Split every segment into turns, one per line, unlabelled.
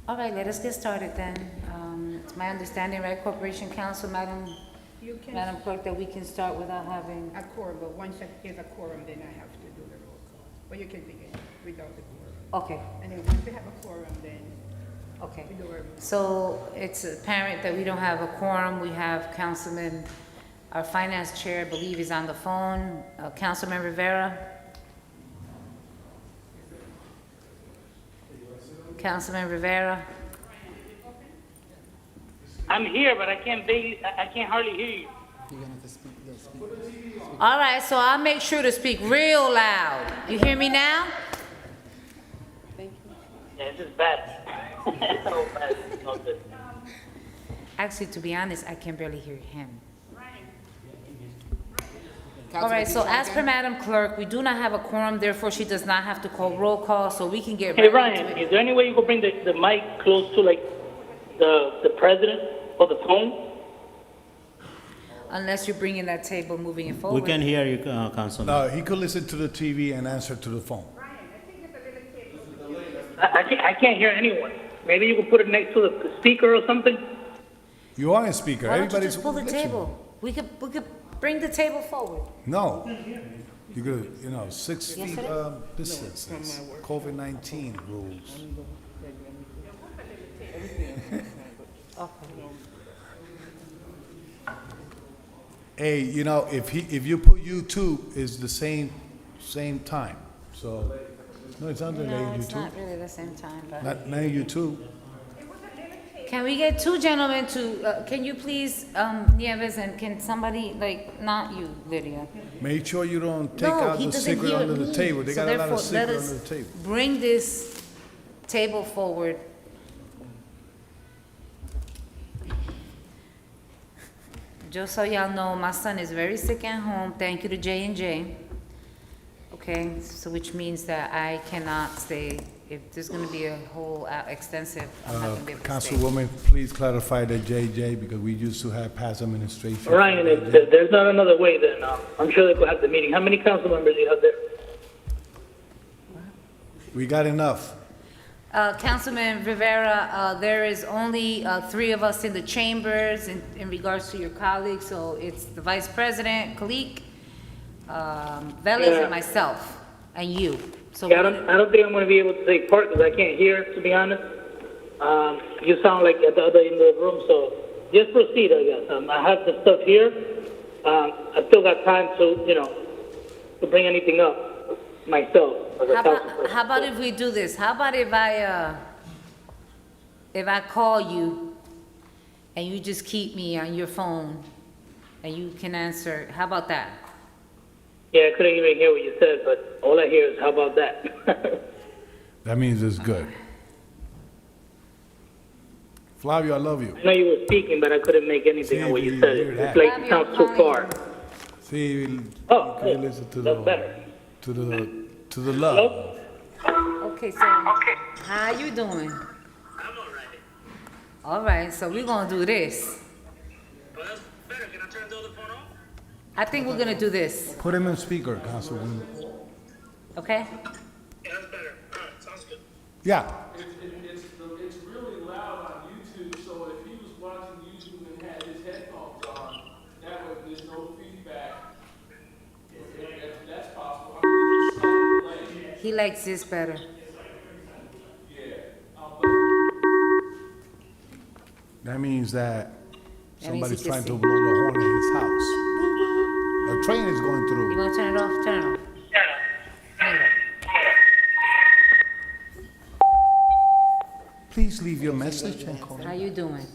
All right, let us get started then. It's my understanding, right, Corporation Counsel, Madam Clerk, that we can start without having,
A quorum, but once there's a quorum, then I have to do the roll call. But you can begin without the quorum.
okay,
And then once we have a quorum, then
okay.
we do our.
So it's apparent that we don't have a quorum. We have Councilman, our Finance Chair, I believe is on the phone. Councilman Rivera? Councilman Rivera?
I'm here, but I can't hardly hear you.
All right, so I'll make sure to speak real loud. You hear me now?
Yeah, this is bad. So bad. No good.
Actually, to be honest, I can barely hear him. All right, so as per Madam Clerk, we do not have a quorum, therefore she does not have to call roll call, so we can get
Hey
right into
Ryan,
it.
is there any way you could bring the mic close to like the president or the phone?
Unless you're bringing that table, moving it
We
forward.
can hear you, Councilman.
No, he could listen to the TV and answer to the phone.
I can't hear anyone. Maybe you could put it next to the speaker or something?
You are a speaker.
Why don't you
Everybody's
just pull the
listening.
table? We could bring the table forward.
No. You could, 6
Yes,
feet
sir.
distances. COVID-19 rules.
Okay.
Hey, if you put YouTube, it's the same time. So, no, it's not
No,
delayed
it's
YouTube.
not really the same time, but.
Not YouTube.
Can we get two gentlemen to, can you please, Nieves, and can somebody, like, not you, Lydia?
Make sure you don't take
No,
out
he
the
doesn't
secret
hear
under the
me.
table. They
So
got a lot
therefore,
of
let
secret
us
under the table.
Bring this table forward. Just so y'all know, my son is very sick at home. Thank you to J&J. Okay, so which means that I cannot stay. If there's gonna be a whole extensive, I'm not gonna be able to stay.
Councilwoman, please clarify the JJ, because we used to have past administration.
Ryan, if there's not another way, then I'm sure they could have the meeting. How many council members do you have there?
We got enough.
Councilman Rivera, there is only 3 of us in the chambers in regards to your colleagues, so it's the Vice President, Kalik, Velez,
Yeah.
and myself, and you. So
Yeah, I don't think I'm going to be able to take part because I can't hear, to be honest. You sound like at the other end of the room, so just proceed, I guess. I have the stuff here. I still got time to bring anything up myself. As a council person.
how about if we do this? How about if I call you and you just keep me on your phone and you can answer? How about that?
Yeah, I couldn't even hear what you said, but all I hear is, how about that?
That means it's good. Flavio, I love you.
I know you were speaking, but I couldn't make anything of what you said.
hear that.
It's like it sounds too far.
See, you
Oh,
can listen to
that's better.
the love.
Hello?
Okay, so how you doing?
I'm all right.
All right, so we're gonna do this.
Well, that's better. Can I turn the other phone off?
I think we're gonna do this,
Put him in speaker, Councilwoman.
okay?
Yeah, that's better. All right, sounds good.
Yeah.
It's really loud on YouTube, so if he was watching YouTube and had his headphones on, that way there's no feedback. If that's possible, I'm gonna just start playing.
He likes this better.
That means that
That means
somebody's
he can
trying to
see.
blow the horn in his house. A train is going
You
through.
wanna turn it off? Turn it off. Turn it off.
Please leave your message and call.
How you doing?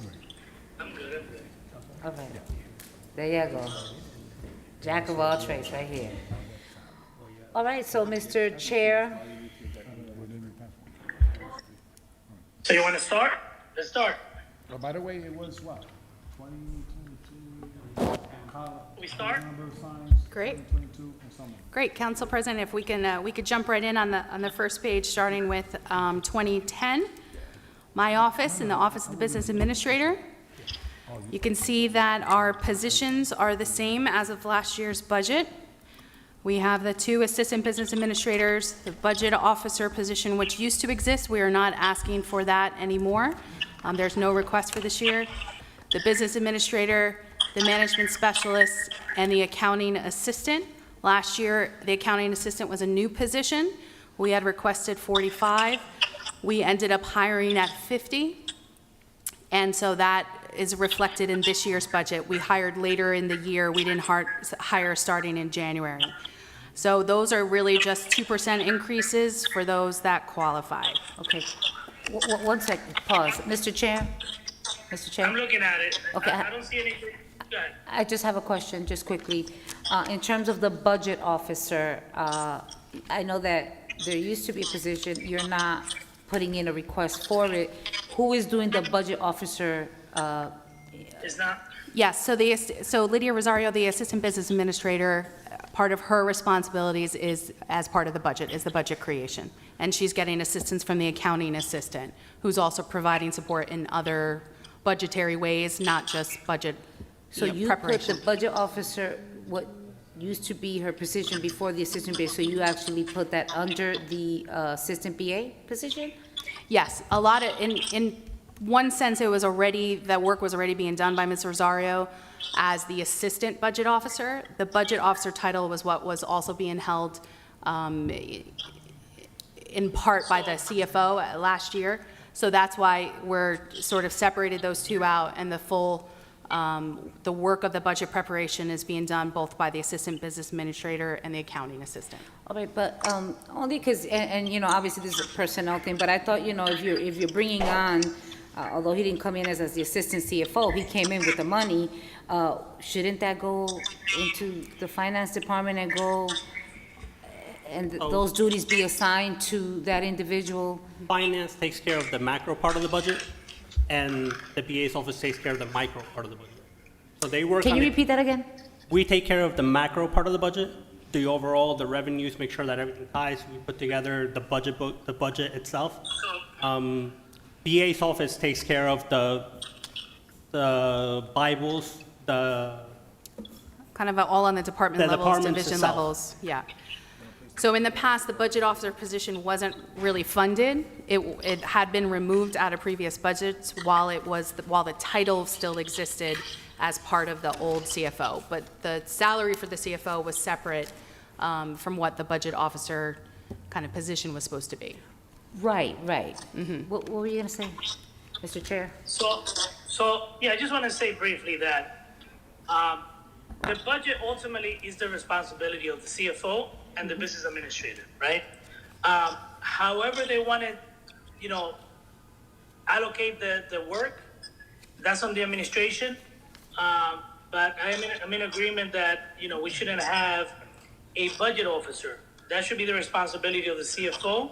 I'm good.
All right. There you go. Jack of all trades, right here. All right, so Mr. Chair,
So you want to start? Let's start.
Oh, by the way, it was what? 2022.
We start?
Great. Great, Council President, if we could jump right in on the first page, starting with 2010, my office and the Office of the Business Administrator. You can see that our positions are the same as of last year's budget. We have the 2 assistant business administrators, the budget officer position, which used to exist. We are not asking for that anymore. There's no request for this year. The business administrator, the management specialist, and the accounting assistant. Last year, the accounting assistant was a new position. We had requested 45. We ended up hiring at 50. And so that is reflected in this year's budget. We hired later in the year. We didn't hire starting in January. So those are really just 2% increases for those that qualify.
Okay. One second, pause. Mr. Chair? Mr. Chair?
I'm looking at it.
Okay.
I don't see anything. Go ahead.
I just have a question, just quickly. In terms of the budget officer, I know that there used to be a position, you're not putting in a request for it. Who is doing the budget officer?
It's not.
Yes, so Lydia Rosario, the assistant business administrator, part of her responsibilities is, as part of the budget, is the budget creation. And she's getting assistance from the accounting assistant, who's also providing support in other budgetary ways, not just budget
So you put
preparation.
the budget officer, what used to be her position before the assistant BA, so you actually put that under the assistant BA position?
Yes, a lot of, in one sense, it was already, that work was already being done by Ms. Rosario as the assistant budget officer. The budget officer title was what was also being held in part by the CFO last year. So that's why we're sort of separated those two out, and the full, the work of the budget preparation is being done both by the assistant business administrator and the accounting assistant.
All right, but only because, and you know, obviously this is a personnel thing, but I thought, you know, if you're bringing on, although he didn't come in as the assistant CFO, he came in with the money, shouldn't that go into the finance department and go, and those duties be assigned to that individual?
Finance takes care of the macro part of the budget, and the BA's office takes care of the micro part of the budget. So they work on
Can you repeat that again?
We take care of the macro part of the budget, the overall, the revenues, make sure that everything ties. We put together the budget book, the budget itself. BA's office takes care of the Bibles, the
Kind of all on the department
The
levels,
departments
division
itself.
levels, yeah. So in the past, the budget officer position wasn't really funded. It had been removed out of previous budgets while the title still existed as part of the old CFO. But the salary for the CFO was separate from what the budget officer kind of position was supposed to be.
Right. What were you gonna say, Mr. Chair?
So yeah, I just want to say briefly that the budget ultimately is the responsibility of the CFO and the business administrator, right? However they want to, you know, allocate the work, that's on the administration. But I'm in agreement that, you know, we shouldn't have a budget officer. That should be the responsibility of the CFO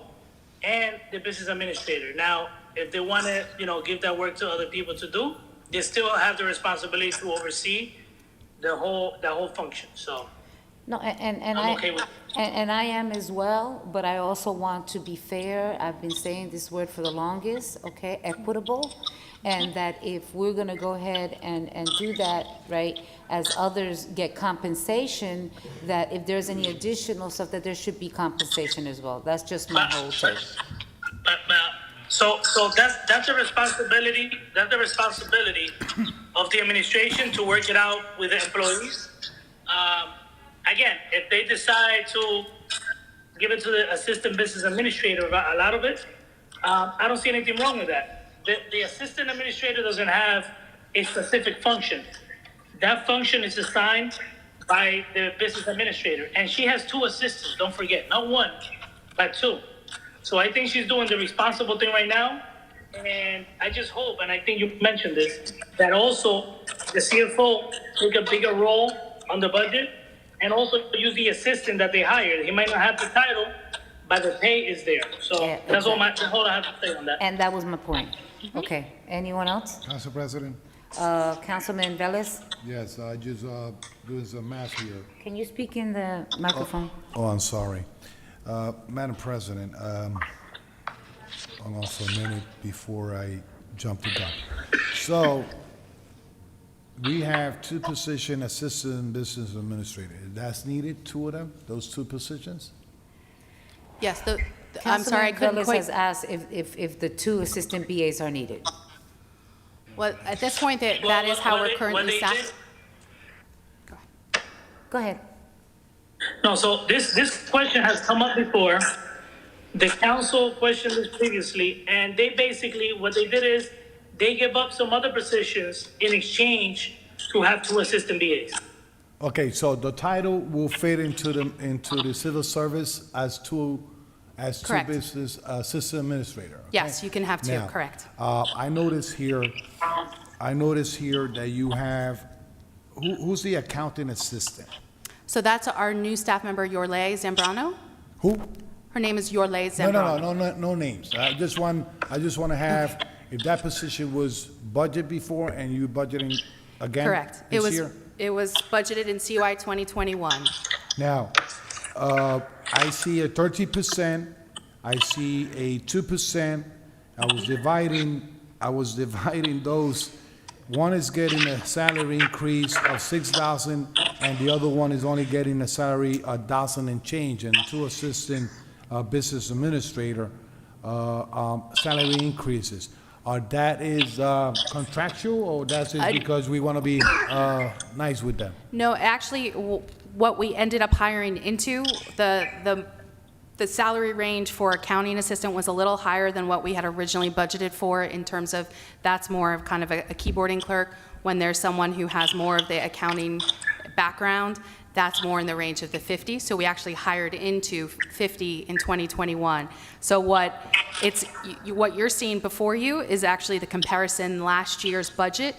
and the business administrator. Now, if they want to, you know, give that work to other people to do, they still have the responsibility to oversee the whole function. So
No, and
I'm okay with it.
and I am as well, but I also want to be fair. I've been saying this word for the longest, okay, equitable. And that if we're gonna go ahead and do that, right, as others get compensation, that if there's any additional stuff, that there should be compensation as well. That's just my whole take.
So that's the responsibility. That's the responsibility of the administration to work it out with the employees. Again, if they decide to give it to the assistant business administrator, a lot of it, I don't see anything wrong with that. The assistant administrator doesn't have a specific function. That function is assigned by the business administrator, and she has 2 assistants. Don't forget, not 1, but 2. So I think she's doing the responsible thing right now, and I just hope, and I think you mentioned this, that also the CFO take a bigger role on the budget, and also use the assistant that they hired. He might not have the title, but the pay is there. So
Yeah,
that's all I have to say on that.
And that was my point. Okay, anyone else?
Council President?
Councilman Velez,
Yes, I just doing some math here.
can you speak in the microphone?
Oh, I'm sorry. Madam President, also a minute before I jump the gun. So, we have two position assistant business administrator. That's needed, two of them, those two positions?
Yes, I'm sorry, I
Councilman
couldn't
Velez
quite.
has asked if the 2 assistant BAs are needed.
Well, at this point, that is how we're currently staffed.
Go ahead.
No, so this question has come up before. The council questioned this previously, and they basically, what they did is, they give up some other positions in exchange to have 2 assistant BAs.
Okay, so the title will fit into the civil service as two
Correct.
business assistant administrator. okay?
Yes, you can have 2,
Now,
correct.
I notice here that you have, who's the accounting assistant?
So that's our new staff member, Yorlei Zambrano.
Who?
Her name is Yorlei
No,
Zambrano.
no names. I just want to have, if that position was budgeted before and you budgeting again
Correct.
this year?
It was budgeted in CY 2021.
Now, I see a 30%, I see a 2%. I was dividing those. One is getting a salary increase of 6,000, and the other one is only getting a salary 1,000 and change, and 2 assistant business administrator salary increases. That is contractual, or that's it because we want to be nice with them?
No, actually, what we ended up hiring into, the salary range for accounting assistant was a little higher than what we had originally budgeted for in terms of, that's more of kind of a keyboarding clerk. When there's someone who has more of the accounting background, that's more in the range of the 50. So we actually hired into 50 in 2021. So what you're seeing before you is actually the comparison last year's budget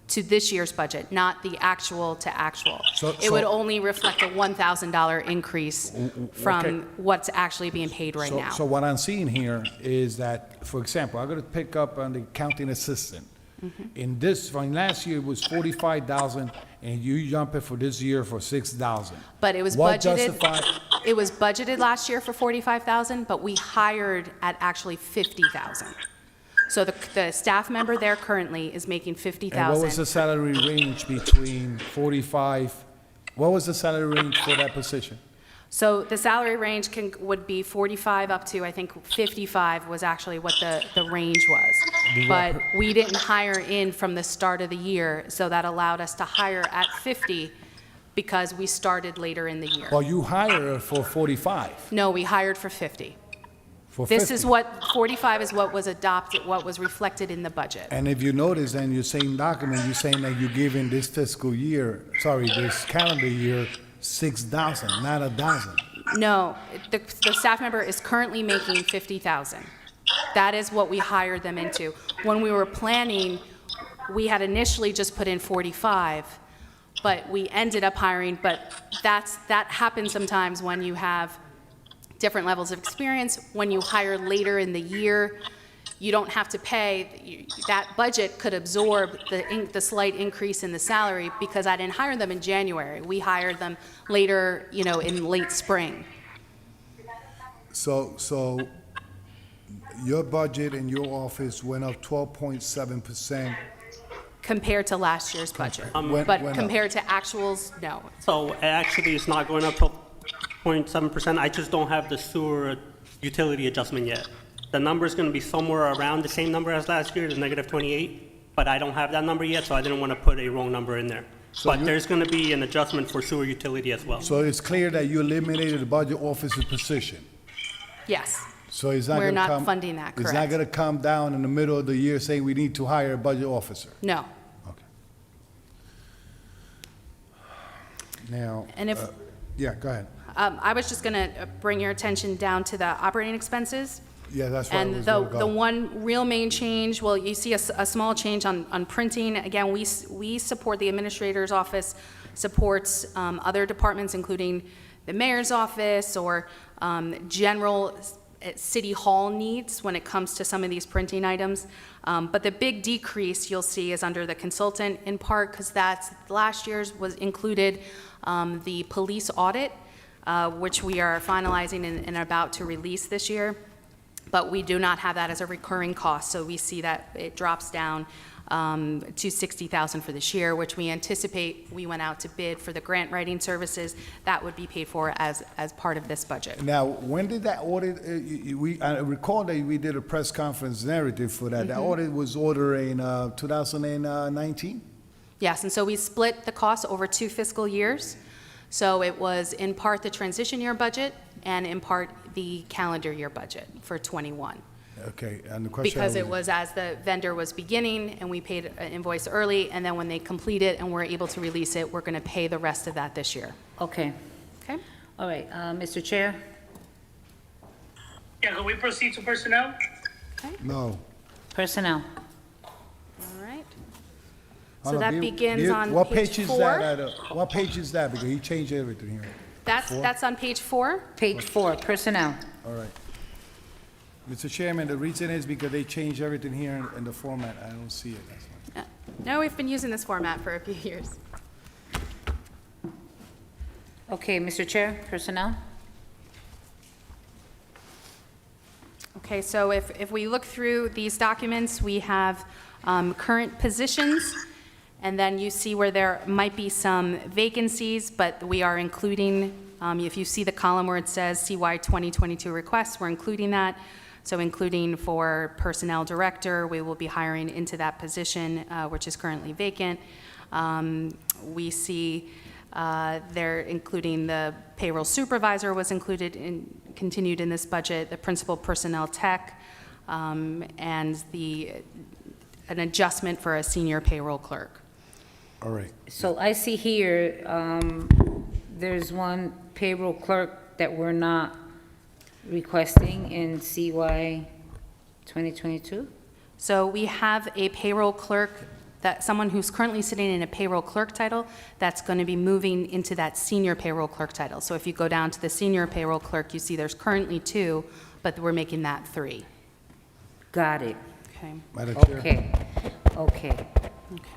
to this year's budget, not the actual to actual. It would only reflect a $1,000 increase from
Okay.
what's actually being paid right now.
So what I'm seeing here is that, for example, I'm going to pick up on the accounting assistant. In this, from last year, it was 45,000, and you jump it for this year for 6,000.
But it was
What
budgeted,
justified-
it was budgeted last year for 45,000, but we hired at actually 50,000. So the staff member there currently is making
And what was
50,000.
the salary range between 45, what was the salary range for that position?
So the salary range would be 45 up to, I think, 55 was actually what the range was. But we didn't hire in from the start of the year, so that allowed us to hire at 50 because we started later in the year.
Well, you hired for 45,
No, we hired for 50.
for 50.
This is what, 45 is what was adopted, what was reflected in the budget.
And if you notice in your same document, you're saying that you're giving this fiscal year, this calendar year, 6,000, not 1,000.
No, the staff member is currently making 50,000. That is what we hired them into. When we were planning, we had initially just put in 45, but we ended up hiring, but that happens sometimes when you have different levels of experience. When you hire later in the year, you don't have to pay, that budget could absorb the slight increase in the salary because I didn't hire them in January. We hired them later, in late spring.
So your budget in your office went up 12.7%.
Compared to last year's budget.
Went
But
up.
compared to actuals, no.
So actually, it's not going up to 0.7%. I just don't have the sewer utility adjustment yet. The number is going to be somewhere around the same number as last year, the negative 28, but I don't have that number yet, so I didn't want to put a wrong number in there. But there's going to be an adjustment for sewer utility as well.
So it's clear that you eliminated the budget officer position.
Yes.
So it's not
We're
going to
not
come.
funding that,
It's not
correct.
going to come down in the middle of the year saying we need to hire a budget officer.
No.
Okay. Now.
And if-
Yeah, go ahead.
I was just going to bring your attention down to the operating expenses.
Yeah, that's where I
And
was
the
going to go.
one real main change, well, you see a small change on printing. Again, we support, the administrator's office supports other departments, including the mayor's office or general city hall needs when it comes to some of these printing items. But the big decrease you'll see is under the consultant, in part because last year's was included the police audit, which we are finalizing and about to release this year. But we do not have that as a recurring cost, so we see that it drops down $260,000 for this year, which we anticipate, we went out to bid for the grant writing services. That would be paid for as part of this budget.
Now, when did that audit, I recall that we did a press conference narrative for that. That audit was ordered in 2019?
Yes, and so we split the costs over 2 fiscal years. So it was in part the transition year budget and in part the calendar year budget for '21.
Okay, and the question.
Because it was as the vendor was beginning and we paid an invoice early, and then when they complete it and we're able to release it, we're going to pay the rest of that this year.
Okay,
Okay?
all right, Mr. Chair?
Yeah, can we proceed to personnel?
No.
Personnel.
All right.
Hold
So
on,
that begins on
what
page
is
4.
that? What page is that? Because he changed everything here.
That's on page 4.
Page 4, personnel.
All right. Mr. Chairman, the reason is because they changed everything here in the format. I don't see it, that's why.
No, we've been using this format for a few years.
Okay, Mr. Chair, personnel?
Okay, so if we look through these documents, we have current positions, and then you see where there might be some vacancies, but we are including, if you see the column where it says CY 2022 requests, we're including that. So including for personnel director, we will be hiring into that position, which is currently vacant. We see they're including the payroll supervisor was continued in this budget, the principal personnel tech, and an adjustment for a senior payroll clerk.
All right.
So I see here, there's one payroll clerk that we're not requesting in CY 2022?
So we have a payroll clerk, that someone who's currently sitting in a payroll clerk title, that's going to be moving into that senior payroll clerk title. So if you go down to the senior payroll clerk, you see there's currently 2, but we're making that 3.
Got it.
Okay.
Madam Chair.
Okay.
Okay.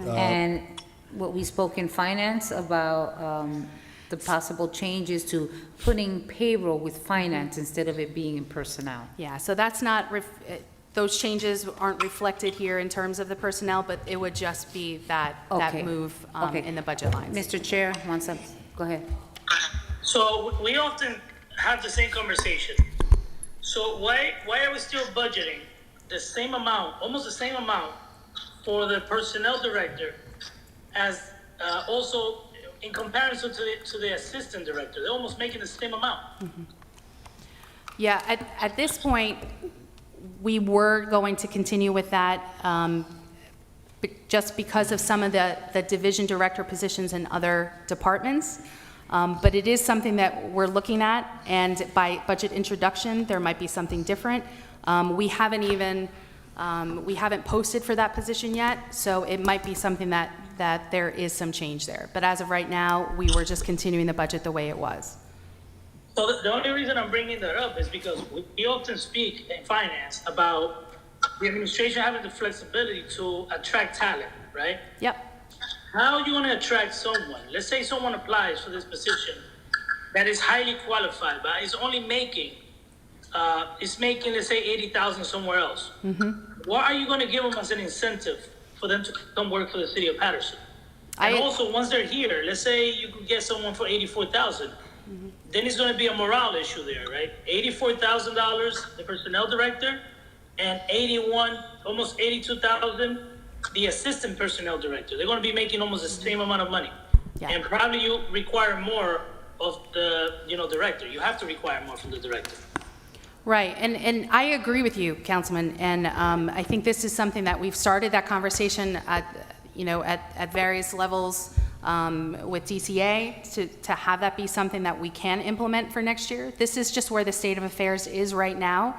And what we spoke in finance about the possible changes to putting payroll with finance instead of it being in personnel.
Yeah, so that's not, those changes aren't reflected here in terms of the personnel, but it would just be that
Okay.
move
Okay.
in the budget lines.
Mr. Chair, go ahead.
So we often have the same conversation. So why are we still budgeting the same amount, almost the same amount, for the personnel director as also in comparison to the assistant director? They're almost making the same amount.
Yeah, at this point, we were going to continue with that just because of some of the division director positions in other departments. But it is something that we're looking at, and by budget introduction, there might be something different. We haven't posted for that position yet, so it might be something that there is some change there. But as of right now, we were just continuing the budget the way it was.
So the only reason I'm bringing that up is because we often speak in finance about the administration having the flexibility to attract talent, right?
Yep.
How are you going to attract someone? Let's say someone applies for this position that is highly qualified, but is only making, let's say, 80,000 somewhere else. What are you going to give them as an incentive for them to come work for the city of Paterson? And also, once they're here, let's say you could get someone for 84,000. Then it's going to be a morale issue there, right? $84,000, the personnel director, and almost 82,000, the assistant personnel director. They're going to be making almost the same amount of money.
Yeah.
And probably you require more of the, director. You have to require more from the director.
Right, and I agree with you, Councilman, and I think this is something that we've started that conversation at various levels with DCA to have that be something that we can implement for next year. This is just where the state of affairs is right now.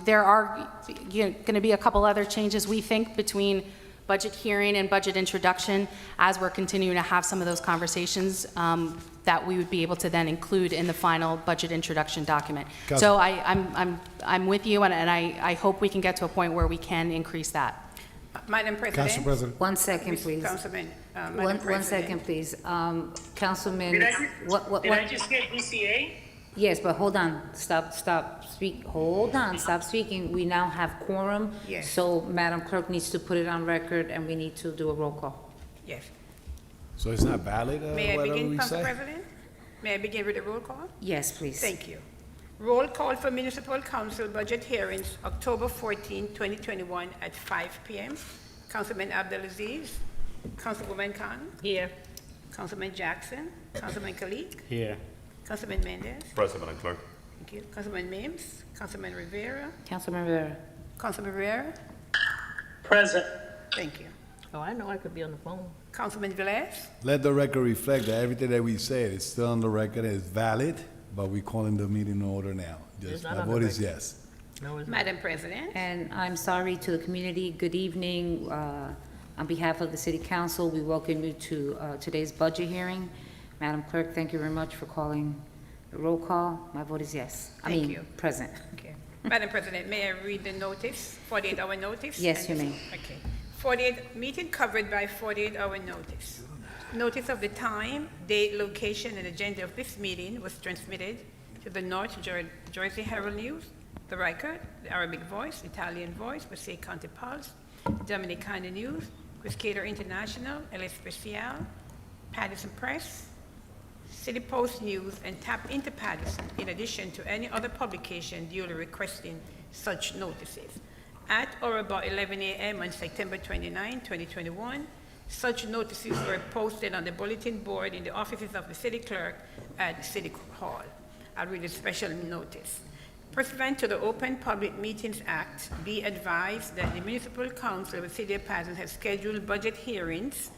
There are going to be a couple other changes, we think, between budget hearing and budget introduction as we're continuing to have some of those conversations that we would be able to then include in the final budget introduction document. So I'm with you, and I hope we can get to a point where we can increase that.
Madam President.
Council President.
1 second, please.
Councilman,
One second, please. Councilman,
Did I
what?
just get DCA?
Yes, but hold on, stop speaking. We now have quorum.
Yes.
So Madam Clerk needs to put it on record, and we need to do a roll call.
Yes.
So it's not valid,
May I
whatever
begin,
we
Council
say?
President? May I begin with the roll call?
Yes, please.
Thank you. Roll call for Municipal Council budget hearings, October 14, 2021 at 5 p.m. Councilman Abdelaziz, Councilwoman Khan. Here. Councilman Jackson, Councilman Kalik,
Here.
Councilman Mendez.
Present, Madam Clerk.
Thank you. Councilman Mims, Councilman Rivera,
Councilman Rivera.
Councilman Rivera.
Present.
Thank you.
Oh, I know I could be on the phone.
Councilman Velez.
Let the record reflect that everything that we said is still on the record, is valid, but we're calling the meeting in order now.
It's
Just,
not
my
on the
vote is
record.
yes.
No, it's not.
Madam President.
And I'm sorry to the community. Good evening. On behalf of the City Council, we welcome you to today's budget hearing. Madam Clerk, thank you very much for calling the roll call. My vote is yes.
Thank you.
Present.
Okay. Madam President, may I read the notice, 48-hour notice?
Yes, you may.
Okay. 48, meeting covered by 48-hour notice. Notice of the time, date, location, and agenda of this meeting was transmitted to the North Jersey Herald News, The Record, The Arabic Voice, Italian Voice, Passaic County Pulse, Dominicana News, Crusader International, El Especial, Paterson Press, City Post News, and tap into Paterson, in addition to any other publication duly requesting such notices. At or about 11 a.m. on September 29, 2021, such notices were posted on the bulletin board in the offices of the city clerk at City Hall. I'll read a special notice. Pursuant to the Open Public Meetings Act, be advised that the Municipal Council of the City of Paterson has scheduled budget hearings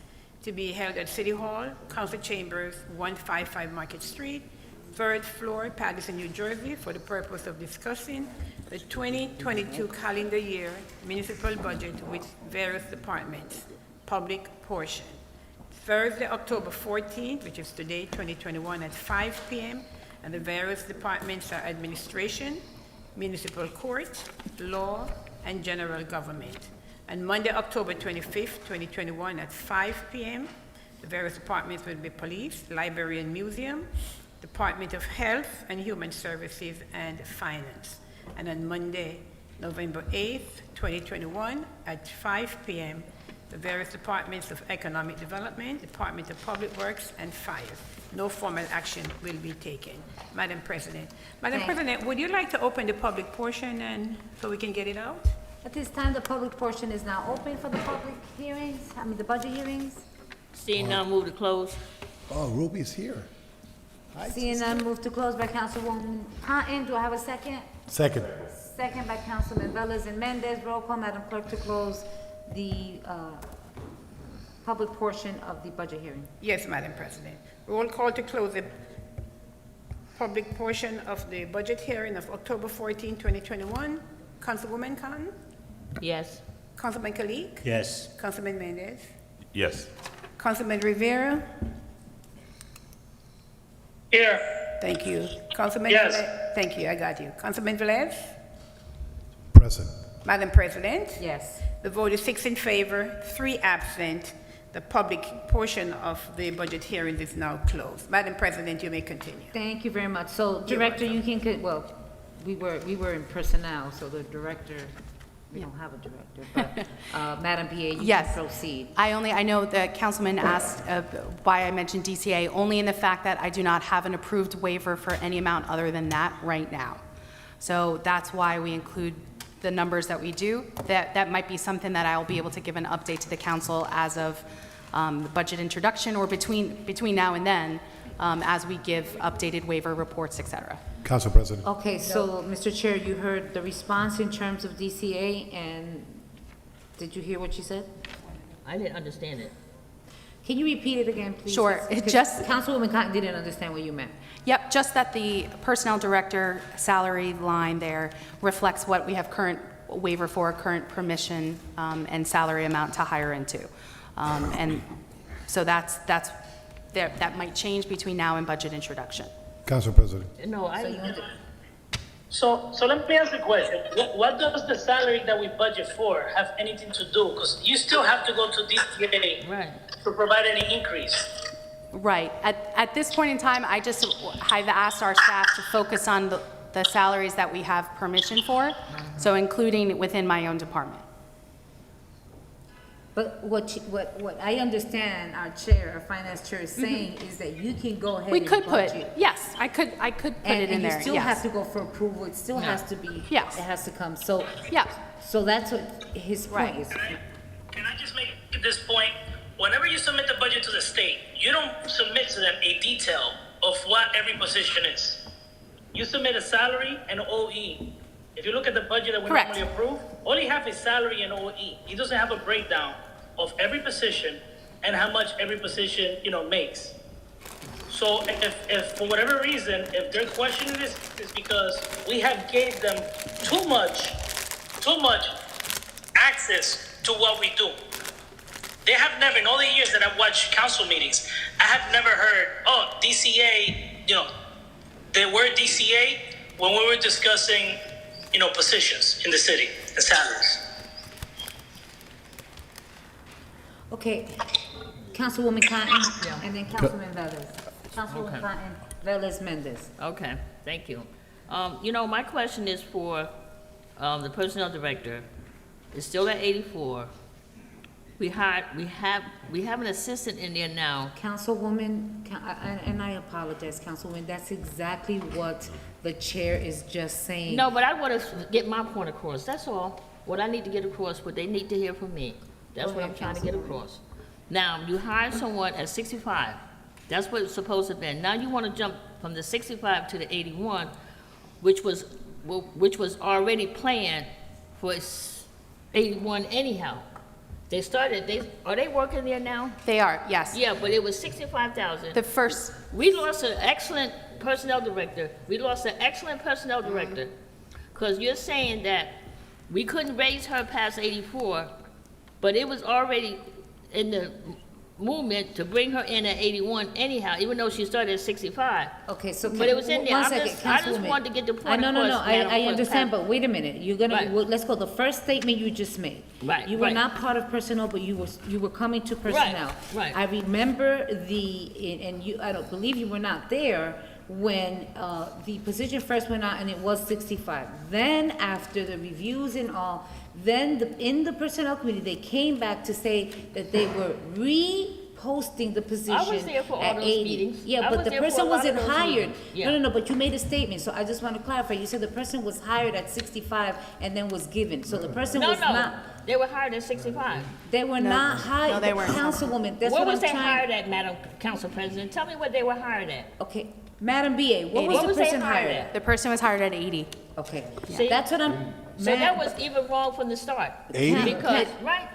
to be held at City Hall, Council Chambers, 155 Market Street, 3rd floor, Paterson, New Jersey, for the purpose of discussing the 2022 calendar year municipal budget with various departments, public portion. Thursday, October 14th, which is today, 2021, at 5 p.m., and the various departments are administration, municipal court, law, and general government. And Monday, October 25th, 2021, at 5 p.m., the various departments will be police, library and museum, Department of Health and Human Services, and finance. And on Monday, November 8th, 2021, at 5 p.m., the various departments of economic development, Department of Public Works, and fire. No formal action will be taken. Madam President. Madam
Thank you.
President, would you like to open the public portion and so we can get it out?
At this time, the public portion is now open for the public hearings, the budget hearings.
Seeing none, move to close.
Oh, Ruby's here. Hi.
Seeing none, move to close by Councilwoman Cotton. Do I have a second?
Second.
Second by Councilman Velez and Mendez. Roll call, Madam Clerk, to close the public portion of the budget hearing.
Yes, Madam President. Roll call to close the public portion of the budget hearing of October 14, 2021. Councilwoman Khan,
Yes.
Councilman Kalik,
Yes.
Councilman Mendez,
Yes.
Councilman Rivera.
Here.
Thank you. Councilman
Yes.
Velez. Thank you, I got you. Councilman Velez.
Present.
Madam President.
Yes.
The vote is 6 in favor, 3 absent. The public portion of the budget hearing is now closed. Madam President, you may continue.
Thank you very much. So, Director, you can, well, we were in personnel, so the director, we don't have a director, but, Madam PA, you can
Yes.
proceed.
I know the councilman asked why I mentioned DCA, only in the fact that I do not have an approved waiver for any amount other than that right now. So that's why we include the numbers that we do. That might be something that I'll be able to give an update to the council as of the budget introduction or between now and then, as we give updated waiver reports, et cetera.
Council President.
Okay, so, Mr. Chair, you heard the response in terms of DCA, and did you hear what she said?
I didn't understand it.
Can you repeat it again, please?
Sure. It just-
Councilwoman Cotton didn't understand what you meant.
Yep, just that the personnel director salary line there reflects what we have current waiver for, current permission, and salary amount to hire into. And so that might change between now and budget introduction.
Council President.
No, So let me ask you a question. What does the salary that we budget for have anything to do? Because you still have to go to DCA
Right.
to provide any increase.
Right. At this point in time, I've asked our staff to focus on the salaries that we have permission for, so including within my own department.
But what I understand our chair, our finance chair is saying is that you can go ahead
We
and
could put,
budget.
yes, I could put it in there,
And you still have
yes.
to go for approval, it still has to be,
Yes.
it has to come, so.
Yeah.
So that's what his point
Right.
is.
Can I just make this point? Whenever you submit the budget to the state, you don't submit to them a detail of what every position is. You submit a salary and OE. If you look at the budget that we
Correct.
normally approve, all you have is salary and OE. He doesn't have a breakdown of every position and how much every position, makes. So if for whatever reason, if they're questioning this, it's because we have gave them too much access to what we do. They have never, in all the years that I've watched council meetings, I have never heard, DCA, the word DCA when we were discussing, positions in the city and salaries.
Okay, Councilwoman Cotton, and then Councilman Velez. Councilwoman Cotton, Velez Mendez.
Okay, thank you. My question is for, the personnel director. It's still at 84. We have an assistant in there now.
Councilwoman, and I apologize, Councilwoman, that's exactly what the chair is just saying.
No, but I want to get my point across, that's all. What I need to get across, what they need to hear from me. That's
Go
what I'm
ahead,
trying to get across. Now, you hired someone at 65. That's what it's supposed to be. Now you want to jump from the 65 to the 81, which was already planned for 81 anyhow. Are they working there now?
They are, yes.
Yeah, but it was 65,000.
The first,
We lost an excellent personnel director. Because you're saying that we couldn't raise her past 84, but it was already in the movement to bring her in at 81 anyhow, even though she started at 65.
Okay, so.
But it was in there.
One
I
second,
just
Councilwoman.
wanted to get the point
No,
across, Madam
I
Clerk.
understand, but wait a minute,
Right.
let's go, the first statement you just made.
Right,
You were
right.
not part of personnel, but you were coming to personnel.
right.
I remember I don't believe you were not there when, the position first went out and it was 65. Then after the reviews and all, then in the personnel committee, they came back to say that they were reposting the position
there for all
at
those
80.
meetings.
Yeah,
I
but
was
the
there for a
person
lot of
wasn't
those
hired.
meetings. Yeah.
No, but you made a statement, so I just want to clarify. You said the person was hired at 65 and then was given, so the person
No,
was not,
they were hired at 65.
they were not hired.
No, they weren't.
Councilwoman, that's
What
what I'm
was they
trying.
hired at, Madam Council President? Tell me what they were hired at.
Okay, Madam BA, what
What
was
was
the
they
person
hired
hired
at?
at?
the person was hired at 80.
Okay,
See?
that's what I'm.
So that was even wrong from the start.
80?
Because, right,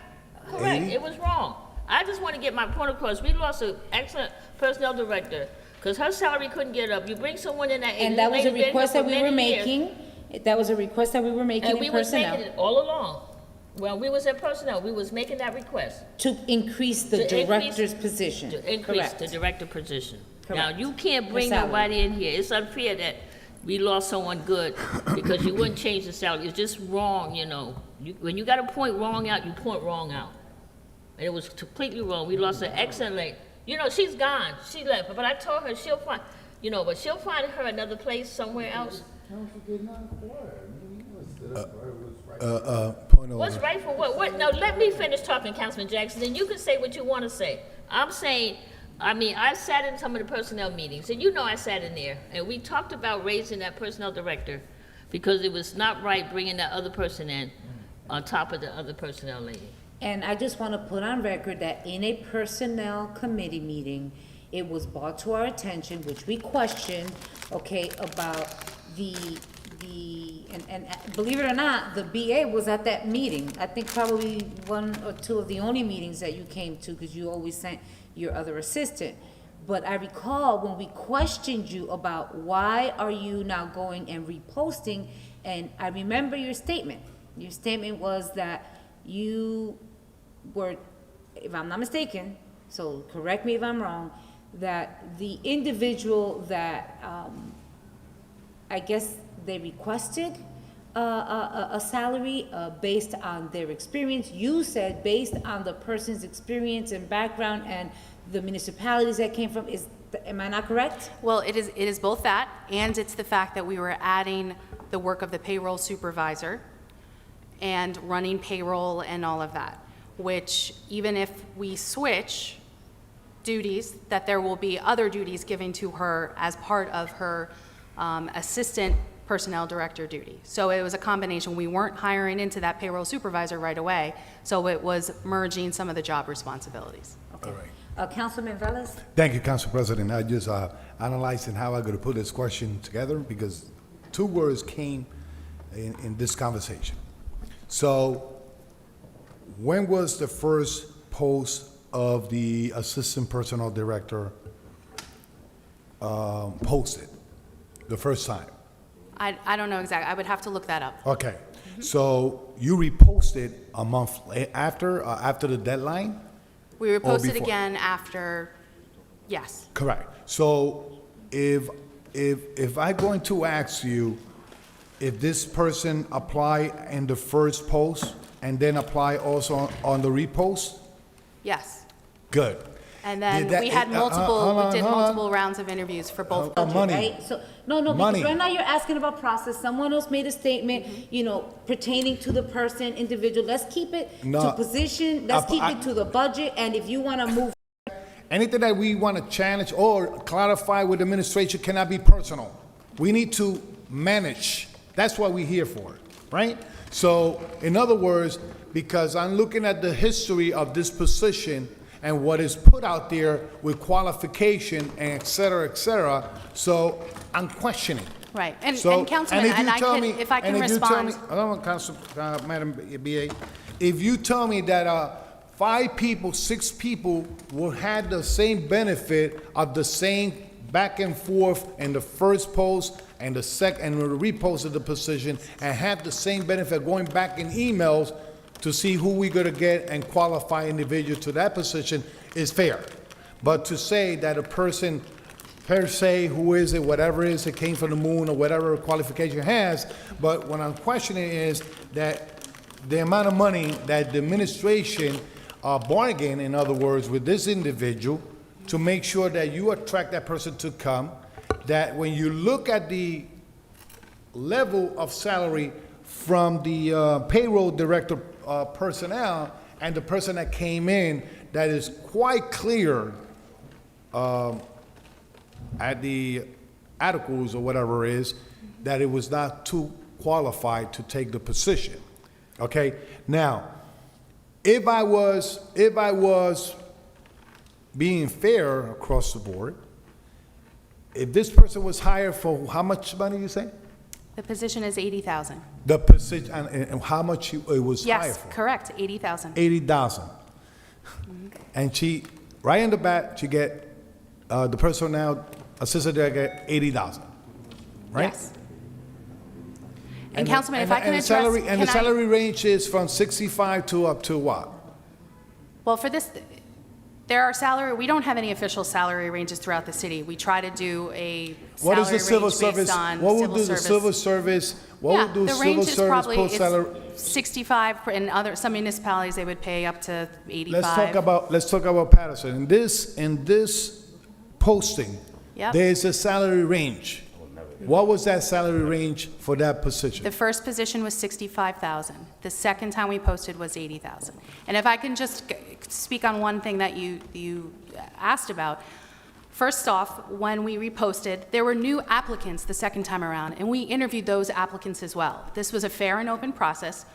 correct, it was wrong. I just want to get my point across. We lost an excellent personnel director because her salary couldn't get up. You bring someone in that.
And that was a
lady's been here
request that
for
we were
many years,
making. That was a request that we were making
And
in
we was making
personnel
it all along. Well, we was in personnel, we was making that request
to increase the
To increase-
director's position.
to increase
Correct.
the director position. Now,
Correct.
you can't bring
salary.
nobody in here. It's unfair that we lost someone good because you wouldn't change the salary. It's just wrong, When you got to point wrong out, you point wrong out. And it was completely wrong. We lost an excellent lady. She's gone. She left. But I told her she'll find, but she'll find her another place somewhere else.
Point of
What's
order.
right for what? No, let me finish talking, Councilman Jackson, then you can say what you want to say. I'm saying, I sat in some of the personnel meetings, and I sat in there, and we talked about raising that personnel director because it was not right bringing that other person in on top of the other personnel lady.
And I just want to put on record that in a personnel committee meeting, it was brought to our attention, which we questioned, okay, about and believe it or not, the BA was at that meeting. I think probably one or two of the only meetings that you came to, because you always sent your other assistant. But I recall when we questioned you about why are you now going and reposting, and I remember your statement. Your statement was that you were, if I'm not mistaken, so correct me if I'm wrong, that the individual that, I guess they requested, a salary based on their experience. You said based on the person's experience and background and the municipalities that came from. Am I not correct?
Well, it is both that, and it's the fact that we were adding the work of the payroll supervisor and running payroll and all of that, which even if we switch duties, that there will be other duties given to her as part of her assistant personnel director duty. So it was a combination. We weren't hiring into that payroll supervisor right away, so it was merging some of the job responsibilities.
Okay. Councilman Velez?
Thank you, Council President. I just analyzing how I'm going to put this question together because two words came in this conversation. So when was the first post of the Assistant Personnel Director posted? The first time?
I don't know exactly. I would have to look that up.
Okay. So you reposted a month after the deadline?
We were posted
before?
again after, yes.
Correct. So if I'm going to ask you if this person apply in the first post and then apply also on the repost,
Yes.
good.
And then
Did that-
we had
hold
we did
on.
multiple rounds of interviews for both.
Money.
Right? So, no, because
Money.
right now you're asking about process. Someone else made a statement, pertaining to the person, individual. Let's keep it
No.
to position, let's keep
I-
it to the budget, and if you want to move.
Anything that we want to challenge or clarify with administration cannot be personal. We need to manage. That's what we're here for, right? So, in other words, because I'm looking at the history of this position and what is put out there with qualification and et cetera, so I'm questioning.
Right. And
So-
Councilman,
if you
and I
tell
can,
me-
if I can
and if you tell me-
respond.
hold on, Madam BA, if you tell me that 5 people, 6 people will have the same benefit of the same back and forth in the first post and the second and the repost of the position and have the same benefit going back in emails to see who we're going to get and qualify individuals to that position is fair. But to say that a person per se, who is it, whatever it is, it came from the moon or whatever qualification has, but what I'm questioning is that the amount of money that the administration bargained, in other words, with this individual to make sure that you attract that person to come, that when you look at the level of salary from the payroll director personnel and the person that came in, that is quite clear at the articles or whatever it is, that it was not too qualified to take the position. Okay? Now, if I was being fair across the board, if this person was hired for how much money you say?
The position is 80,000.
The position, and how much it was hired
Yes,
for?
correct, 80,000.
80,000. And she, right in the back, she get, the personnel assistant there get 80,000, right?
Yes. And Councilman, if I can
the
address.
salary, and the
can I-
salary range is from 65 to up to what?
Well, for this, we don't have any official salary ranges throughout the city. We try to do a
What is
salary
the civil
range
service?
based on
What would
civil
do the
service.
civil service? What
Yeah,
would do
the
civil
range is
service
probably,
post salary?
it's 65, in some municipalities, they would pay up to 85.
Let's talk about Paterson. In this posting,
Yep.
there is a salary range. What was that salary range for that position?
The first position was 65,000. The second time we posted was 80,000. And if I can just speak on one thing that you asked about. First off, when we reposted, there were new applicants the second time around, and we interviewed those applicants as well. This was a fair and open process.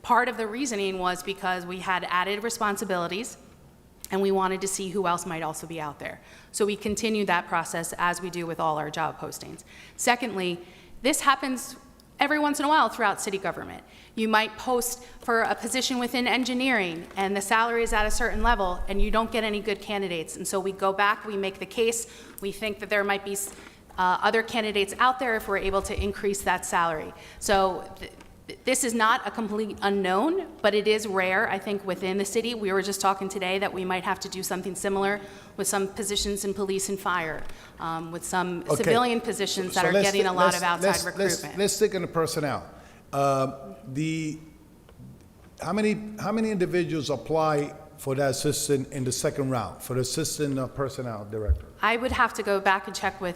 Part of the reasoning was because we had added responsibilities, and we wanted to see who else might also be out there. So we continued that process as we do with all our job postings. Secondly, this happens every once in a while throughout city government. You might post for a position within engineering, and the salary is at a certain level, and you don't get any good candidates. And so we go back, we make the case, we think that there might be other candidates out there if we're able to increase that salary. So This is not a complete unknown, but it is rare, I think, within the city. We were just talking today that we might have to do something similar with some positions in police and fire, with some
Okay.
civilian positions that
So
are
let's
getting a lot of
let's-
outside
let's-
recruitment.
Let's stick in the personnel. How many individuals apply for that assistant in the second round, for the assistant personnel director?
I would have to go back and check with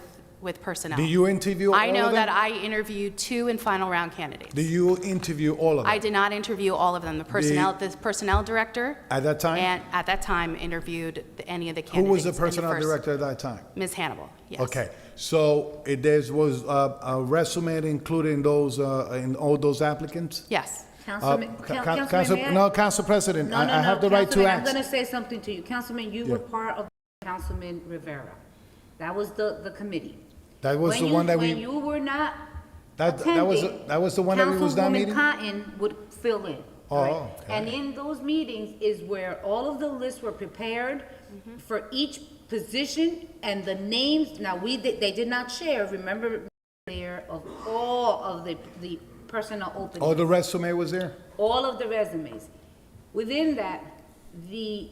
personnel.
Do you interview all of
I
them?
know that I interviewed 2 in final round candidates.
Do you interview all of them?
I did not interview all of them. The personnel director.
At that time?
And at that time interviewed any of the
Who
candidates.
was the
in
personnel
first-
director at that time?
Ms. Hannibal, yes.
Okay, so there was a resume including those, in all those applicants?
Yes.
Councilman, Councilman,
Council,
may I-
no, Council President,
No,
I
no,
have
no,
the right to
Councilman, I'm
ask.
gonna say something to you. Councilman, you were
Yeah.
part of Councilman Rivera. That was the committee.
That was
When
the
you-
one that
When
we,
you were not
that was the one that we was not meeting?
Councilwoman Cotton would fill in.
Oh,
right?
okay.
And in those meetings is where all of the lists were prepared for each position and the names. Now, they did not share, remember, Mayor, of all of the personnel openings.
Oh, the resume was there?
All of the resumes. Within that, the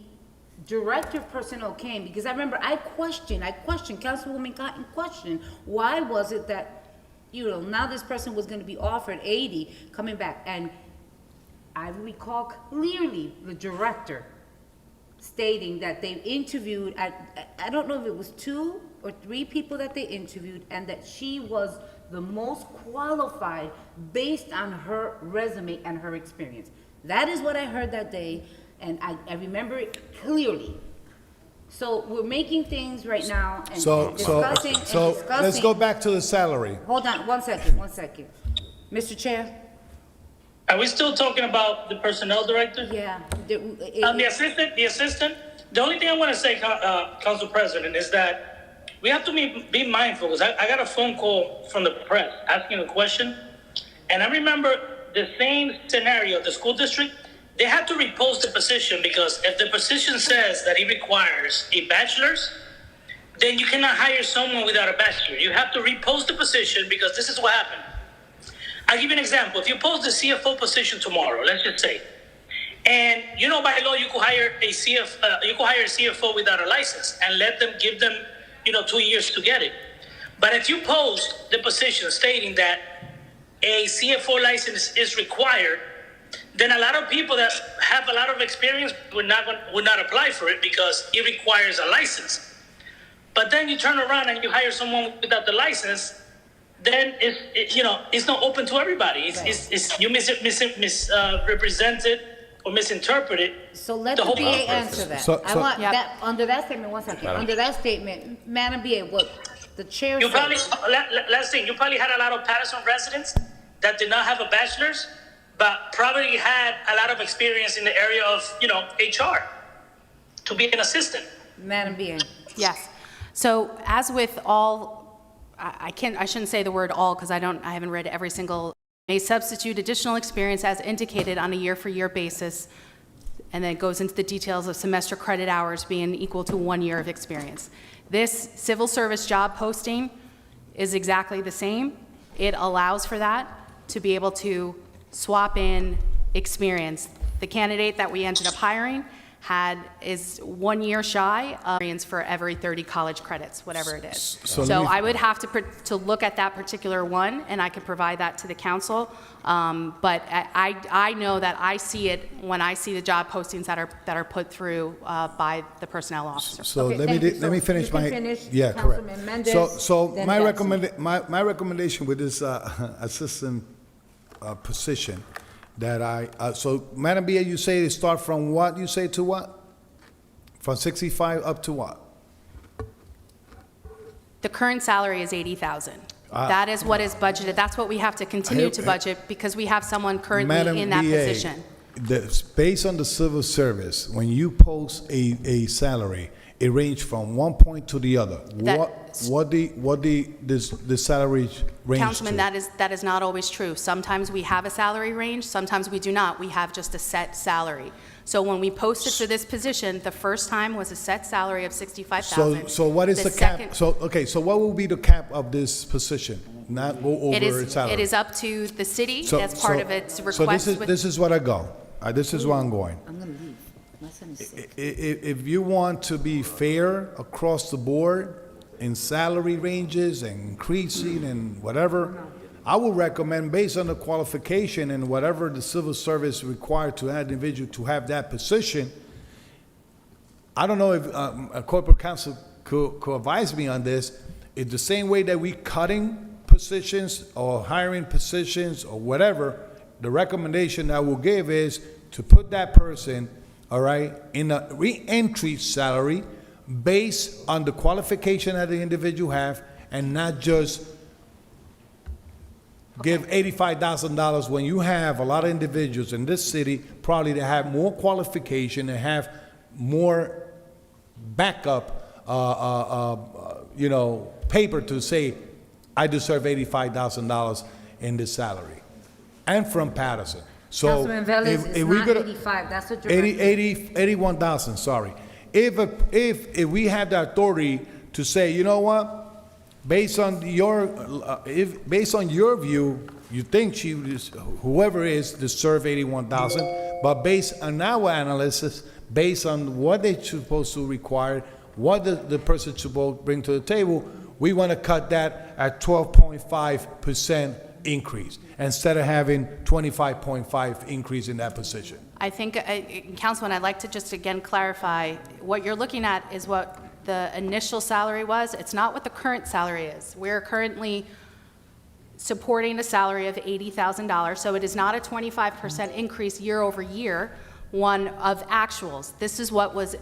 director of personnel came, because I remember I questioned, Councilwoman Cotton questioned, why was it that, now this person was gonna be offered 80 coming back? And I recall clearly the director stating that they interviewed, I don't know if it was 2 or 3 people that they interviewed, and that she was the most qualified based on her resume and her experience. That is what I heard that day, and I remember it clearly. So we're making things right now and discussing.
Let's go back to the salary.
Hold on, one second. Mr. Chair?
Are we still talking about the personnel director?
Yeah.
The assistant, the only thing I want to say, Council President, is that we have to be mindful, because I got a phone call from the press asking a question, and I remember the same scenario, the school district, they had to repost the position, because if the position says that it requires a bachelor's, then you cannot hire someone without a bachelor. You have to repost the position, because this is what happened. I'll give you an example. If you post the CFO position tomorrow, let's just say, and by law you could hire a CFO without a license and give them 2 years to get it. But if you post the position stating that a CFO license is required, then a lot of people that have a lot of experience would not apply for it, because it requires a license. But then you turn around and you hire someone without the license, then it's not open to everybody. You misrepresented or misinterpreted.
So let
the
the
whole
BA answer that. I want
Yep.
that, under that statement, one second. Under that statement, Madam BA, what the chair
You
said.
probably, last thing, you probably had a lot of Paterson residents that did not have a bachelor's, but probably had a lot of experience in the area of, HR to be an assistant.
Madam BA.
Yes. So as with all, I shouldn't say the word all because I haven't read every single, may substitute additional experience as indicated on a year-for-year basis, and then it goes into the details of semester credit hours being equal to 1 year of experience. This civil service job posting is exactly the same. It allows for that, to be able to swap in experience. The candidate that we ended up hiring is 1 year shy of experience for every 30 college credits, whatever it is.
So
So
let me-
I would have to look at that particular one, and I could provide that to the council. But I know that I see it when I see the job postings that are put through by the personnel officer.
So
Okay,
let
thank you.
me
So
finish
you can
my,
finish,
yeah, correct.
Councilman Mendez,
So
then
my
Jackson.
my recommendation with this assistant position that so Madam BA, you say it start from what, you say to what? From 65 up to what?
The current salary is $80,000. That is what is budgeted. That's what we have to continue to budget because we have someone currently in that position.
Based on the civil service, when you post a salary, it range from one point to the other. What the salary range
Councilman,
to?
that is not always true. Sometimes we have a salary range, sometimes we do not. We have just a set salary. So when we posted for this position, the first time was a set salary of $65,000.
So what is the cap?
second-
So what will be the cap of this position? not go
It
over its
is,
salary.
it is up to the city,
So-
that's part
so-
of its
So
request.
this is what I go. This is where I'm going.
I'm gonna leave. My son is sick.
If you want to be fair across the board in salary ranges and increasing and whatever, I would recommend, based on the qualification and whatever the civil service required to that individual to have that position, I don't know if a corporate counsel could advise me on this. It's the same way that we cutting positions or hiring positions or whatever, the recommendation I will give is to put that person, all right, in a re-entry salary based on the qualification that the individual have, and not just give $85,000 when you have a lot of individuals in this city probably that have more qualification and have more backup, paper to say, I deserve $85,000 in this salary. And from Paterson. So
Councilman Velez,
if
it's
we
not
could-
85, that's what you're.
81,000, sorry. If we have the authority to say, you know what, based on your view, you think whoever is deserve 81,000, but based on our analysis, based on what they're supposed to require, what the person supposed to bring to the table, we want to cut that at 12.5% increase instead of having 25.5 increase in that position.
I think, Councilman, I'd like to just again clarify, what you're looking at is what the initial salary was. It's not what the current salary is. We're currently supporting a salary of $80,000, so it is not a 25% increase year over year, one of actuals. This is what was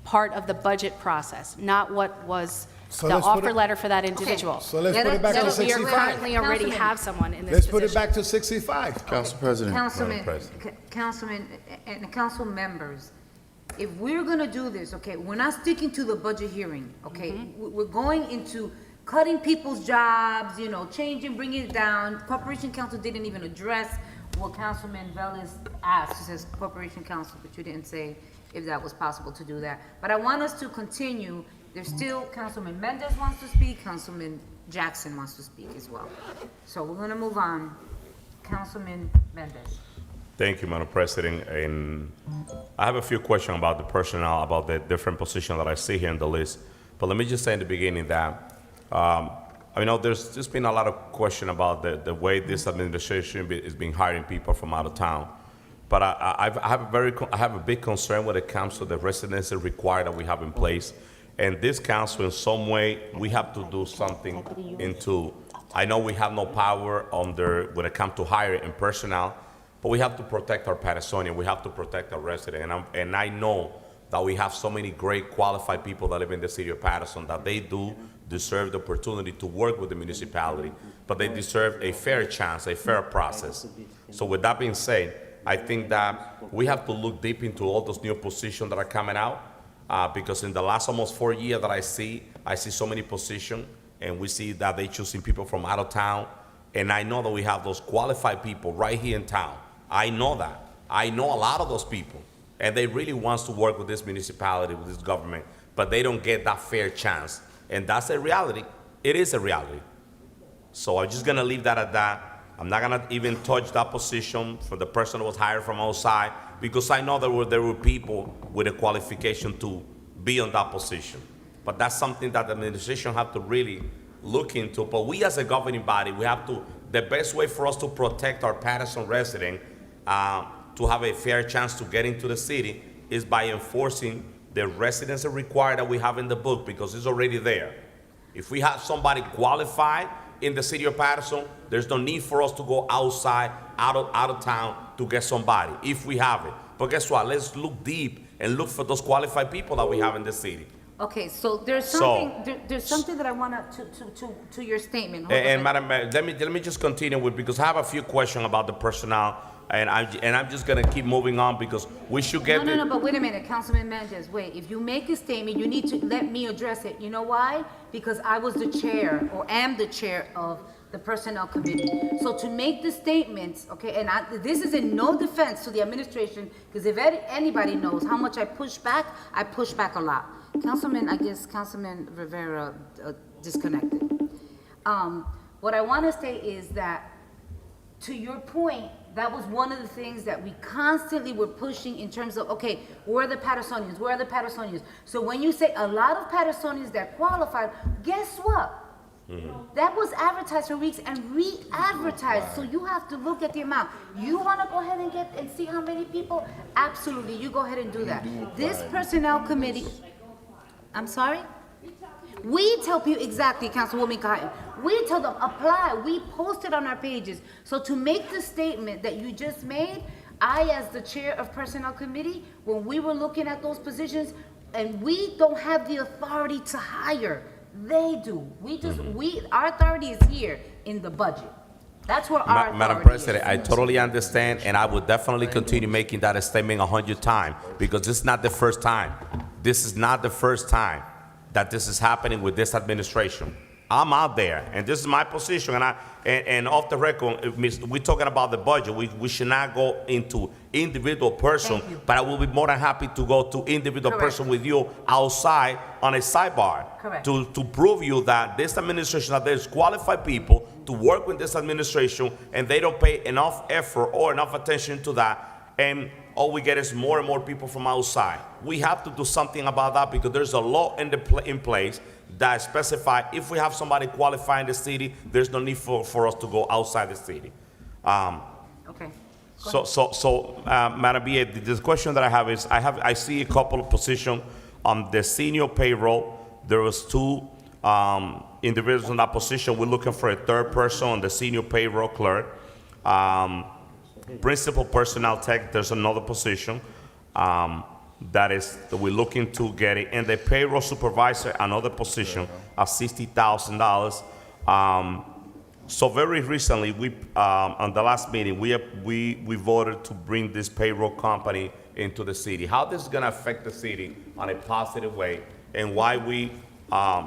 part of the budget process, not what was
So
the
let's put
offer
it-
letter for that individual.
So let's put it back to
So we are
65.
currently already
Councilman.
have someone in this
Let's
position.
put it back to 65.
Council President.
Councilman,
President.
Councilman, and council members, if we're gonna do this, okay, we're not sticking to the budget hearing, okay? We're going into cutting people's jobs, changing, bringing it down. Corporation Council didn't even address what Councilman Velez asked. He says Corporation Council, but you didn't say if that was possible to do that. But I want us to continue. There's still, Councilman Mendez wants to speak, Councilman Jackson wants to speak as well. So we're gonna move on. Councilman Mendez.
Thank you, Madam President. And I have a few questions about the personnel, about the different positions that I see here in the list. But let me just say in the beginning that I know there's just been a lot of question about the way this administration is being hiring people from out of town. But I have a big concern when it comes to the residency required that we have in place. And this council, in some way, we have to do something into. I know we have no power when it comes to hiring and personnel, but we have to protect our Patersonian. We have to protect our residents. And I know that we have so many great qualified people that live in the city of Paterson that they do deserve the opportunity to work with the municipality, but they deserve a fair chance, a fair process. So with that being said, I think that we have to look deep into all those new positions that are coming out, because in the last almost 4 years that I see so many positions, and we see that they're choosing people from out of town, and I know that we have those qualified people right here in town. I know that. I know a lot of those people, and they really want to work with this municipality, with this government, but they don't get that fair chance, and that's a reality. It is a reality. So I'm just gonna leave that at that. I'm not gonna even touch that position for the person who was hired from outside, because I know there were people with a qualification to be on that position. But that's something that the administration have to really look into. But we as a governing body, we have to, the best way for us to protect our Paterson resident, to have a fair chance to get into the city, is by enforcing the residency required that we have in the book, because it's already there. If we have somebody qualified in the city of Paterson, there's no need for us to go outside, out of town to get somebody, if we have it. But guess what? Let's look deep and look for those qualified people that we have in the city.
Okay, so there's something that I want to your statement. Hold on.
And Madam Mayor, let me just continue with, because I have a few questions about the personnel, and I'm just gonna keep moving on, because we should get.
No, but wait a minute, Councilman Mendez, wait. If you make a statement, you need to let me address it. You know why? Because I was the chair, or am the chair of the Personnel Committee. So to make the statements, okay, and this is in no defense to the administration, because if anybody knows how much I push back a lot. Councilman Rivera disconnected. What I want to say is that, to your point, that was one of the things that we constantly were pushing in terms of, okay, where are the Patersonians? Where are the Patersonians? So when you say a lot of Patersonians that qualified, guess what? That was advertised for weeks and re-advertised, so you have to look at the amount. You want to go ahead and get and see how many people? Absolutely, you go ahead and do that. This personnel committee, I'm sorry? We tell people, exactly, Councilwoman Cotton, we tell them, apply, we post it on our pages. So to make the statement that you just made, I, as the chair of personnel committee, when we were looking at those positions, and we don't have the authority to hire, they do. We just, our authority is here in the budget. That's where our authority
Madam President,
is.
I totally understand, and I will definitely continue making that statement 100 times, because this is not the first time. This is not the first time that this is happening with this administration. I'm out there, and this is my position, and off the record, we're talking about the budget. We should not go into individual person, but I will be more than happy to go to individual
Correct.
person with you outside on a sidebar.
Correct.
To prove you that this administration, that there's qualified people to work with this administration, and they don't pay enough effort or enough attention to that, and all we get is more and more people from outside. We have to do something about that, because there's a law in place that specify if we have somebody qualified in the city, there's no need for us to go outside the city.
Okay.
Madam BA, the question that I have is, I see a couple of positions on the senior payroll. There was 2 individuals in that position. We're looking for a third person on the senior payroll clerk. Principal personnel tech, there's another position that we're looking to get it. And the payroll supervisor, another position of $60,000. So very recently, on the last meeting, we voted to bring this payroll company into the city. How this is gonna affect the city on a positive way, and why we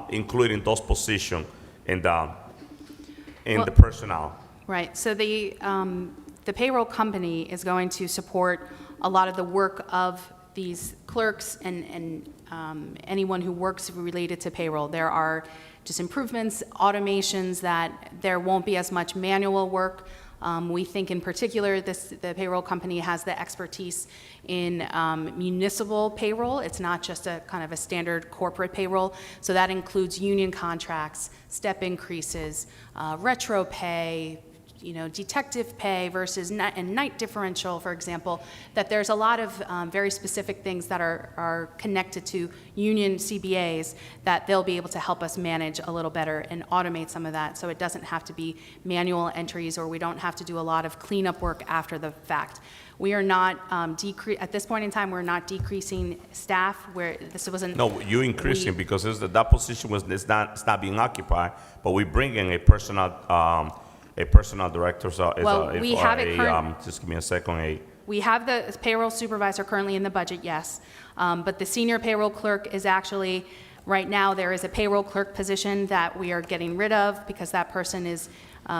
including those positions in the personnel?
Right, so the payroll company is going to support a lot of the work of these clerks and anyone who works related to payroll. There are just improvements, automations, that there won't be as much manual work. We think in particular the payroll company has the expertise in municipal payroll. It's not just a kind of a standard corporate payroll. So that includes union contracts, step increases, retro pay, detective pay versus night differential, for example, that there's a lot of very specific things that are connected to union CBAs that they'll be able to help us manage a little better and automate some of that, so it doesn't have to be manual entries, or we don't have to do a lot of cleanup work after the fact. We are not at this point in time, we're not decreasing staff where this wasn't.
No, you're increasing, because that position it's not being occupied, but we bring in a personnel director. So
We have it
just give me a second.
We have the payroll supervisor currently in the budget, yes. But the senior payroll clerk is actually, right now, there is a payroll clerk position that we are getting rid of because that person is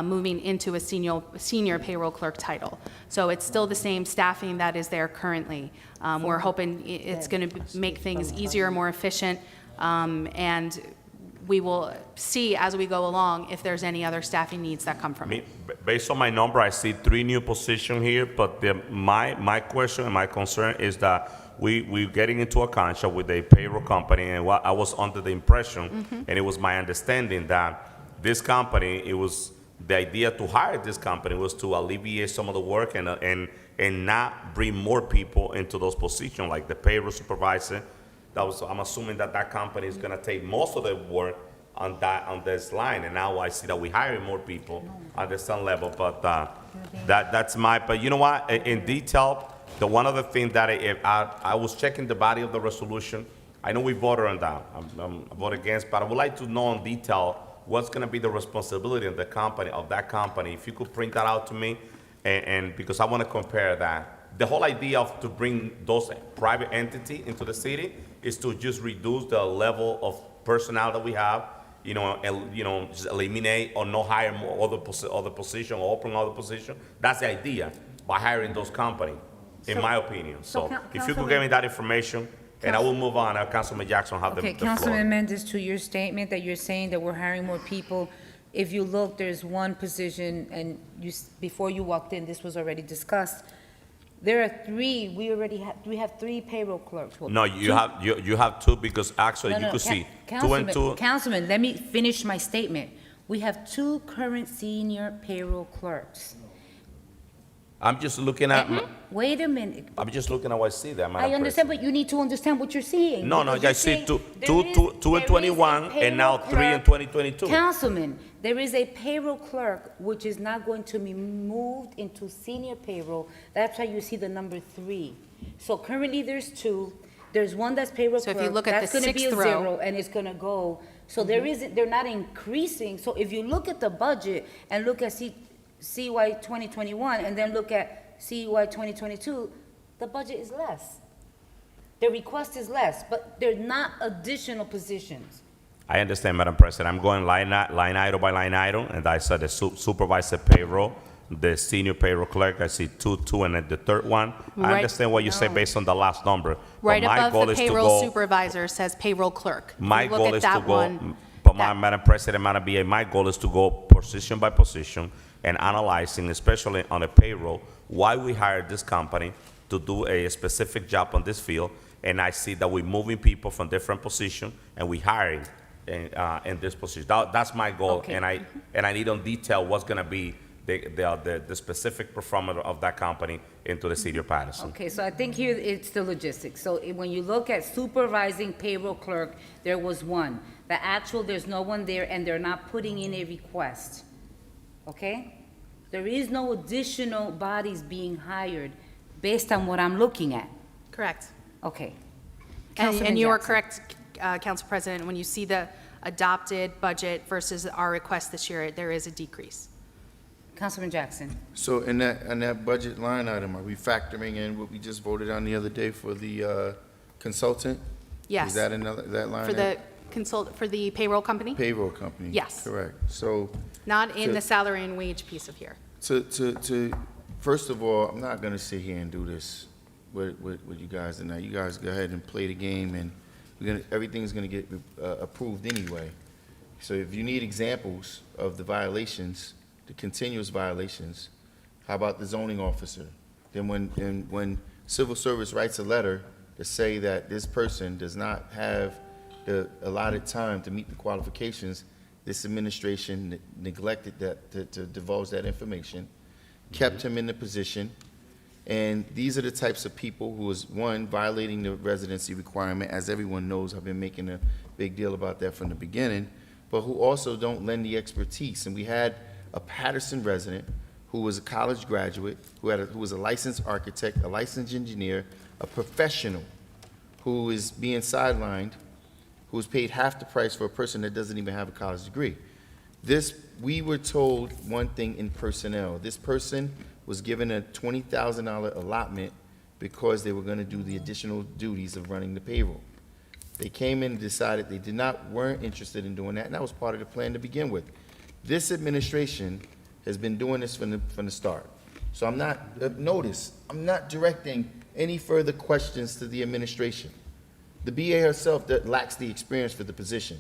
moving into a senior payroll clerk title. So it's still the same staffing that is there currently. We're hoping it's going to make things easier, more efficient, and we will see as we go along if there's any other staffing needs that come from it.
Based on my number, I see 3 new positions here, but my question and my concern is that we're getting into a contract with a payroll company, and I was under the impression, and it was my understanding that this company, it was the idea to hire this company was to alleviate some of the work and not bring more people into those positions, like the payroll supervisor. I'm assuming that company is going to take most of the work on this line, and now I see that we're hiring more people at the same level. But but you know what? In detail, the one other thing that I was checking the body of the resolution. I know we voted on that. I voted against, but I would like to know in detail what's going to be the responsibility of that company. If you could print that out to me, and because I want to compare that. The whole idea to bring those private entities into the city is to just reduce the level of personnel that we have, and just eliminate or not hire more other position or open other position. That's the idea by hiring those companies, in my opinion. So if you could give me that information, and I will move on. Councilman Jackson have the floor.
Councilman Mendez, to your statement that you're saying that we're hiring more people if you look, there's one position, and before you walked in, this was already discussed. There are three, we have three payroll clerks. Well,
No, you have two, because actually
No,
you
no,
could see two and
Councilman,
two.
Councilman, let me finish my statement. We have two current senior payroll clerks.
I'm just looking at,
Wait a minute.
I'm just looking at what I see there, Madam
I understand,
President.
but you need to understand what you're seeing.
No,
because
I
you're
see
saying
two
there
in
is
21
a
and now
payroll
3 in
clerk.
2022.
Councilman, there is a payroll clerk which is not going to be moved into senior payroll. That's why you see the number 3. So currently there's 2. There's one that's payroll
So
clerk.
if you look at the
That's gonna be a
sixth row-
0, and it's gonna go. So there isn't, they're not increasing. So if you look at the budget and look at CY 2021 and then look at CY 2022, the budget is less. The request is less, but they're not additional positions.
I understand, Madam President. I'm going line item by line item, and I said the supervisor payroll, the senior payroll clerk, I see 2, and then the third one. I
Right.
understand what you say based on the last number. but
Right
my goal
above the
is to
payroll
go-
supervisor says payroll clerk. If
My
you look
goal
at
is to
that
go,
one,
but
that-
Madam President, Madam BA, my goal is to go position by position and analyzing, especially on the payroll, why we hired this company to do a specific job on this field. And I see that we're moving people from different positions and we hiring in this position. That's my goal.
Okay.
And I need to detail what's gonna be the specific performance of that company into the city of Paterson.
Okay, so I think here it's the logistics. So when you look at supervising payroll clerk, there was one. The actual, there's no one there, and they're not putting in a request. Okay? There is no additional bodies being hired based on what I'm looking at.
correct.
Okay.
And
Councilman
you are
Jackson.
correct, Council President, when you see the adopted budget versus our request this year, there is a decrease.
Councilman Jackson.
So in that budget line item, are we factoring in what we just voted on the other day for the consultant?
Yes.
Is that that line?
For the for the payroll company?
Payroll company?
Yes.
Correct. So
Not in
So-
the salary and wage piece of here.
first of all, I'm not gonna sit here and do this with you guys tonight. You guys go ahead and play the game, and everything's gonna get approved anyway. So if you need examples of the violations, the continuous violations, how about the zoning officer? Then when civil service writes a letter to say that this person does not have the allotted time to meet the qualifications, this administration neglected that, to divulge that information, kept him in the position, and these are the types of people who is, one, violating the residency requirement, as everyone knows, I've been making a big deal about that from the beginning, but who also don't lend the expertise. And we had a Paterson resident who was a college graduate, who was a licensed architect, a licensed engineer, a professional, who is being sidelined, who was paid half the price for a person that doesn't even have a college degree. We were told one thing in personnel. This person was given a $20,000 allotment because they were gonna do the additional duties of running the payroll. They came in and decided they weren't interested in doing that, and that was part of the plan to begin with. This administration has been doing this from the start. So I'm not directing any further questions to the administration. The BA herself that lacks the experience for the position.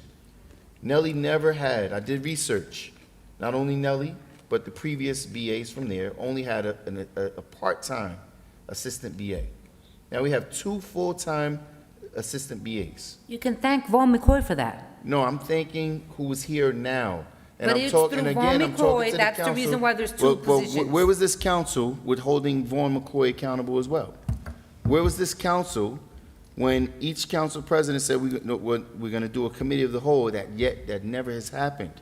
Nellie never had, I did research, not only Nellie, but the previous BAs from there only had a part-time assistant BA. Now we have 2 full-time assistant BAs.
You can thank Vaughn McCoy for that.
No, I'm thanking who is here now. And
But
I'm
it's
talking
through
again,
Vaughn
I'm talking
McCoy,
to the
that's the
council.
reason why there's 2 positions.
Where was this council with holding Vaughn McCoy accountable as well? Where was this council when each council president said we're going to do a committee of the whole, that never has happened?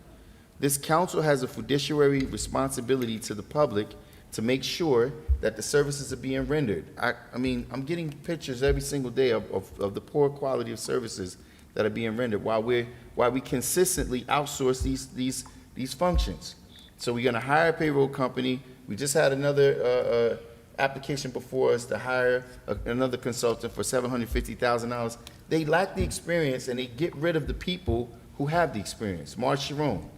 This council has a fiduciary responsibility to the public to make sure that the services are being rendered. I mean, I'm getting pictures every single day of the poor quality of services that are being rendered while we consistently outsource these functions. So we're gonna hire a payroll company. We just had another application before us to hire another consultant for $750,000. They lack the experience, and they get rid of the people who have the experience. Marge Sharon,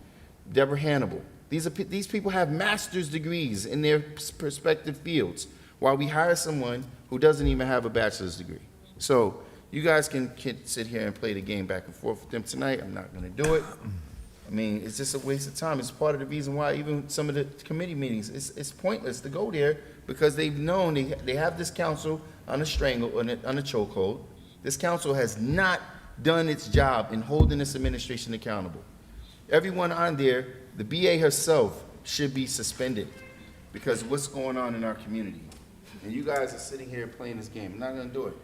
Deborah Hannibal. These people have master's degrees in their respective fields, while we hire someone who doesn't even have a bachelor's degree. So you guys can sit here and play the game back and forth with them tonight. I'm not going to do it. I mean, it's just a waste of time. It's part of the reason why even some of the committee meetings, it's pointless to go there because they've known, they have this council on a strangle, on a chokehold. This council has not done its job in holding this administration accountable. Everyone on there, the BA herself should be suspended because of what's going on in our community. And you guys are sitting here playing this game. I'm not gonna do it.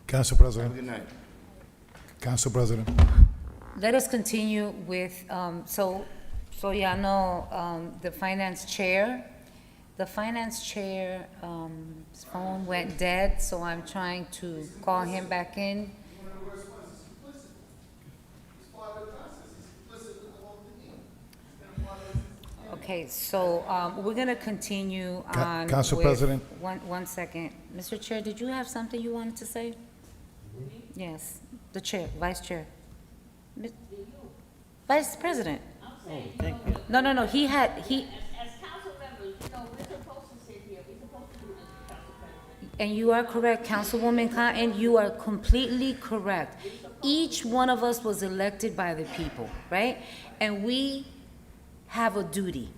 Council
Have a
President,
good night.
Council President.
Let us continue with, so y'all know, the finance chair. The finance chair, his phone went dead, so I'm trying to call him back in. Okay, so, we're gonna continue on
Council
with-
President.
One second. Mr. Chair, did you have something you wanted to say? Yes, the chair, vice chair. Vice President. No, he had,
As council members, you know, we're supposed to sit here, we're supposed to do this, Council President.
and you are correct, Councilwoman Cotton, you are completely correct. Each one of us was elected by the people, right? And we have a duty.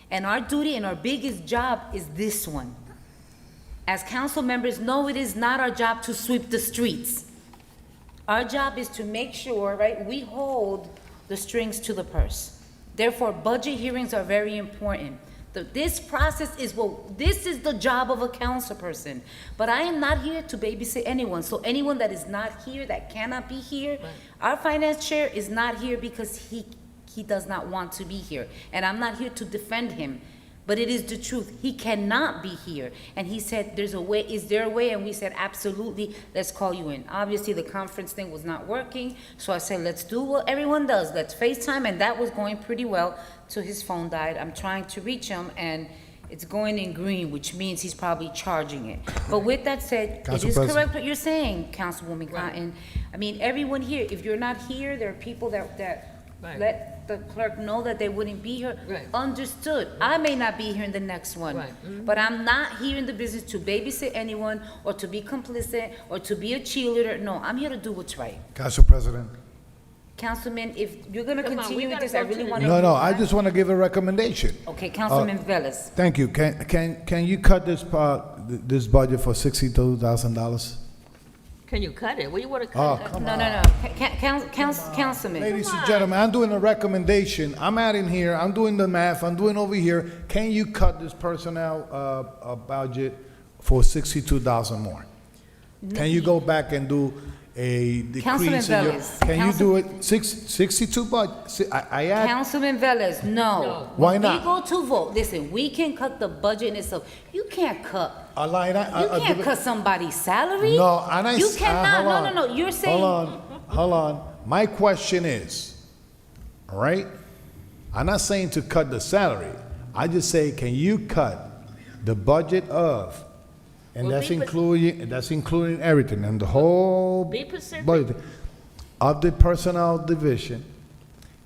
And our duty and our biggest job is this one. As council members, no, it is not our job to sweep the streets. Our job is to make sure, right, we hold the strings to the purse. Therefore, budget hearings are very important. This process is this is the job of a council person. But I am not here to babysit anyone. So anyone that is not here, that cannot be here, our finance chair is not here because he does not want to be here. And I'm not here to defend him. But it is the truth. He cannot be here. And he said, there's a way, is there a way? And we said, absolutely, let's call you in. Obviously, the conference thing was not working. So I said, let's do what everyone does. Let's FaceTime. And that was going pretty well till his phone died. I'm trying to reach him and it's going in green, which means he's probably charging it. But with that said,
Council
it is
President.
correct what you're saying, Councilwoman Cotton. I mean, everyone here, if you're not here, there are people that
Right.
let the clerk know that they wouldn't be here.
Right.
Understood. I may not be here in the next one.
Right.
But I'm not here in the business to babysit anyone or to be complicit or to be a cheerleader. No, I'm here to do what's right.
Council President.
Councilman, if you're gonna
Come on,
continue
we
with
gotta
this, I
go
really
to the-
wanna.
No, I just want to give a recommendation.
Okay, Councilman Velez.
Thank you. Can you cut this this budget for $62,000?
Can you cut it? What do you want to
Oh,
cut?
come
No,
on.
no, no. Councilman.
Ladies and gentlemen, I'm doing a recommendation. I'm adding here, I'm doing the math, I'm doing over here. Can you cut this personnel budget for $62,000 more? Can you go back and do a
Councilman
decrease in your?
Velez,
Can you do it 62 budget? I add,
Councilman Velez, no.
Why
When
not?
we go to vote, listen, we can cut the budget in itself. You can't cut.
a line,
You can't cut somebody's salary.
No, and I.
You
s-
cannot.
hold on.
No. You're saying.
Hold on. My question is, all right? I'm not saying to cut the salary. I just say, can you cut the budget of, and
Well,
that's including everything and the whole
Be specific.
budget of the personnel division.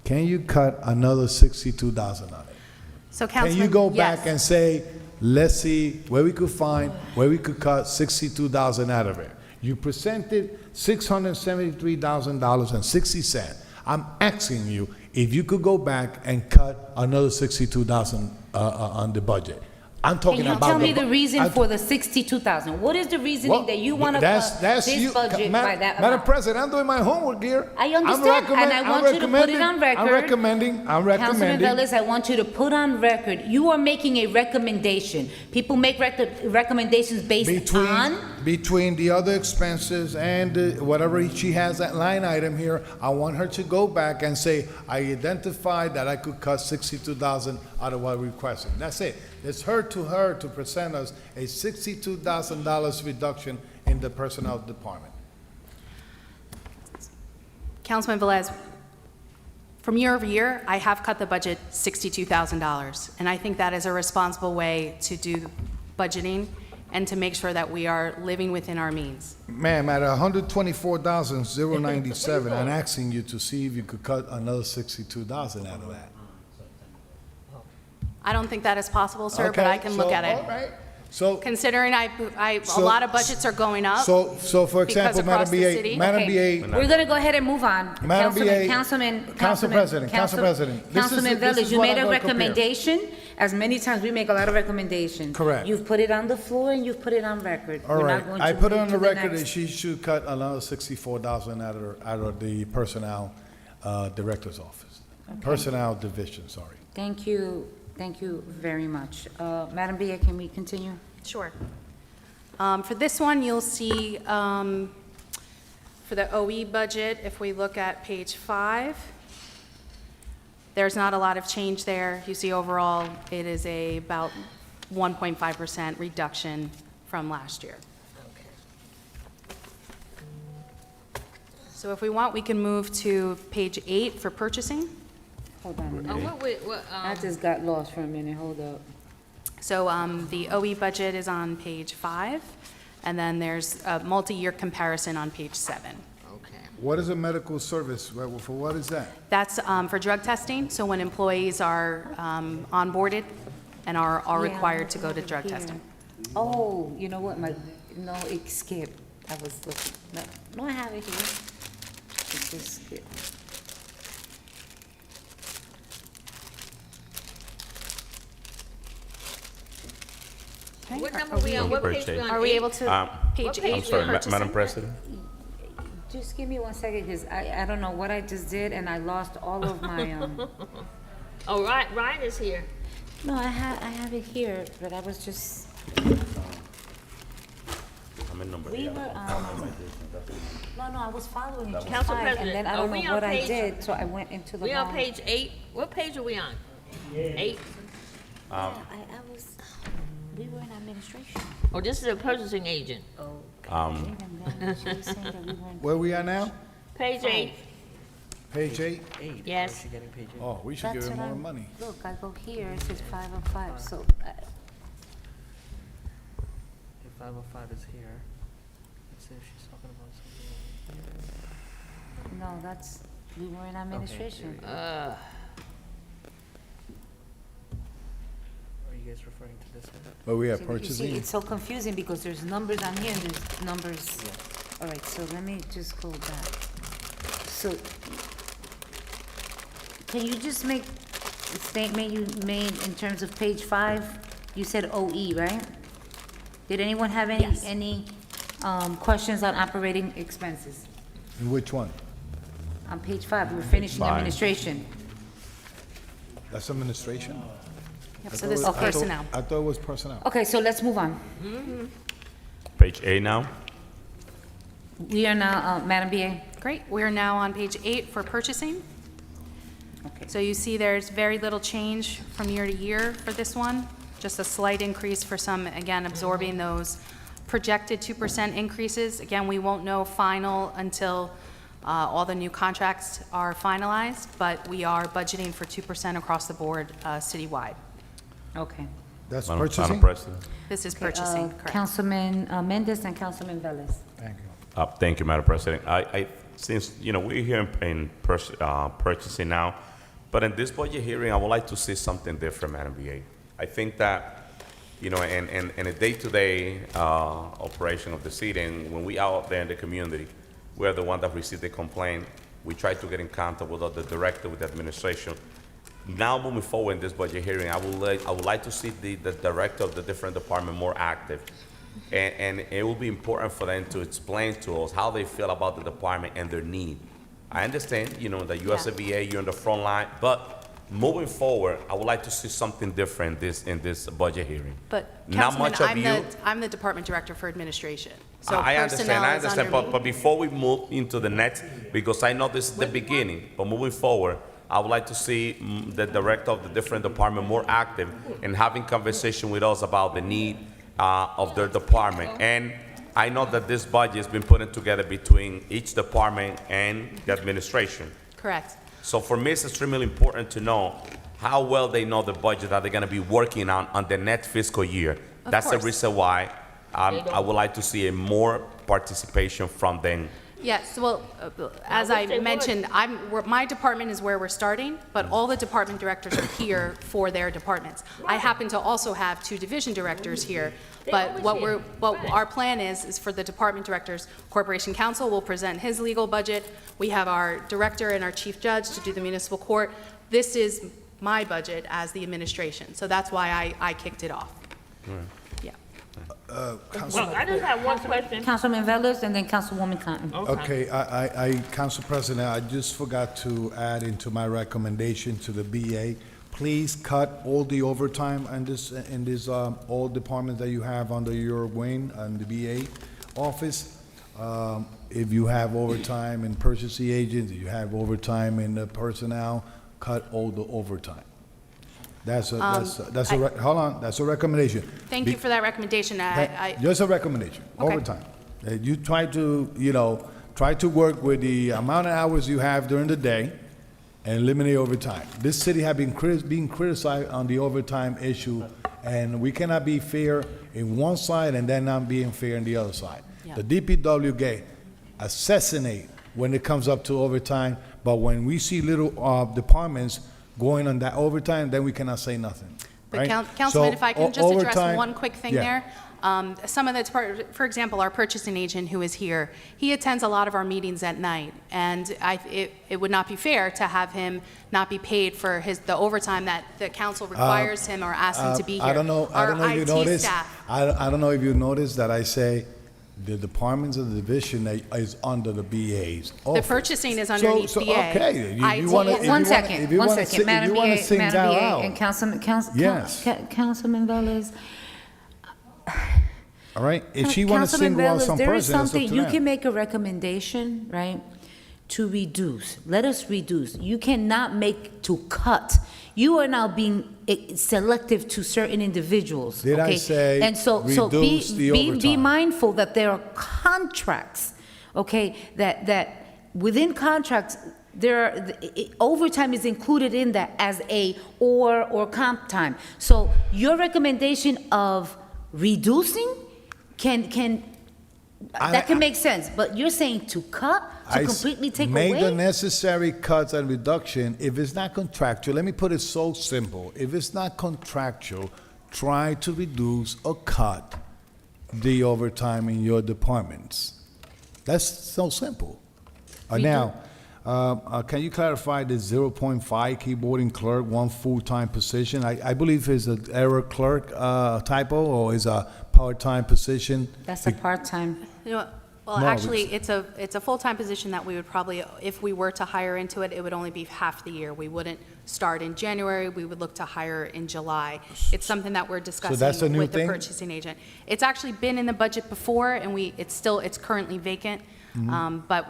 Can you cut another 62,000 on it?
So
Can
Councilman,
you go
yes.
back and say, let's see where we could cut 62,000 out of it? You presented $673,000.60. I'm asking you if you could go back and cut another 62,000 on the budget. I'm talking
Can you
about.
tell me the
bu-
reason
I'm-
for the 62,000? What is the reasoning
Well,
that you want to
that's-
cut
that's
this
you-
budget
Ma-
by that
Madam
amount?
President, I'm doing my homework here.
I understand, and I want you to put it on record.
I'm recommending.
Councilman Velez, I want you to put on record, you are making a recommendation. People make recommendations based on,
Between the other expenses and whatever she has that line item here, I want her to go back and say, I identified that I could cut 62,000 out of what we're requesting. That's it. It's her to present us a $62,000 reduction in the personnel department.
Councilman Velez, from year over year, I have cut the budget $62,000. And I think that is a responsible way to do budgeting and to make sure that we are living within our means.
Ma'am, at $124,097, I'm asking you to see if you could cut another 62,000 out of that.
I don't think that is possible, sir, but
Okay,
I can look
so,
at it.
All right. So,
Considering a
So-
lot of budgets are going up.
so for
Because
example,
across
Madam
the
BA,
city-
Madam
Okay,
BA,
we're gonna go ahead and move on.
Madam BA, Council President,
Councilman
this
Velez,
is
you
what
made
I'm
a
gonna compare.
recommendation. As many times, we make a lot of recommendations.
Correct.
You've put it on the floor and you've put it on record.
All
We're not
right,
going
I
to
put it
move
on
to
the record
next.
that she should cut another 64,000 out of the personnel, director's office. Personnel division, sorry.
Thank you very much. Madam BA, can we continue?
Sure. For this one, you'll see, for the OE budget, if we look at page 5, there's not a lot of change there. You see overall, it is about 1.5% reduction from last year. So if we want, we can move to page 8 for purchasing.
Hold on a
Oh,
minute. I just got lost for a minute, hold up.
So the OE budget is on page 5, and then there's a multi-year comparison on page 7.
What is a medical service? For what is that?
That's for drug testing, so when employees are onboarded and are
Yeah,
required to go to
I
drug
have it
testing.
here. Oh, you know what, no, it skipped. I was looking, no, I have it here. It just skipped.
Okay.
What number we on? What page we on?
Are we
8?
able to, page
what
8
page
I'm
for
sorry,
purchasing?
Madam President?
Just give me 1 second, because I don't know what I just did, and I lost all of my,
Oh, Ryan is here.
no, I have it here, but I was just,
I'm in number
we
8.
were, no, I was following just
Council
fine, and
President,
then I
are
don't
we
know
on
what I
page-
did, so I went into the
We on
wrong.
page 8? What page are we on? 8?
Yeah, I was, we were in administration.
Oh, this is a purchasing agent.
Okay, and then she was saying that we were in.
Where we are now?
Page 8,
Page 8?
yes.
Oh, we should give
That's
him
what
more
I-
money.
Look, I go here, it says 505, so,
If 505 is here, let's see if she's talking about something.
no, that's, we were in administration.
Are you guys referring to this one?
But we have
See, you see,
purchasing.
it's so confusing because there's numbers on here and there's numbers. All right, so let me just go back. So, can you just make the statement you made in terms of page 5? You said OE, right? Did anyone have
Yes.
any questions on operating expenses?
And which one?
On page 5, we were finishing
5.
administration.
That's administration?
Yep, so this is personnel.
I thought it was personnel.
Okay, so let's move on.
Page 8 now?
We are now, Madam BA.
Great, we are now on page 8 for purchasing.
Okay.
So you see there's very little change from year to year for this one, just a slight increase for some, again, absorbing those projected 2% increases. Again, we won't know final until all the new contracts are finalized, but we are budgeting for 2% across the board citywide.
Okay.
That's
Madam
purchasing?
President?
This is purchasing, correct.
Councilman Mendez and Councilman Velez.
Thank you.
Thank you, Madam President. Since, we're here in purchasing now, but in this budget hearing, I would like to see something different, Madam BA. I think that, in a day-to-day operation of the city, and when we out there in the community, we are the one that receive the complaint. We try to get in contact with the director, with the administration. Now, moving forward in this budget hearing, I would like to see the director of the different department more active. And it will be important for them to explain to us how they feel about the department and their need. I understand, that you as a VA, you're on the front line, but moving forward, I would like to see something different in this budget hearing.
But
Not much of
Councilman,
you.
I'm the department director for administration. So
I
personnel
understand,
is under me.
but before we move into the next, because I know this is the beginning, but moving forward, I would like to see the director of the different department more active and having conversation with us about the need of their department. And I know that this budget has been put together between each department and the administration.
Correct.
So for me, it's extremely important to know how well they know the budget that they're going to be working on the next fiscal year. That's the
course.
reason why I would like to see a more participation from them
Yes, well, as I mentioned, my department is where we're starting, but all the department directors are here for their departments. I happen to also have 2 division directors here, but what our plan is for the department directors, Corporation Counsel will present his legal budget. We have our director and our chief judge to do the municipal court. This is my budget as the administration, so that's why I kicked it off. Yeah.
Well, I just have one question.
Councilman Velez and then Councilwoman Cotton.
Okay, Council President, I just forgot to add into my recommendation to the BA. Please cut all the overtime in this all departments that you have under your wing and the BA office. If you have overtime in purchasing agents, if you have overtime in the personnel, cut all the overtime. That's a recommendation.
Thank you for that recommendation.
Just a recommendation,
Okay.
overtime. You try to work with the amount of hours you have during the day and eliminate overtime. This city have been being criticized on the overtime issue, and we cannot be fair in one side and then not being fair in the other side.
Yeah.
The DPW get assassinate when it comes up to overtime, but when we see little departments going on that overtime, then we cannot say nothing.
But
right?
Councilman,
So,
if I can just address
overtime-
one quick thing
yeah.
there. Some of the, for example, our purchasing agent who is here, he attends a lot of our meetings at night, and it would not be fair to have him not be paid for the overtime that the council requires him or asks him to be here.
I don't know if you
Our IT
noticed.
staff.
I don't know if you noticed that I say the departments of the division that is under the BA's
The
office.
purchasing is underneath
So,
BA.
okay, you
IT
wanna-
is-
if you
One
wanna-
second,
if you
one
wanna
second.
sing-
Madam
if you wanna
BA,
sing
Madam
that
BA,
out.
and
Yes.
Councilman Velez.
All right, if she want to single out some
there is
person, it's up
something,
to
you
them.
can make a recommendation, right, to reduce. Let us reduce. You cannot make to cut. You are now being selective to certain individuals.
Did I
okay?
say
And so
reduce the
be
overtime?
mindful that there are contracts, okay, that within contracts, overtime is included in that as a or comp time. So your recommendation of reducing that can make sense, but you're saying to cut, to completely take away?
Make the necessary cuts and reduction. If it's not contractual, let me put it so simple. If it's not contractual, try to reduce or cut the overtime in your departments. That's so simple. Now, can you clarify the 0.5 keyboarding clerk, one full-time position? I believe it's an error clerk typo, or is a part-time position?
That's a part-time.
You know what? Well,
No,
actually, it's a full-time position that we would probably, if we were to hire into it, it would only be half the year. We wouldn't start in January, we would look to hire in July. It's something that we're discussing
that's a new
with the
thing?
purchasing agent. It's actually been in the budget before, and it's currently vacant. But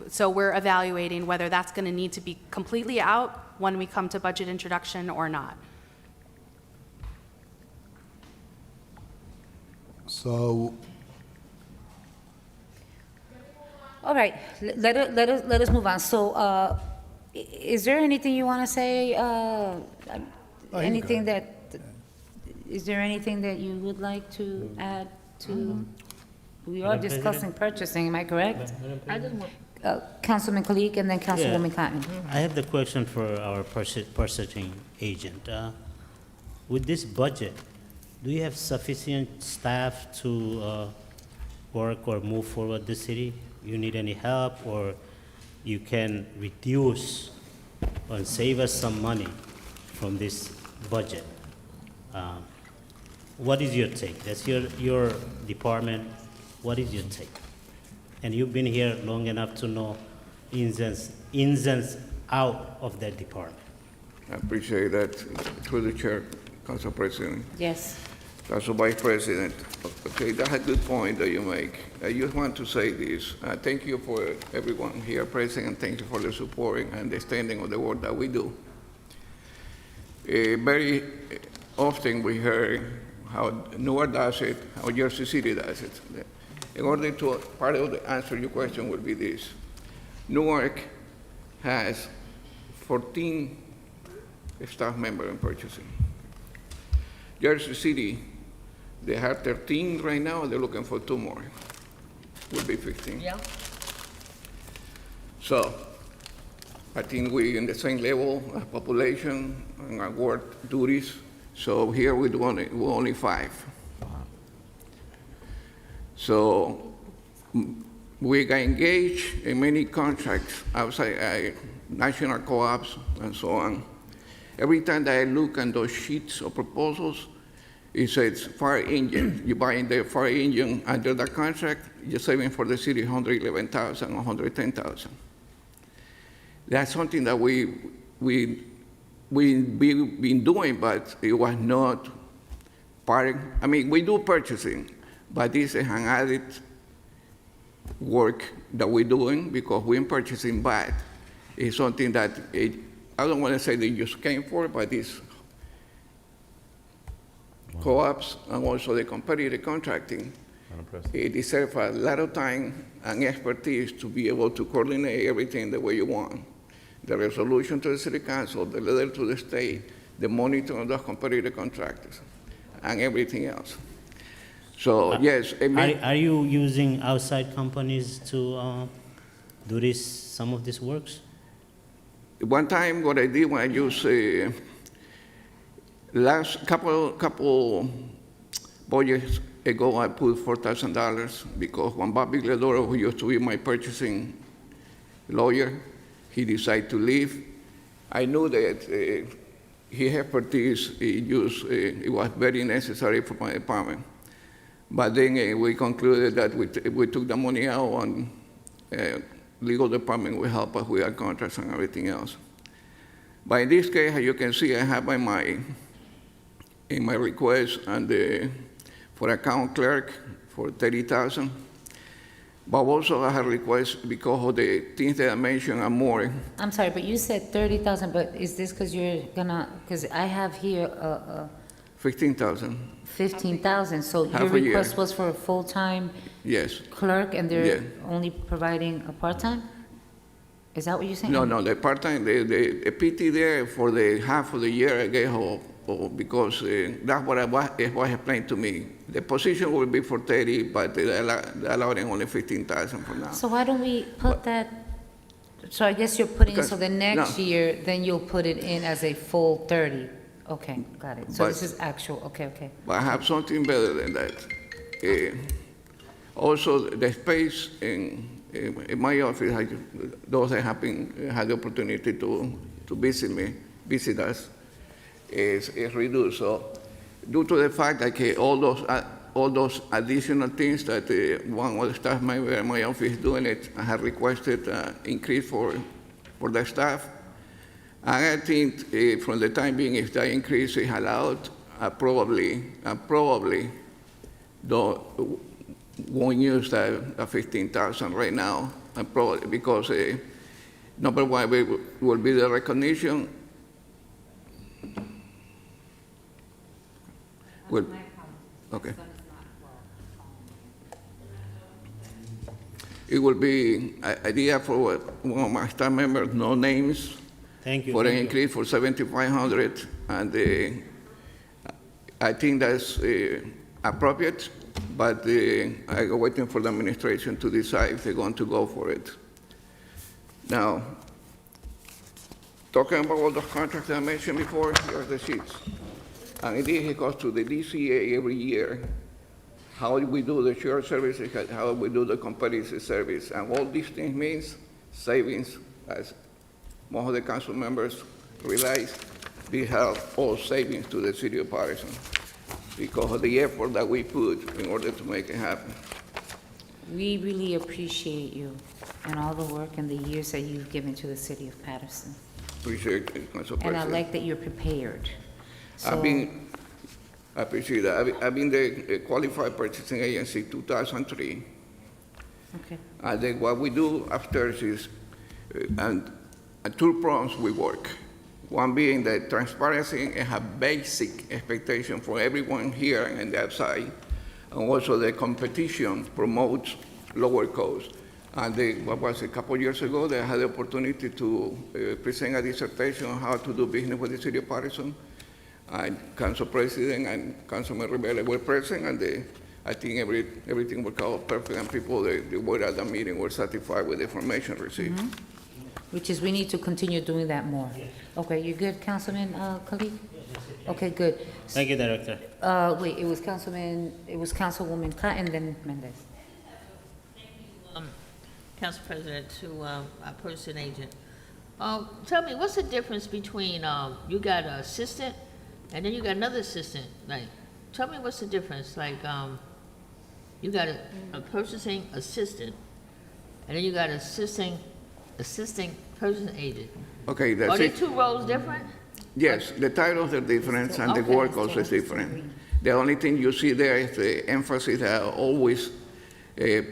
so we're evaluating whether that's going to need to be completely out when we come to budget introduction or not.
So,
All right, let us move on. So, is there anything you want to say? Anything that, is there anything that you would like to add to? We are discussing purchasing, am I correct?
I just want,
Councilman Kalik and then Councilwoman Cotton.
I have the question for our purchasing agent. With this budget, do you have sufficient staff to work or move forward the city? You need any help, or you can reduce and save us some money from this budget? What is your take? That's your department. What is your take? And you've been here long enough to know ins and out of that department.
I appreciate that. Through the chair, Council President,
Yes.
Council Vice President. Okay, that's a good point that you make. I just want to say this. Thank you for everyone here present, and thank you for the support and understanding of the work that we do. Very often we hear how Newark does it, how Jersey City does it. In order to, part of the answer to your question would be this. Newark has 14 staff members in purchasing. Jersey City, they have 13 right now, they're looking for 2 more. Would be 15.
yeah,
So I think we're in the same level of population and our work duties. So here we're only 5. So we got engaged in many contracts outside national co-ops and so on. Every time that I look at those sheets of proposals, it says fire engine. You buy in the fire engine under the contract, you're saving for the city $111,000 or $110,000. That's something that we've been doing, but it was not part. I mean, we do purchasing, but this is an added work that we're doing because we're purchasing, but it's something that I don't want to say they just came for, but it's co-ops and also the competitive contracting. It deserves a lot of time and expertise to be able to coordinate everything the way you want. The resolution to the city council, the letter to the state, the monitoring of those competitive contractors, and everything else. So yes,
Are you using outside companies to do some of these works?
one time what I did when I used last couple budgets ago, I put $4,000 because when Bobby Gledoro, who used to be my purchasing lawyer, he decided to leave. I knew that his expertise it was very necessary for my department. But then we concluded that we took the money out and legal department will help us with our contracts and everything else. But in this case, as you can see, I have in my request and for account clerk for $30,000. But also I have request because of the things that I mentioned and more.
I'm sorry, but you said 30,000, but is this because you're gonna, because I have here
15,000.
15,000, so
Half
your
a year.
request was for a full-time
Yes.
clerk and
Yeah.
they're only providing a part-time? Is that what you're saying?
No, the part-time, the PT there for the half of the year I gave her because that's what it was explained to me. The position will be for 30, but they allowed only 15,000 for now.
So why don't we put that, so I guess you're putting,
Because-
so the next
no.
year, then you'll put it in as a full 30? Okay, got it. So
But-
this is actual, okay.
But I have something better than that. Also, the space in my office, those that have had the opportunity to visit us, is reduced. So, due to the fact that all those additional things that one of the staff member in my office doing it, I have requested increase for the staff. And I think from the time being, if that increase is allowed, I probably won't use that 15,000 right now. And probably because number one will be the recognition. Okay. It will be idea for one of my staff members, no names.
Thank you.
For an
thank you.
increase for 7,500, and I think that's appropriate, but I'm waiting for the administration to decide if they're going to go for it. Now, talking about all those contracts I mentioned before, here's the sheets. And it goes to the DCA every year, how we do the shared services, how we do the competitive service, and all these things means savings, as most of the council members realize, we have all savings to the city of Paterson because of the effort that we put in order to make it happen.
We really appreciate you and all the work and the years that you've given to the city of Paterson.
Appreciate it, Council
And I
President.
like that you're prepared. So,
I appreciate that. I've been the qualified purchasing agency 2003.
okay.
And then what we do upstairs is, and two prongs we work. One being the transparency and have basic expectation for everyone here and the outside. And also the competition promotes lower costs. And what was a couple years ago, they had the opportunity to present a dissertation on how to do business with the city of Paterson. And Council President and Councilman Rivera were present, and I think everything worked out perfect, and people that were at the meeting were satisfied with the information received.
Which is, we need to continue doing that more. Okay, you good, Councilman Khalid? Okay, good.
Thank you, Director.
Wait, it was Councilwoman Cotton, then Mendez.
Council President, to our person agent. Tell me, what's the difference between, you got an assistant, and then you got another assistant? Like, tell me what's the difference? Like, you got a purchasing assistant, and then you got assisting person agent.
Okay,
Are
that's
the
it.
two roles different?
Yes, the titles are different, and the
Okay.
work also is different. The only thing you see there is the emphasis that I always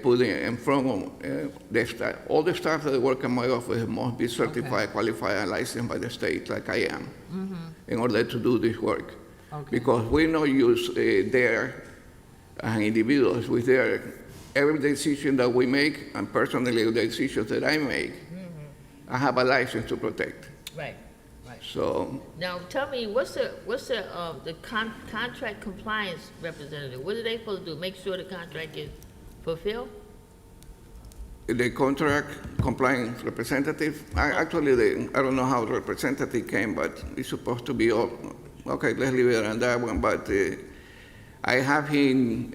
put in front of the staff. All the staff that work in my office must be certified, qualified, and licensed by the state, like I am, in order to do this work.
Okay.
Because we not use there as individuals. With their every decision that we make, and personally the decisions that I make, I have a license to protect.
Right, right.
So
Now, tell me, what's the contract compliance representative? What are they supposed to do? Make sure the contract is fulfilled?
the contract compliance representative, I don't know how the representative came, but it's supposed to be all, okay, let's leave it on that one, but I have him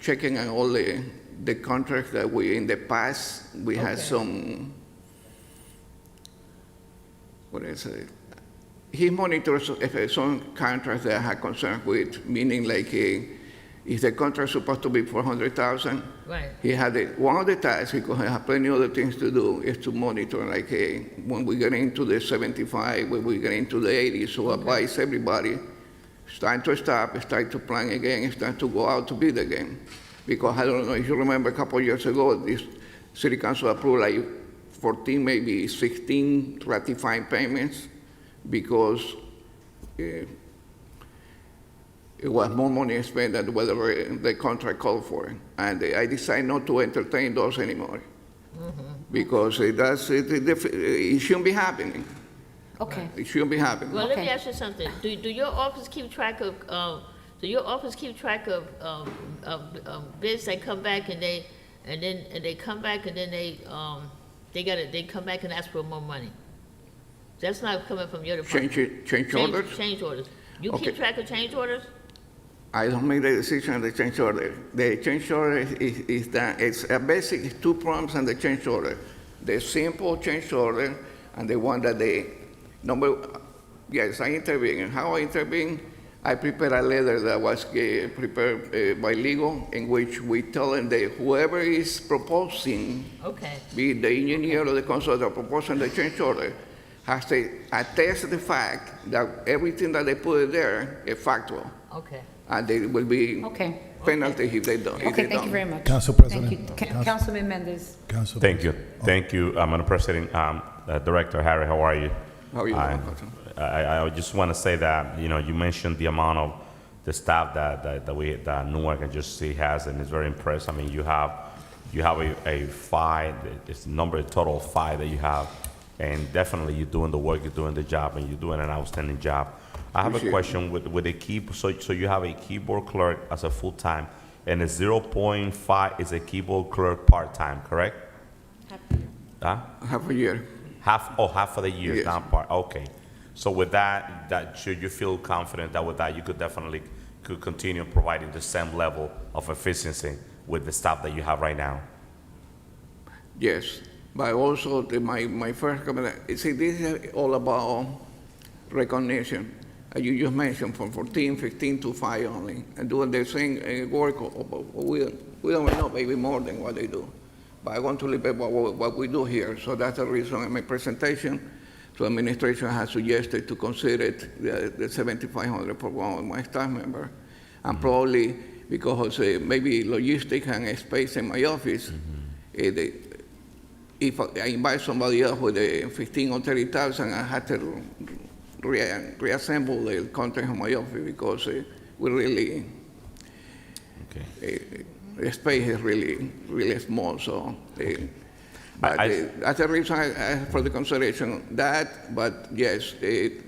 checking on all the contracts that in the past, we had some, what is it? He monitors if some contracts that I had concern with, meaning like, is the contract supposed to be 400,000?
Right.
He had one of the tasks, because I have plenty of other things to do, is to monitor, like, when we get into the 75, when we get into the 80, so advise everybody, it's time to stop, it's time to plan again, it's time to go out to bid again. Because I don't know if you remember a couple of years ago, this city council approved like 14, maybe 16 ratifying payments, because it was more money spent than whatever the contract called for. And I decided not to entertain those anymore. Because it shouldn't be happening.
Okay.
It shouldn't be happening.
Well, let me
Okay.
ask you something. Do your office keep track of, bids that come back and they come back and then they come back and ask for more money? That's not coming from your department.
Change orders?
Change orders. You
Okay.
keep track of change orders?
I don't make the decision on the change order. The change order is that it's a basic two problems on the change order. The simple change order and the one that yes, I intervene. And how I intervene, I prepare a letter that was prepared by legal, in which we tell them that whoever is proposing,
Okay.
be it the engineer or the consultant proposing the change order, has to attest the fact that everything that they put there is factual.
Okay.
And there will be
Okay.
penalties if they don't.
Okay, thank you very much.
Council
Thank
President.
you. Councilman Mendez.
Council
Thank you. Thank you, Madam President. Director Harry, how are you?
How are you
I-
doing, Councilman?
I just want to say that, you mentioned the amount of the staff that Newark and Jersey City has, and it's very impressed. I mean, you have a five, it's number total of 5 that you have, and definitely you're doing the work, you're doing the job, and you're doing an outstanding job. I have a
Appreciate it.
question with a so you have a keyboard clerk as a full-time, and a 0.5 is a keyboard clerk part-time, correct? Huh?
Half a year.
Half of the year,
Yes.
not part, okay. So with that, should you feel confident that with that, you could definitely continue providing the same level of efficiency with the staff that you have right now?
Yes, but also my first comment, see, this is all about recognition. You just mentioned from 14, 15 to 5 only, and doing the same work, we don't know, maybe more than what they do. But I want to leave it what we do here, so that's the reason in my presentation, the administration has suggested to consider it the 7,500 for one of my staff member, and probably because maybe logistics and space in my office, if I invite somebody else with 15 or 30,000, I have to reassemble the content of my office because we really, the space is really small. So, that's the reason I asked for the consideration that. But yes,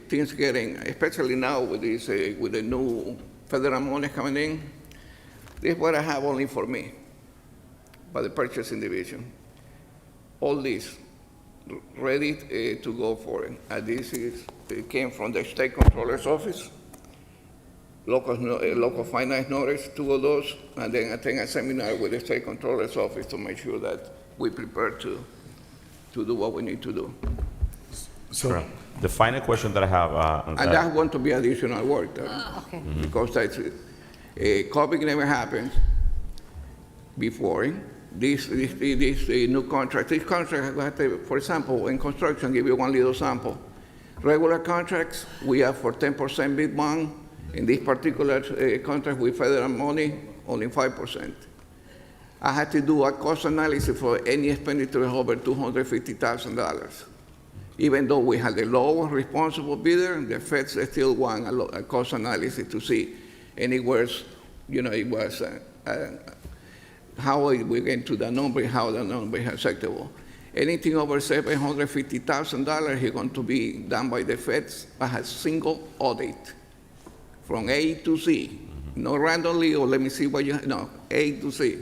things getting, especially now with this, with the new federal money coming in, This is what I have only for me, by the purchasing division. All this ready to go for it. And this it came from the state controller's office, local finance notice, 2 of those, and then attend a seminar with the state controller's office to make sure that we prepare to do what we need to do.
So,
The final question that I have,
And that's going to be additional work,
Okay.
because that's, COVID never happened before. This new contract, this contract, for example, in construction, give you one little sample. Regular contracts, we have for 10% bid bond. In this particular contract with federal money, only 5%. I had to do a cost analysis for any expenditure over $250,000. Even though we had the lowest responsible bidder, the feds still want a cost analysis to see anywhere, it was how we get to the number, how the number is acceptable. Anything over $750,000 is going to be done by the feds by a single audit, from A to Z. No randomly, or let me see what you, no, A to Z.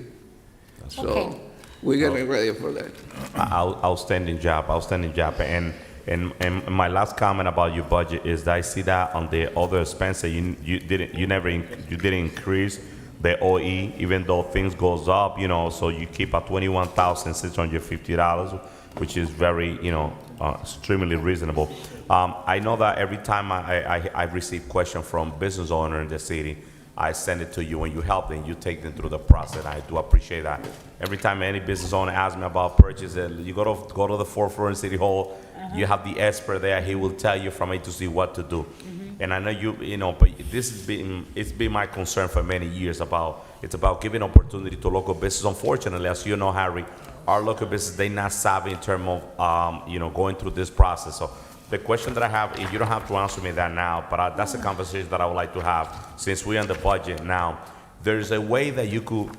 So
Okay.
we're getting ready for that.
outstanding job. And my last comment about your budget is that I see that on the other expenses, you didn't increase the OE, even though things goes up, so you keep at $21,650, which is very, extremely reasonable. I know that every time I receive questions from business owner in the city, I send it to you and you help them, you take them through the process. I do appreciate that. Every time any business owner asks me about purchases, you go to the fourth floor in City Hall, you have the expert there, he will tell you from A to Z what to do. And I know but it's been my concern for many years it's about giving opportunity to local business. Unfortunately, as you know, Harry, our local business, they not savvy in terms of, going through this process. So the question that I have, you don't have to answer me that now, but that's a conversation that I would like to have since we're on the budget now. There's a way that you could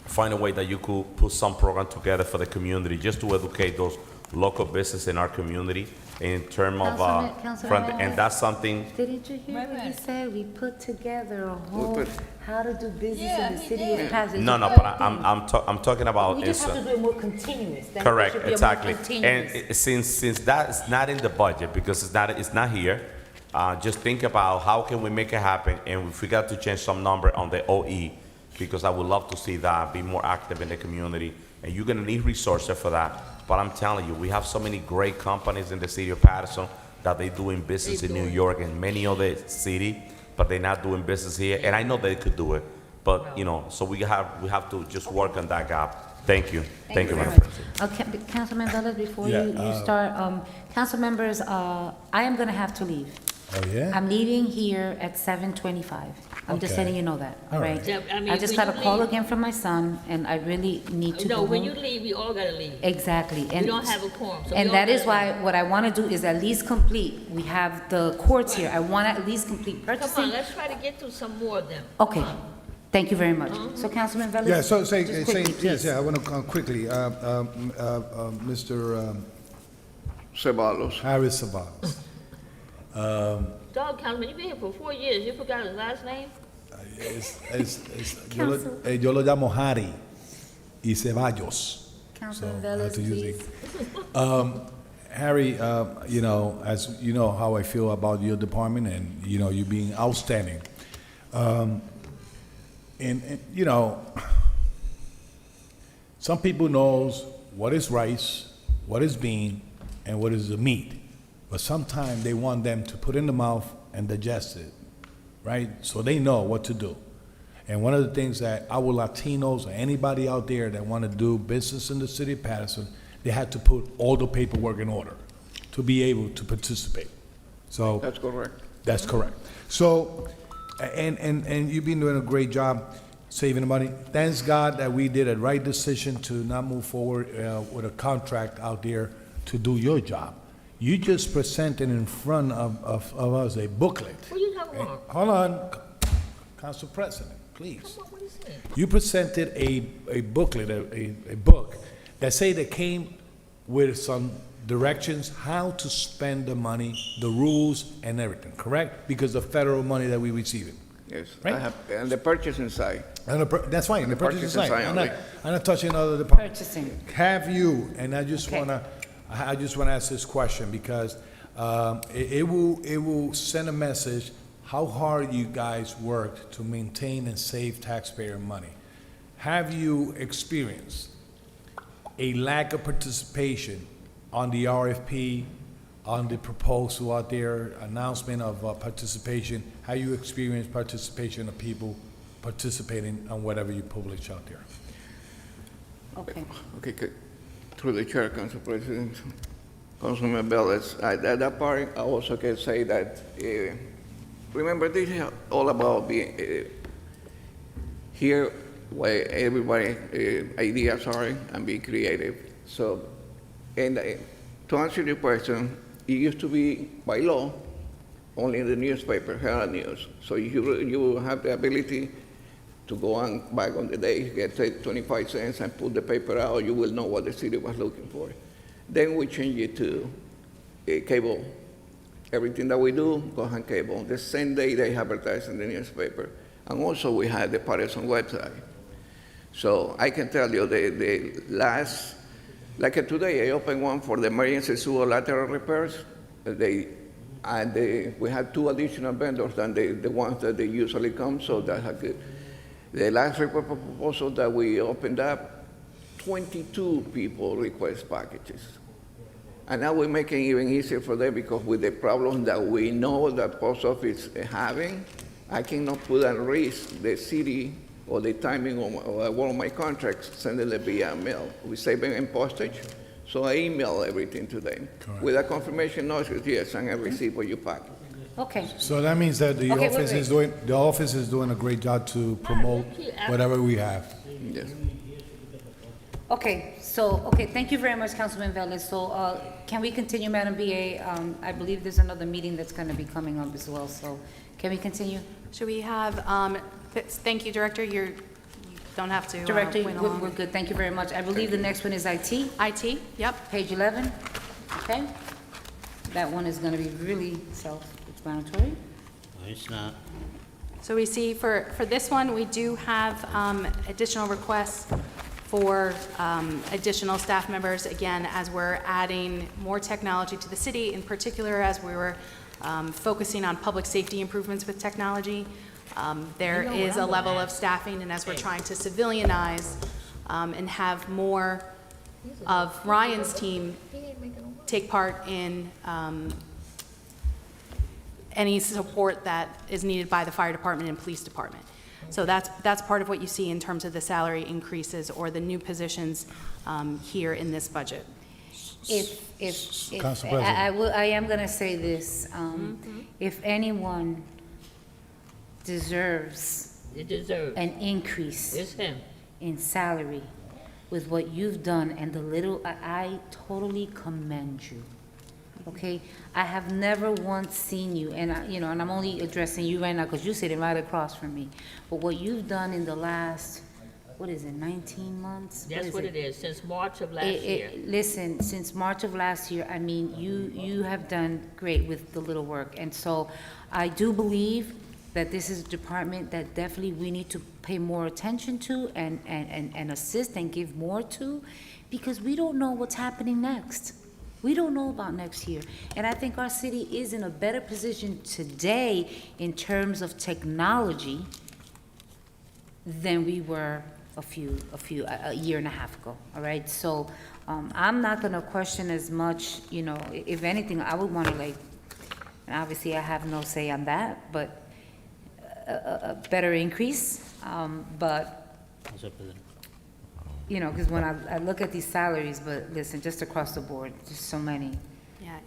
find a way that you could put some program together for the community just to educate those local businesses in our community in terms of,
Councilman,
and that's something.
Didn't you hear what he said? We put together a whole,
put-
how to do business in the city of Paterson.
No, but I'm talking about.
We just have to do it more continuous. That
Correct,
should be a more
exactly.
continuous.
And since that is not in the budget, because it's not here, just think about how can we make it happen, and if we got to change some number on the OE, because I would love to see that be more active in the community, and you're gonna need resources for that. But I'm telling you, we have so many great companies in the city of Paterson that they doing business in New York and many other cities, but they're not doing business here, and I know they could do it, but so we have to just work on that gap. Thank you. Thank you, Madam President.
Okay, Councilman Velez, before
Yeah,
you start, council members, I am gonna have to leave.
oh, yeah?
I'm leaving here at 7:25. I'm just
Okay.
letting you know that,
All right.
right?
Yeah, I mean,
I just
when
got a
you
call
leave-
again from my son, and I really need to go
No, when
home.
you leave, we all gotta leave.
Exactly.
We don't have a quorum, so we
And
all
that is
gotta
why, what I want to do is at least complete, we have the courts here, I want to at least complete
Come on,
purchasing.
let's try to get through some more of them.
Okay, thank you very much. So Councilman Velez?
Yeah, so
just
say,
quickly,
yes,
please.
yeah, I want to quickly, Mr.
Ceballos.
Harris Sabalos.
Dog, Councilman, you've been here for 4 years. You forgot his last name?
Yo lo llamo Harry y Ceballos.
Councilman
So, I have
Velez,
to use it.
please.
Harry, as you know how I feel about your department and, you being outstanding. And some people knows what is rice, what is bean, and what is the meat. But sometimes they want them to put in the mouth and digest it, right? So they know what to do. And one of the things that our Latinos or anybody out there that want to do business in the city of Paterson, they had to put all the paperwork in order to be able to participate. So
That's correct.
that's correct. So, and you've been doing a great job saving the money. Thanks God that we did a right decision to not move forward with a contract out there to do your job. You just presented in front of us a booklet.
What are you talking about?
Hold on, Council President, please.
Come on, what is it?
You presented a booklet, a book, that say that came with some directions how to spend the money, the rules and everything, correct? Because of federal money that we receiving.
Yes,
Right.
I have, and the purchasing side.
That's fine, the purchasing
purchasing
side.
side
I'm not,
only.
I'm not touching other departments.
Purchasing.
Have you, and I just
Okay.
wanna ask this question because, it will send a message how hard you guys worked to maintain and save taxpayer money. Have you experienced a lack of participation on the RFP, on the proposal out there, announcement of participation? How you experience participation of people participating on whatever you publish out there?
Okay.
Okay, through the chair, Council President, Councilman Velez, that part, I also can say that, remember, this is all about being, here, where everybody, ideas are and be creative. So, and to answer your question, it used to be by law, only in the newspaper, Herald News. So you have the ability to go on back on the day, get say 25 cents and put the paper out, you will know what the city was looking for. Then we change it to cable. Everything that we do goes on cable. The same day they advertise in the newspaper. And also we had the Paterson website. So I can tell you the last, like today, I opened one for the emergency sewer lateral repairs. We had 2 additional vendors than the ones that they usually come, so that's a good. The last repair proposal that we opened up, 22 people request packages. And now we're making it even easier for them because with the problem that we know that post office is having, I cannot put at risk the city or the timing of one of my contracts, sending it via mail. We save them in postage, so I email everything to them.
Correct.
With a confirmation notice, yes, and I receive what you pack.
Okay.
So that means that the
Okay, wait,
office is doing a great job to promote whatever we have.
Yes.
Okay, thank you very much, Councilman Velez. So, can we continue, Madam BA? I believe there's another meeting that's gonna be coming up as well, so can we continue?
Should we have, thank you, Director, you don't have to
Director,
wait
we're
along.
good, thank you very much. I believe the next one is IT,
IT, yep.
page 11, okay? That one is gonna be really self-explanatory.
No, it's not.
So we see for this one, we do have additional requests for additional staff members, again, as we're adding more technology to the city, in particular as we were focusing on public safety improvements with technology. There is a level of staffing, and as we're trying to civilianize and have more of Ryan's team take part in any support that is needed by the fire department and police department. So that's part of what you see in terms of the salary increases or the new positions here in this budget.
Council President.
I am gonna say this, if anyone deserves
It deserves.
an increase
It's him.
in salary with what you've done and the little, I totally commend you. Okay, I have never once seen you, and and I'm only addressing you right now because you're sitting right across from me. But what you've done in the last, 19 months?
That's what it is, since March of last year.
Listen, since March of last year, I mean, you have done great with the little work. And so I do believe that this is a department that definitely we need to pay more attention to and assist and give more to, because we don't know what's happening next. We don't know about next year. And I think our city is in a better position today in terms of technology than we were a year and a half ago, all right? So, I'm not gonna question as much, if anything, I would wanna and obviously I have no say on that, but a better increase, but,
Council President.
because when I look at these salaries, but listen, just across the board, just so many.
Yeah,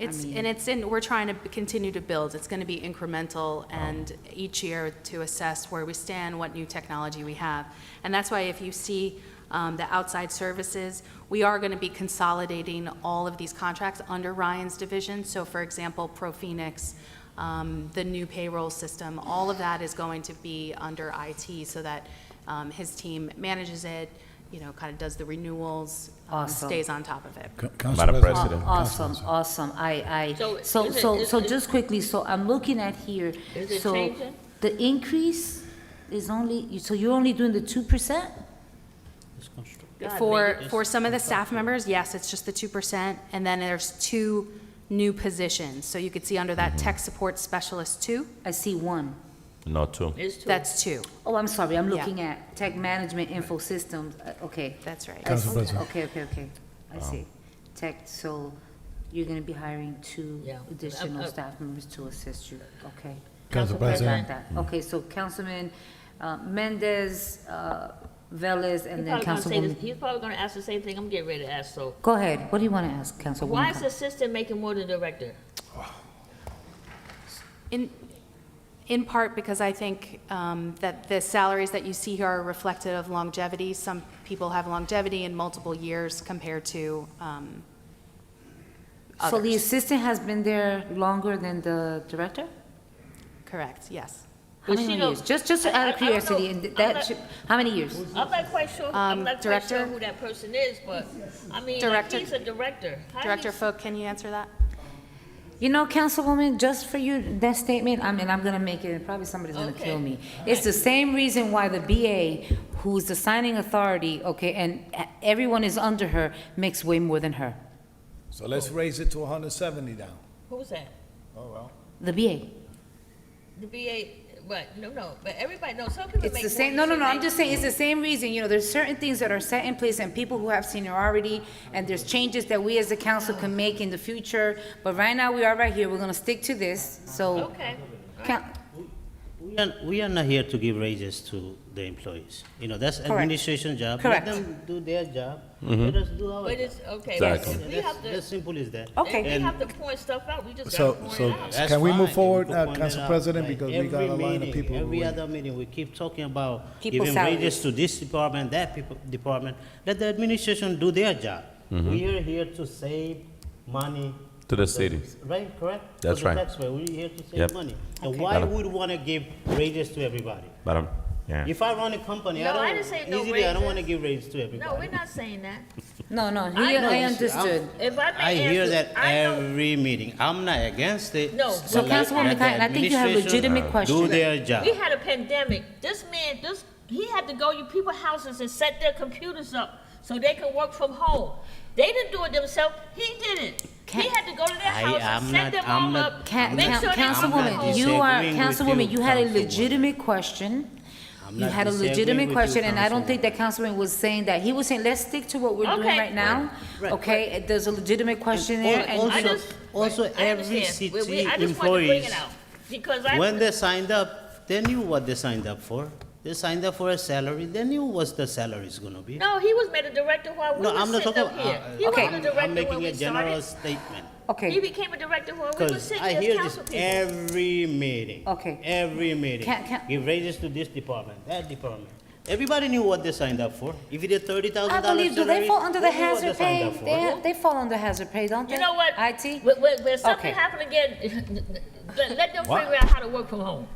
we're trying to continue to build. It's going to be incremental and each year to assess where we stand, what new technology we have. And that's why if you see the outside services, we are going to be consolidating all of these contracts under Ryan's division. So for example, ProPhoenix, the new payroll system, all of that is going to be under IT so that his team manages it, kind of does the renewals,
Awesome.
stays on top of it.
Madam President.
Awesome.
So
So just quickly, so I'm looking at here.
Is it
So
changing?
The increase is only, so you're only doing the 2%?
For some of the staff members, yes, it's just the 2%, and then there's 2 new positions. So you could see under that tech support specialist 2,
I see 1.
No, 2.
It's 2.
that's 2.
Oh, I'm sorry, I'm
Yeah.
looking at tech management info systems, okay.
That's right.
Council President.
Okay, I see. Tech, so you're gonna be hiring 2
Yeah.
additional staff members to assist you, okay.
Council
I got
President.
that. Okay, so Councilman Mendez, Velez, and then Councilwoman.
He's probably gonna ask the same thing I'm getting ready to ask, so.
Go ahead, what do you wanna ask, Councilwoman?
Why is the assistant making more than director?
In part because I think that the salaries that you see here are reflective of longevity. Some people have longevity in multiple years compared to
So the
others.
assistant has been there longer than the director?
Correct, yes.
How
But
many
she don't-
years? Just
I
out of
don't know.
curiosity, and
I'm
that,
not-
should- how many years?
I'm not quite sure, I'm not quite
Director?
sure who that person is, but, I mean,
Director-
he's a director. How
Director
he-
Fook, can you answer that?
You know, Councilwoman, just for you, that statement, I mean, I'm gonna make it, and probably somebody's gonna
Okay.
kill me. It's the same reason why the BA, who's the signing authority, okay, and everyone is under her, makes way more than her.
So let's raise it to 170 now.
Who's that?
Oh, well.
The BA.
The BA, but, no, but everybody knows, some people make
It's
more.
the same, no, I'm just saying, it's the same reason, you know, there's certain things that are set in place and people who have seniority, and there's changes that we as a council can make in the future, but right now, we are right here, we're gonna stick to this, so.
Okay.
Coun-
We are not here to give raises to the employees. You know, that's
Correct.
administration job.
Correct.
Let them do their job. Let us do our
But
job.
it's, okay,
Exactly.
but we have
That's
to,
simple as that.
Okay.
if we
And
have to point stuff out, we just
So,
gotta point
so
it out.
that's
can we move
fine.
forward,
We could point
Council
it out.
President,
Like
because we got a
every
line of
meeting,
people who
Every
wait.
other meeting, we keep talking about
People's
giving
salaries.
raises to this department, that department. Let the administration do their job. We are here to save money.
To the city.
Right, correct?
That's
For the
right.
taxpayer, we're here to save
Yep.
money. And
Okay.
why
Madam.
would we want to give raises to everybody?
But, yeah.
If I run a company,
No, I
I
didn't
don't,
say no
easily, I don't want to
raises.
give raises to everybody.
No, we're not saying that.
No,
I
I
know.
understood.
If I may
I hear
answer-
that
I know-
every meeting. I'm not against it.
No,
So
but
Councilwoman
let the
Cotton, I think you have
administration
legitimate
Do
questions.
their job.
We had a pandemic. This man, he had to go to people's houses and set their computers up so they could work from home. They didn't do it themselves. He did it. He had to go to their house and set them all up, make sure they work from
Councilwoman,
home.
you are,
disagreeing with
Councilwoman,
you,
you had a
Councilwoman.
legitimate question.
I'm
You
not
had a
disagreeing
legitimate
with you,
question, and I don't
Councilwoman.
think that Councilman was saying that. He was saying, let's stick to what we're doing
Okay.
right now.
Right.
Okay, there's a legitimate question there, and
I
Also,
just-
also
I
every
understand.
city
I just wanted to bring
employees,
it out because I.
when they signed up, they knew what they signed up for. They signed up for a salary, they knew what the salary is gonna be.
No, he was made a director while we
No,
were
I'm not
sitting
talking,
up here. He
Okay.
was a director
I'm making
when we
a general
started.
statement.
He
okay.
became a director while we were
Because
sitting
I
as
hear this
council people.
every meeting.
Okay.
Every meeting. Give raises to this department, that department. Everybody knew what they signed up for. If you did $30,000
I
salary.
believe, do they fall under the
they knew what they
hazard
signed
pay?
up for.
They fall under hazard pay, don't they?
You know what?
IT?
When something
Okay.
happen again, let them
What?
figure out how to work from home.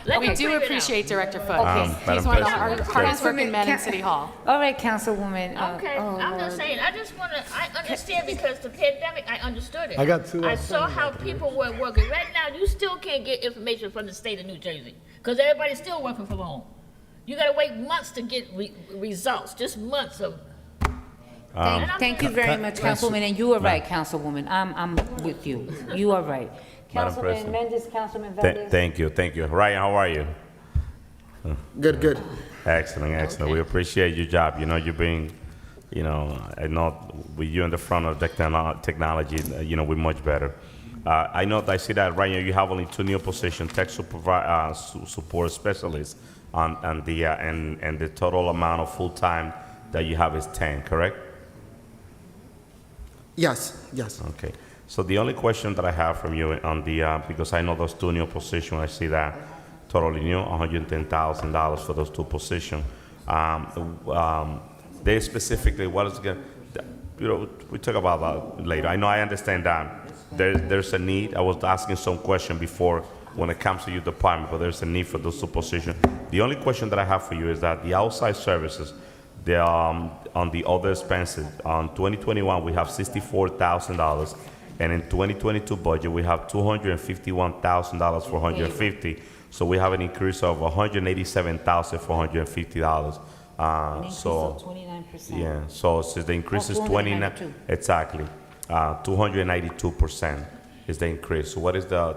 Let
We
them
do
figure it out.
appreciate Director Foot.
Okay.
Madam
He's one of
President.
our hardest working men in City Hall.
All right, Councilwoman.
Okay,
oh,
I'm
Lord.
just saying, I understand because the pandemic, I understood it.
I got two
I saw how people were working. Right now, you still can't get information from the state of New Jersey because everybody's still working from home. You gotta wait months to get results, just months of.
Thank you very much, Councilwoman, and you are right, Councilwoman. I'm with you. You are right.
Madam
Councilman
President.
Mendez, Councilman Velez.
Thank you. Ryan, how are you?
Good, good.
Excellent. We appreciate your job. You know, you're being, you know, I know with you in the front of technology, you know, we're much better. I see that right now you have only 2 new positions, tech support specialists, and the total amount of full time that you have is 10, correct?
Yes.
Okay. So the only question that I have from you on the because I know those 2 new positions, I see that totally new, $110,000 for those 2 positions. They specifically, what is going? You know, we talk about that later. I understand that there's a need. I was asking some question before when it comes to your department, but there's a need for those 2 positions. The only question that I have for you is that the outside services, they on the other expenses. On 2021, we have $64,000, and in 2022 budget, we have $251,000 for 150. So we have an increase of $187,450. So
29%.
yeah, so since the increase is 29,
292.
exactly, 292% is the increase. So what is the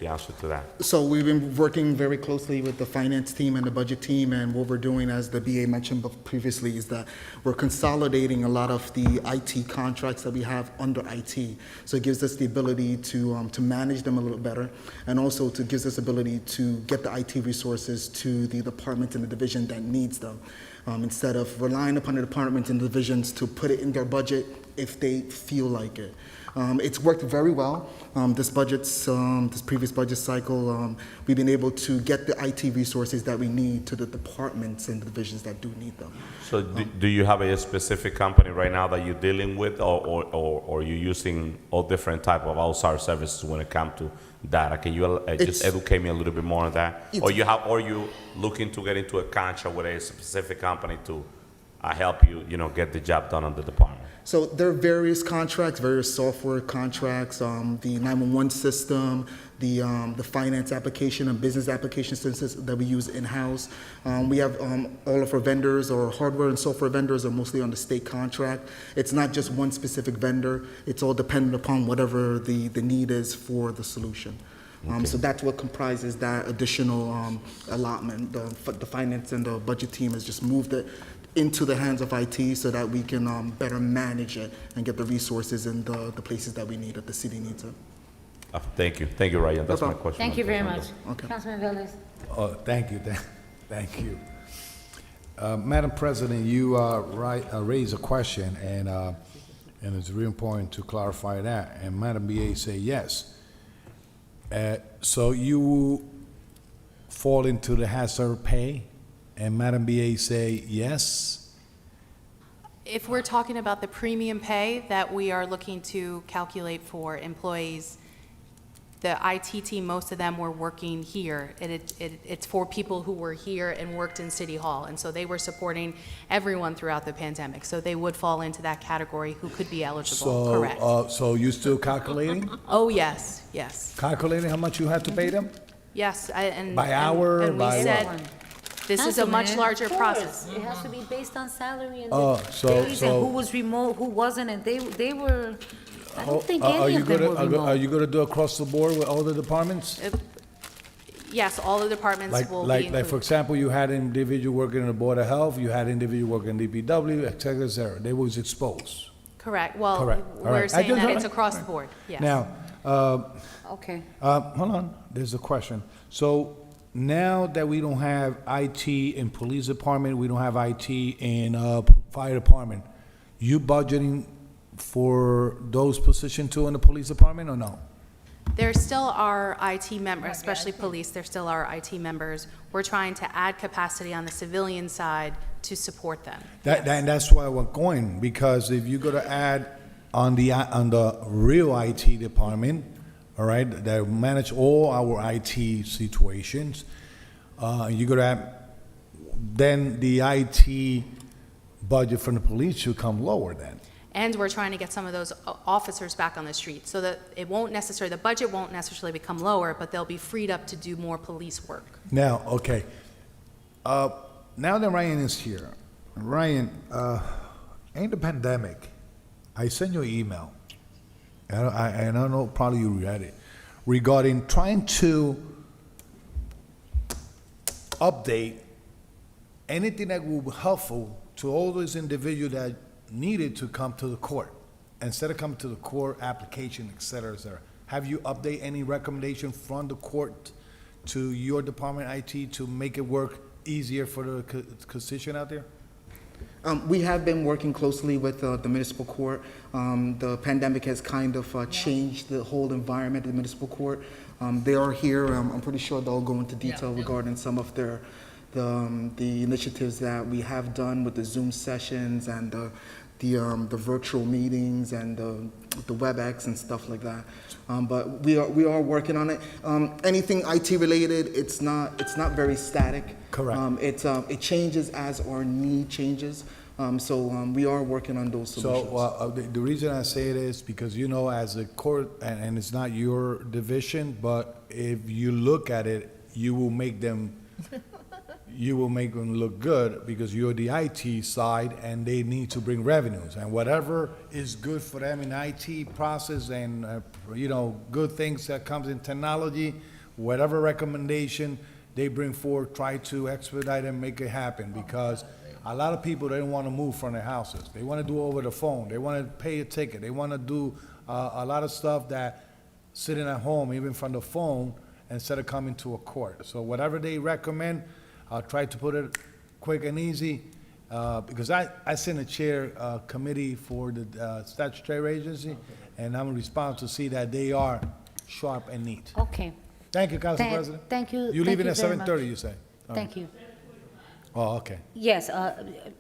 answer to that?
So we've been working very closely with the finance team and the budget team, and what we're doing, as the BA mentioned previously, is that we're consolidating a lot of the IT contracts that we have under IT. So it gives us the ability to manage them a little better, and also to gives us ability to get the IT resources to the department and the division that needs them, instead of relying upon the departments and divisions to put it in their budget if they feel like it. It's worked very well. This previous budget cycle, we've been able to get the IT resources that we need to the departments and the divisions that do need them.
So do you have a specific company right now that you're dealing with, or you're using all different type of outside services when it comes to data? Can you just educate me a little bit more on that? Or you looking to get into a contract with a specific company to help you, get the job done on the department?
So there are various contracts, various software contracts, the 911 system, the finance application and business application systems that we use in-house. We have all of our vendors, or hardware and software vendors, are mostly on the state contract. It's not just one specific vendor. It's all dependent upon whatever the need is for the solution. So that's what comprises that additional allotment. The finance and the budget team has just moved it into the hands of IT so that we can better manage it and get the resources in the places that we need, that the city needs it.
Thank you, Ryan. That's my question.
Thank you very much.
Okay.
Councilman Velez.
Thank you, thank you. Madam President, you raised a question, and it's really important to clarify that, and Madam BA say yes. So you fall into the hazard pay, and Madam BA say yes?
If we're talking about the premium pay that we are looking to calculate for employees, the IT team, most of them were working here. It's for people who were here and worked in City Hall, and so they were supporting everyone throughout the pandemic. So they would fall into that category who could be eligible, correct?
So you still calculating?
Oh, yes, yes.
Calculating how much you have to pay them?
Yes,
By hour,
and we
by
said,
what?
this is a much
Councilman,
larger
of course.
process.
It has to be based on salary and
Oh,
the
so-
days
so-
and who was remote, who wasn't, and they were, I don't think
Are
any
you
of them were
Are
remote.
you gonna do across the board with all the departments?
Yes, all the departments will be
Like, for
included.
example, you had an individual working in the Board of Health, you had an individual working in DPW, et cetera, et cetera. They was exposed.
Correct. Well,
Correct. All
we're
right.
saying
I just-
that it's across the board, yes.
Now,
Okay.
hold on, there's a question. So now that we don't have IT in police department, we don't have IT in fire department, you budgeting for those positions too in the police department or no?
There still are IT members, especially police, there still are IT members. We're trying to add capacity on the civilian side to support them.
And that's why we're going, because if you're gonna add on the real IT department, all right, that manage all our IT situations, you're gonna add, then the IT budget from the police should come lower then.
And we're trying to get some of those officers back on the street so that the budget won't necessarily become lower, but they'll be freed up to do more police work.
Now, okay. Now that Ryan is here, Ryan, in the pandemic, I sent you an email, and I don't know, probably you read it, regarding trying to update anything that will be helpful to all those individuals that needed to come to the court. Instead of coming to the court, application, et cetera, et cetera. Have you update any recommendation from the court to your department IT to make it work easier for the constituent out there?
We have been working closely with the municipal court. The pandemic has kind of changed the whole environment of the municipal court. They are here. I'm pretty sure they'll go into detail regarding some of the initiatives that we have done with the Zoom sessions and the virtual meetings and the WebEx and stuff like that. But we are working on it. Anything IT related, it's not very static.
Correct.
It changes as our need changes. So we are working on those solutions.
So the reason I say it is because, as a court, and it's not your division, but if you look at it, you will make them look good because you're the IT side and they need to bring revenues. And whatever is good for them in IT process and, good things that comes in technology, whatever recommendation they bring forward, try to expedite and make it happen because a lot of people, they don't want to move from their houses. They want to do it over the phone. They want to pay a ticket. They want to do a lot of stuff that sitting at home, even from the phone, instead of coming to a court. So whatever they recommend, I'll try to put it quick and easy, because I sit in a chair committee for the statutory agency, and I'm responsible to see that they are sharp and neat.
Okay.
Thank you, Council President.
Thank you.
You leaving at
very much.
7:30, you say? All right.
Thank you.
Oh, okay.
Yes,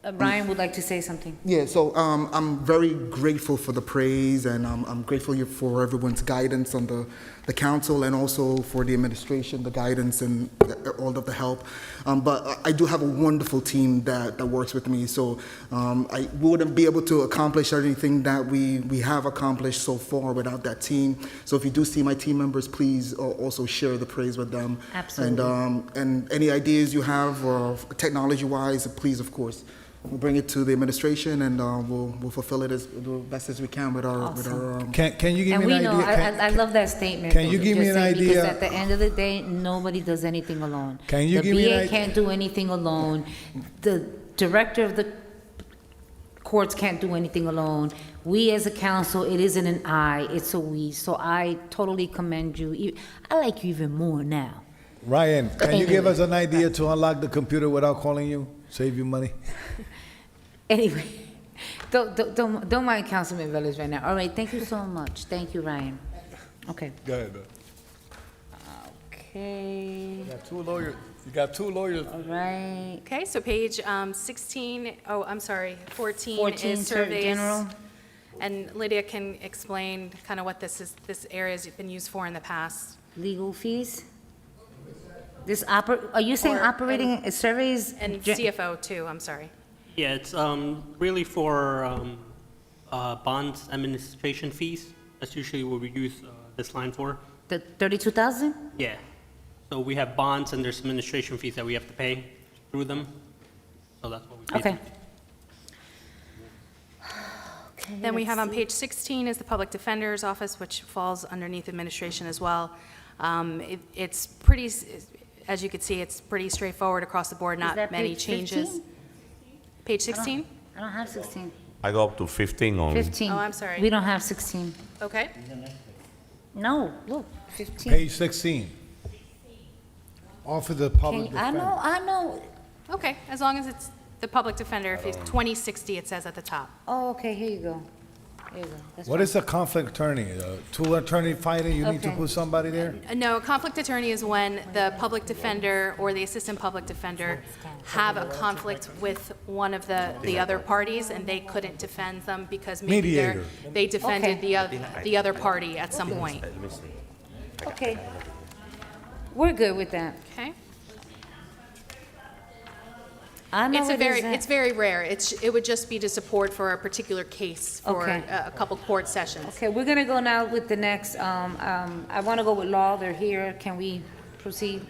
Ryan would like to say something.
Yeah, so I'm very grateful for the praise, and I'm grateful for everyone's guidance on the council, and also for the administration, the guidance and all of the help. But I do have a wonderful team that works with me, so I wouldn't be able to accomplish anything that we have accomplished so far without that team. So if you do see my team members, please also share the praise with them.
Absolutely.
And any ideas you have, or technology-wise, please, of course, we'll bring it to the administration, and we'll fulfill it as the best as we can with our.
Can you give
And
me
we
an
know,
idea?
I love that statement.
Can you
that
give me
just
an
said,
idea?
Because at the end of the day, nobody does anything alone.
Can you give me an
The
idea?
BA can't do anything alone. The director of the courts can't do anything alone. We as a council, it isn't an I, it's a we. So I totally commend you. I like you even more now.
Ryan, can you give
Anyway.
us an idea to unlock the computer without calling you? Save you money?
Anyway, don't mind Councilman Velez right now. All right, thank you so much. Thank you, Ryan. Okay.
Go ahead,
Okay,
You got two lawyers. You got two lawyers.
all right.
Okay, so page 16, oh, I'm sorry, 14
14,
is surveys.
general.
And Lydia can explain kind of what this area's been used for in the past.
Legal fees? Are you saying
Or-
operating surveys?
And
gen-
CFO too, I'm sorry.
Yeah, it's really for bonds administration fees. That's usually what we use this line for.
The 32,000?
Yeah. So we have bonds and there's administration fees that we have to pay through them. So that's what we pay.
Okay.
Then we
let's
have on
see.
page 16 is the Public Defender's Office, which falls underneath administration as well. It's pretty, as you can see, it's pretty straightforward across the board, not
that
many
page
changes.
15?
Page 16?
I don't have 16.
I go up to 15 only.
15.
Oh, I'm sorry.
We don't have 16.
Okay.
No, look, 15.
Page 16. Offer the public
I
defender.
know, I know.
Okay, as long as it's the Public Defender, if it's 2060, it says at the top.
Oh, okay, here you go. Here you go. That's
What
fine.
is a conflict attorney? Two attorney fighting, you need to
Okay.
put somebody there?
No, a conflict attorney is when the public defender or the assistant public defender have a conflict with one of the other parties, and they couldn't defend them because maybe
Mediator.
they defended
Okay.
the other party at some point.
Okay. We're good with that.
Okay?
I know
It's a
it
very,
isn't.
it's very rare. It would just be to support for a particular case for
Okay.
a couple court sessions.
Okay, we're gonna go now with the next, I wanna go with law, they're here, can we proceed?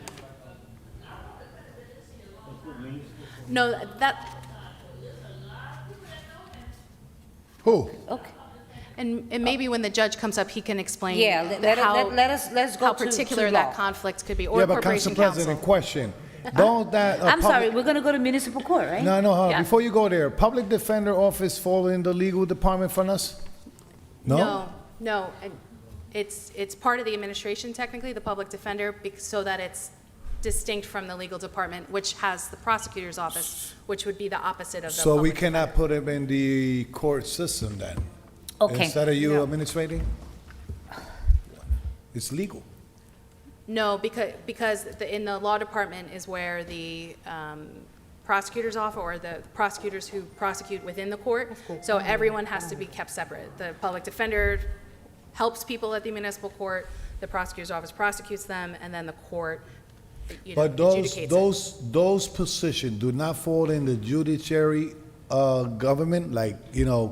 No, that,
Who?
Okay.
and maybe when the judge comes up, he can explain
Yeah, let's go
how
to
particular
law.
that conflict could be, or
Yeah, but Council
corporation
President,
counsel.
question. Don't that.
I'm sorry, we're gonna go to municipal court, right?
No,
Yeah.
before you go there, public defender office fall in the legal department from us? No?
No, it's part of the administration technically, the public defender, so that it's distinct from the legal department, which has the prosecutor's office, which would be the opposite of the
So we
public
cannot put him in the court system then?
Okay.
Instead of you
No.
administrating? It's legal.
No, because in the law department is where the prosecutor's office, or the prosecutors who prosecute within the court, so everyone has to be kept separate. The public defender helps people at the municipal court, the prosecutor's office prosecutes them, and then the court,
But
adjudicates it.
those positions do not fall in the judiciary government, like,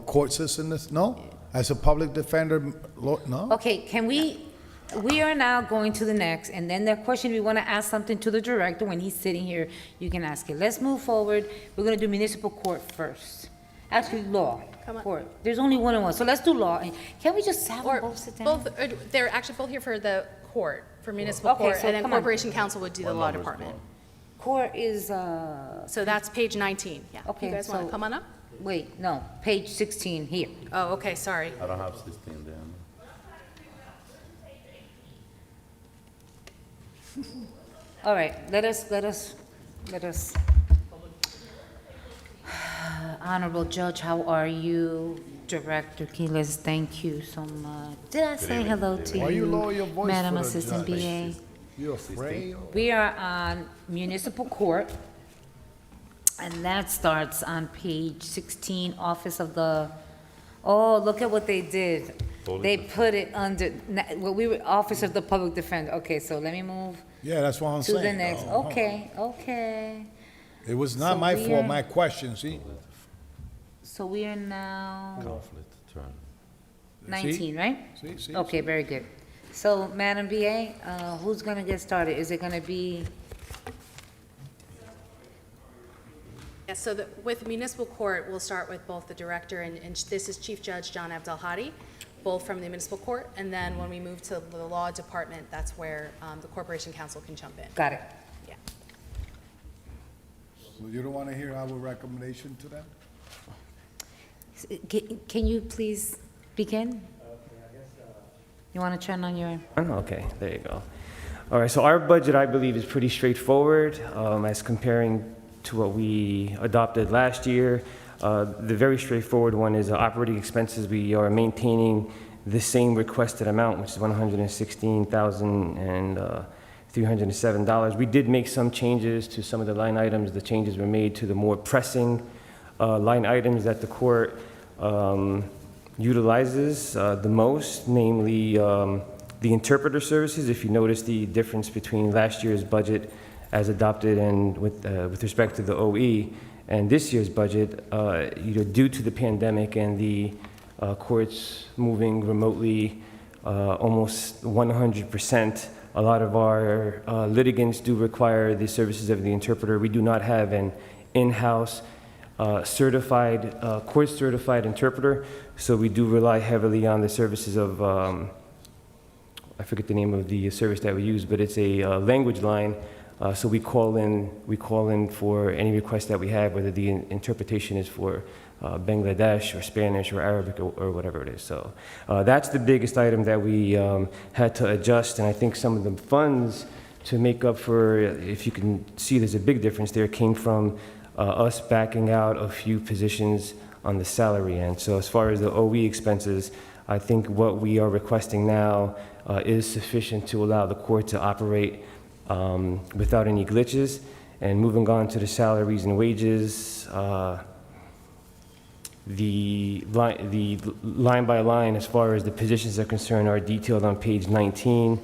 court system, no? As a public defender, no?
Okay, can we, we are now going to the next, and then the question, we want to ask something to the director when he's sitting here, you can ask it. Let's move forward. We're going to do municipal court first. Actually, law,
Come on.
court. There's only one and one, so let's do law. And can we just have them
Or
both sit down?
both, they're actually both here for the court, for municipal
Okay,
court,
so
and then
come on.
corporation counsel would do the law department.
Court is,
So that's page 19, yeah.
Okay,
You guys want
so-
to come on up?
wait, no, page 16 here.
Oh, okay, sorry.
I don't have 16 there.
All right, let us, Honorable Judge, how are you? Director Keyless, thank you so much. Did I say hello to you?
Why you lower your voice
Madam
for the
Assistant
judge?
BA?
You afraid?
We are on municipal court, and that starts on page 16, Office of the, oh, look at what they did. They put it under, well, we were Office of the Public Defender. Okay, so let me move
Yeah, that's what I'm
to
saying.
the next.
Oh,
Okay, okay.
It was not
So
my
we
fault,
are-
my question, see?
So we are now
Conflict, turn.
19, right?
See?
Okay, very good. So, Madam BA, who's gonna get started? Is it gonna be,
Yeah, so with municipal court, we'll start with both the director, and this is Chief Judge John Abdelhadi, both from the municipal court, and then when we move to the law department, that's where the corporation counsel can jump in.
got it?
Yeah.
So you don't want to hear our recommendation to them?
Can you please begin? You wanna turn on your?
Okay, there you go. All right, so our budget, I believe, is pretty straightforward as comparing to what we adopted last year. The very straightforward one is operating expenses. We are maintaining the same requested amount, which is $116,307. We did make some changes to some of the line items. The changes were made to the more pressing line items that the court utilizes the most, namely the interpreter services. If you notice the difference between last year's budget as adopted and with respect to the OE and this year's budget, due to the pandemic and the courts moving remotely almost 100%, a lot of our litigants do require the services of the interpreter. We do not have an in-house certified, court-certified interpreter, so we do rely heavily on the services of, I forget the name of the service that we use, but it's a language line. So we call in for any request that we have, whether the interpretation is for Bangladesh or Spanish or Arabic or whatever it is. So that's the biggest item that we had to adjust, and I think some of the funds to make up for, if you can see there's a big difference there, came from us backing out a few positions on the salary end. So as far as the OE expenses, I think what we are requesting now is sufficient to allow the court to operate without any glitches. And moving on to the salaries and wages, the line by line, as far as the positions are concerned, are detailed on page 19.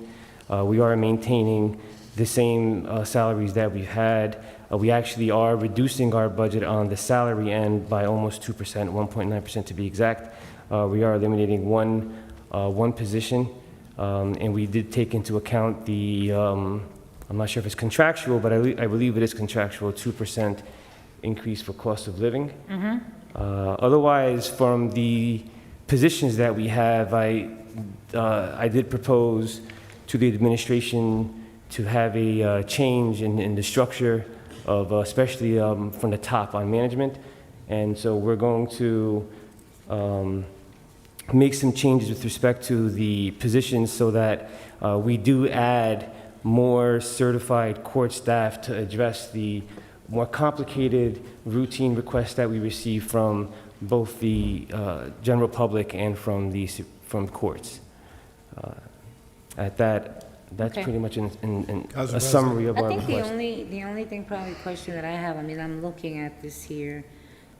We are maintaining the same salaries that we've had. We actually are reducing our budget on the salary end by almost 2%, 1.9% to be exact. We are eliminating one position, and we did take into account the, I'm not sure if it's contractual, but I believe it is contractual, 2% increase for cost of living. Otherwise, from the positions that we have, I did propose to the administration to have a change in the structure of, especially from the top on management. And so we're going to make some changes with respect to the positions so that we do add more certified court staff to address the more complicated routine requests that we receive from both the general public and from courts. That's
Okay.
pretty much a summary of our
I think
request.
the only thing, probably question that I have, I mean, I'm looking at this here.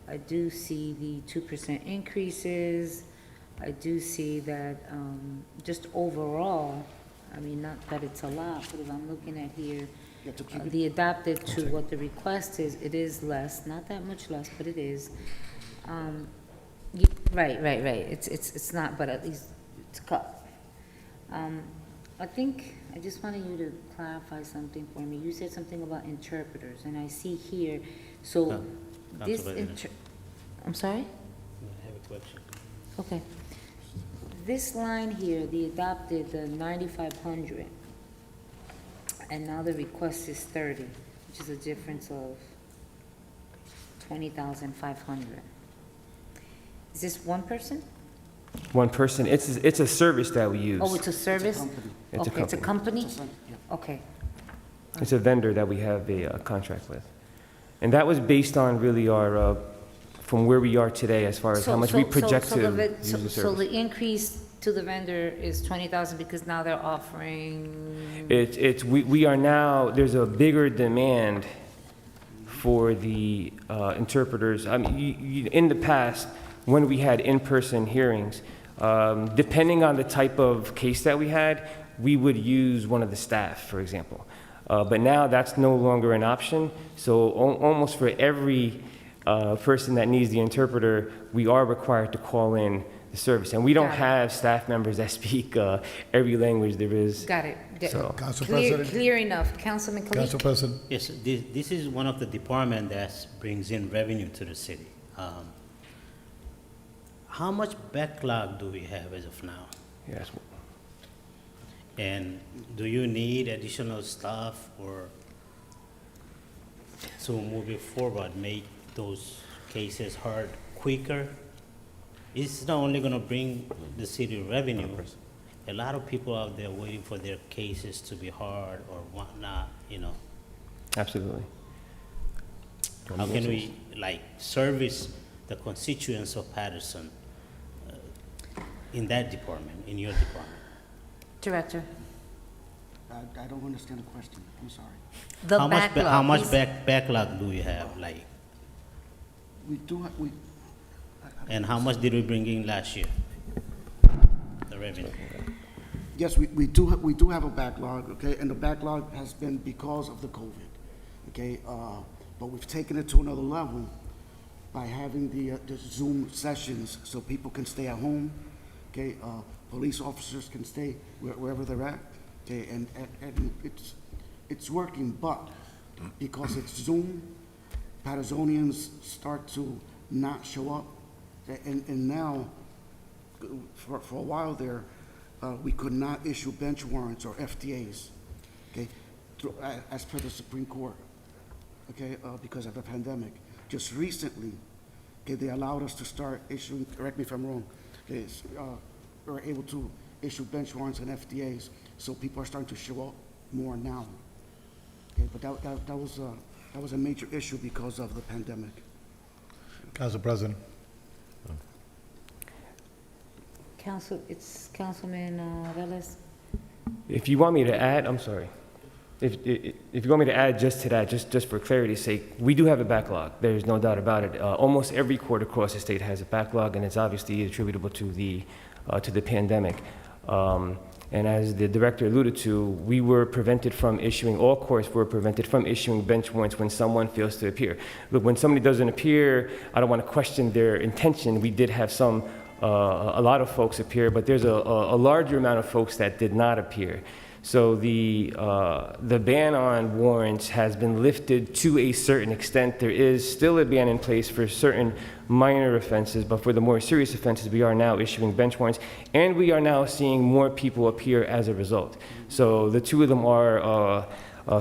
I do see the 2% increases. I do see that, just overall, I mean, not that it's a lot, but if I'm looking at here, the adapted to what the request is, it is less, not that much less, but it is. Right, it's not, but at least it's cut. I think, I just wanted you to clarify something for me. You said something about interpreters, and I see here, so this
Council President.
I'm sorry?
I have a question.
Okay. This line here, the adopted, the 9,500, and now the request is 30, which is a difference of 20,500. Is this one person?
One person, it's a service that we use.
Oh, it's a service?
It's a
Okay, it's a company?
company.
Okay.
It's a vendor that we have a contract with. And that was based on really our, from where we are today as far as how much we project to use the
So
service.
the increase to the vendor is 20,000 because now they're offering,
We are now, there's a bigger demand for the interpreters. I mean, in the past, when we had in-person hearings, depending on the type of case that we had, we would use one of the staff, for example. But now that's no longer an option. So almost for every person that needs the interpreter, we are required to call in the service. And we don't
Got it.
have staff members that speak every language there is.
got it.
So-
Council President?
Clear enough. Councilman Kalik?
Council President?
Yes, this is one of the department that brings in revenue to the city. How much backlog do we have as of now?
Yes.
And do you need additional staff or so moving forward, make those cases heard quicker? It's not only gonna bring the city revenue, a lot of people out there waiting for their cases to be heard or whatnot, you know?
Absolutely.
How can we, like, service the constituents of Paterson in that department, in your department?
Director?
I don't understand the question. I'm sorry.
The
How much ba-
backlog.
How much
He's-
backlog do you have, like,
We do have,
and how much did we bring in last year? The revenue.
yes, we do have a backlog, okay? And the backlog has been because of the COVID, okay? But we've taken it to another level by having the Zoom sessions so people can stay at home, okay? Police officers can stay wherever they're at, okay? And it's working, but because it's Zoom, Pattersonians start to not show up. And now, for a while there, we could not issue bench warrants or FTAs, okay, as per the Supreme Court, okay, because of the pandemic. Just recently, okay, they allowed us to start issuing, correct me if I'm wrong, okay, we're able to issue bench warrants and FTAs, so people are starting to show up more now. Okay, but that was a major issue because of the pandemic.
Council President?
It's Councilman Velez.
If you want me to add, I'm sorry. If you want me to add just to that, just for clarity's sake, we do have a backlog. There's no doubt about it. Almost every court across the state has a backlog, and it's obviously attributable to the pandemic. And as the director alluded to, we were prevented from issuing, all courts were prevented from issuing bench warrants when someone fails to appear. Look, when somebody doesn't appear, I don't want to question their intention. We did have a lot of folks appear, but there's a larger amount of folks that did not appear. So the ban on warrants has been lifted to a certain extent. There is still a ban in place for certain minor offenses, but for the more serious offenses, we are now issuing bench warrants, and we are now seeing more people appear as a result. So the two of them are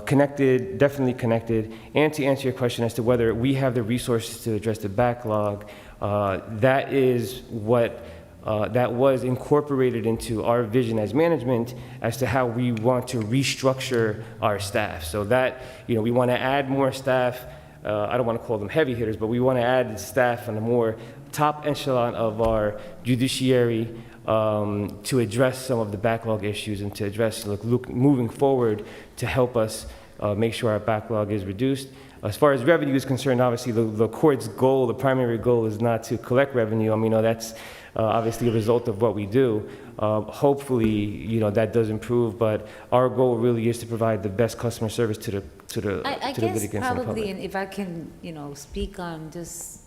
connected, definitely connected. And to answer your question as to whether we have the resources to address the backlog, that is what that was incorporated into our vision as management as to how we want to restructure our staff. So that, we want to add more staff. I don't want to call them heavy hitters, but we want to add staff on the more top echelon of our judiciary to address some of the backlog issues and to address, moving forward to help us make sure our backlog is reduced. As far as revenue is concerned, obviously the court's goal, the primary goal is not to collect revenue. I mean, that's obviously a result of what we do. Hopefully, that does improve, but our goal really is to provide the best customer service to the
I
to the
guess
litigants and the
probably,
public.
and if I can, speak on just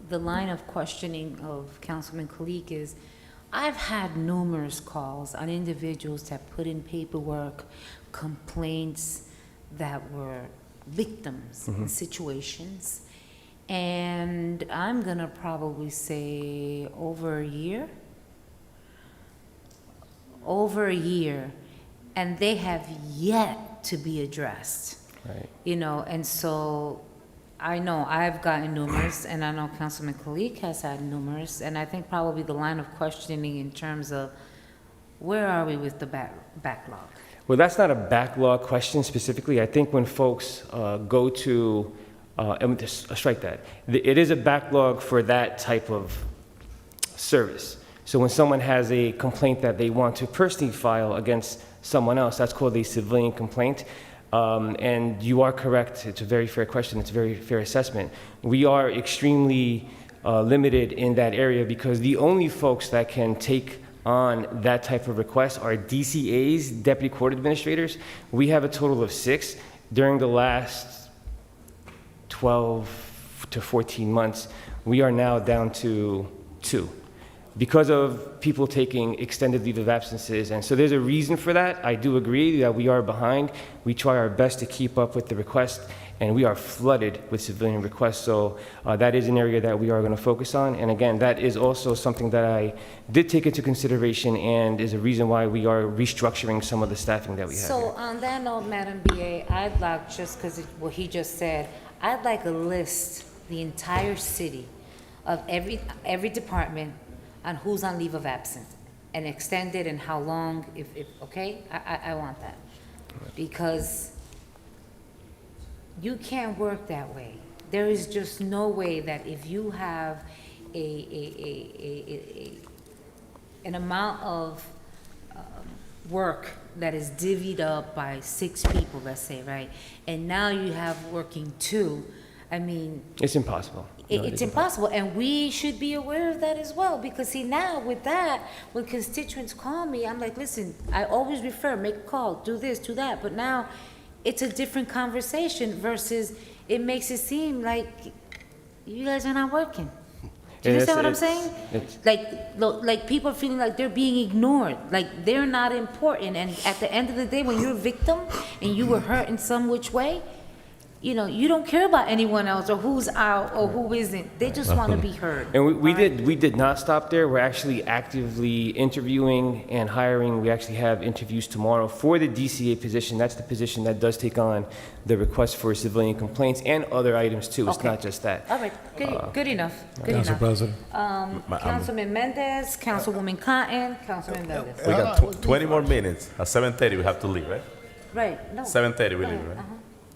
the line of questioning of Councilman Kalik is, I've had numerous calls on individuals that put in paperwork, complaints that were victims in situations. And I'm gonna probably say over a year. And they have yet to be addressed.
Right.
You know, and so I know I've gotten numerous, and I know Councilman Kalik has had numerous, and I think probably the line of questioning in terms of where are we with the backlog?
Well, that's not a backlog question specifically. I think when folks go to, and just strike that, it is a backlog for that type of service. So when someone has a complaint that they want to personally file against someone else, that's called a civilian complaint. And you are correct. It's a very fair question. It's a very fair assessment. We are extremely limited in that area because the only folks that can take on that type of request are DCAs, Deputy Court Administrators. We have a total of 6. During the last 12 to 14 months, we are now down to 2. Because of people taking extended leave of absences. And so there's a reason for that. I do agree that we are behind. We try our best to keep up with the request, and we are flooded with civilian requests. So that is an area that we are going to focus on. And again, that is also something that I did take into consideration and is a reason why we are restructuring some of the staffing that we have.
So
here.
on that note, Madam BA, I'd like, just because what he just said, I'd like a list, the entire city, of every department, on who's on leave of absence, and extended and how long, if okay? I want that. Because you can't work that way. There is just no way that if you have an amount of work that is divvied up by 6 people, let's say, right? And now you have working 2, I mean,
It's impossible. No, it
it's
is
impossible, and we should be aware of that as well, because see, now with that, when constituents call me, I'm like, listen, I always refer, make a call, do this, do that, but now it's a different conversation versus it makes it seem like you guys are not working. Do you understand what I'm saying? Like people are feeling like they're being ignored, like they're not important, and at the end of the day, when you're a victim and you were hurt in some which way, you know, you don't care about anyone else or who's out or who isn't. They just want to be heard.
And we did not stop there. We're actually actively interviewing and hiring. We actually have interviews tomorrow for the DCA position. That's the position that does take on the request for civilian complaints and other items too. It's
Okay.
not just that.
All right, good enough, good
Council
enough.
President.
Councilman Mendez, Councilwoman Cotton, Councilman Mendez.
We got 20 more minutes. At 7:30, we have to leave, right?
Right, no.
7:30, we leave, right?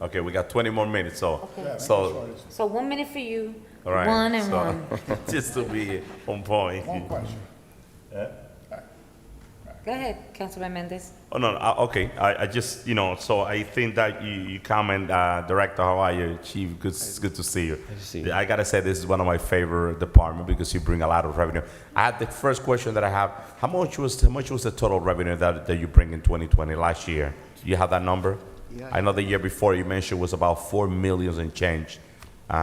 Okay, we got 20 more minutes, so,
Okay.
so,
So 1 minute for you,
all right.
1 and
so,
1.
Just to be on point.
One question.
Go ahead, Councilman Mendez.
Oh, no, okay, I just, you know, so I think that you comment, Director, how are you, Chief? It's good to see you.
Good to see you.
I gotta say, this is one of my favorite departments because you bring a lot of revenue. I had the first question that I have, how much was the total revenue that you bring in 2020 last year? Do you have that number?
Yeah.
I know the year before you mentioned was about 4 million and change.
So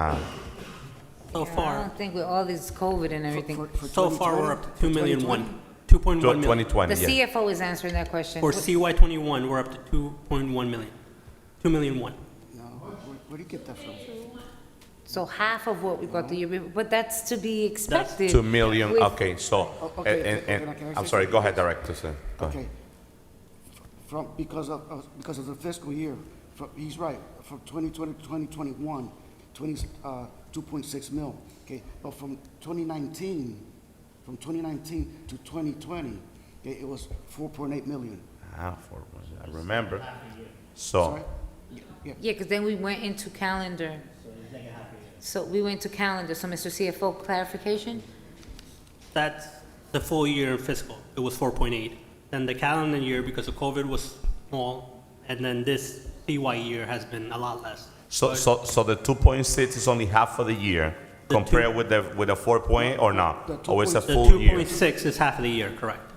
I
far,
don't think with all this COVID and everything.
so far, we're up to 2 million 2.1 million.
2020,
The
yeah.
CFO is answering that question.
For CY21, we're up to 2.1 million. 2 million 1.
No, where do you get that from?
So half of what we got the year before, but that's to be expected.
2 million,
with-
okay, so,
Okay,
and,
can I
I'm
say
sorry,
something?
go ahead, Director, sir. Go ahead.
Okay. Because of the fiscal year, he's right, from 2020 to 2021, 2.6 mil, okay? But from 2019 to 2020, okay, it was 4.8 million.
I remember. So,
Sorry? Yeah.
Yeah, because then we went into calendar. So we went to calendar. So Mr. CFO, clarification?
That's the full year fiscal. It was 4.8. Then the calendar year, because of COVID, was small, and then this CY year has been a lot less.
so the 2.6 is only half of the year compared with the 4.8 or not? Or it's a
The
full year?
2.6 is half of the year, correct?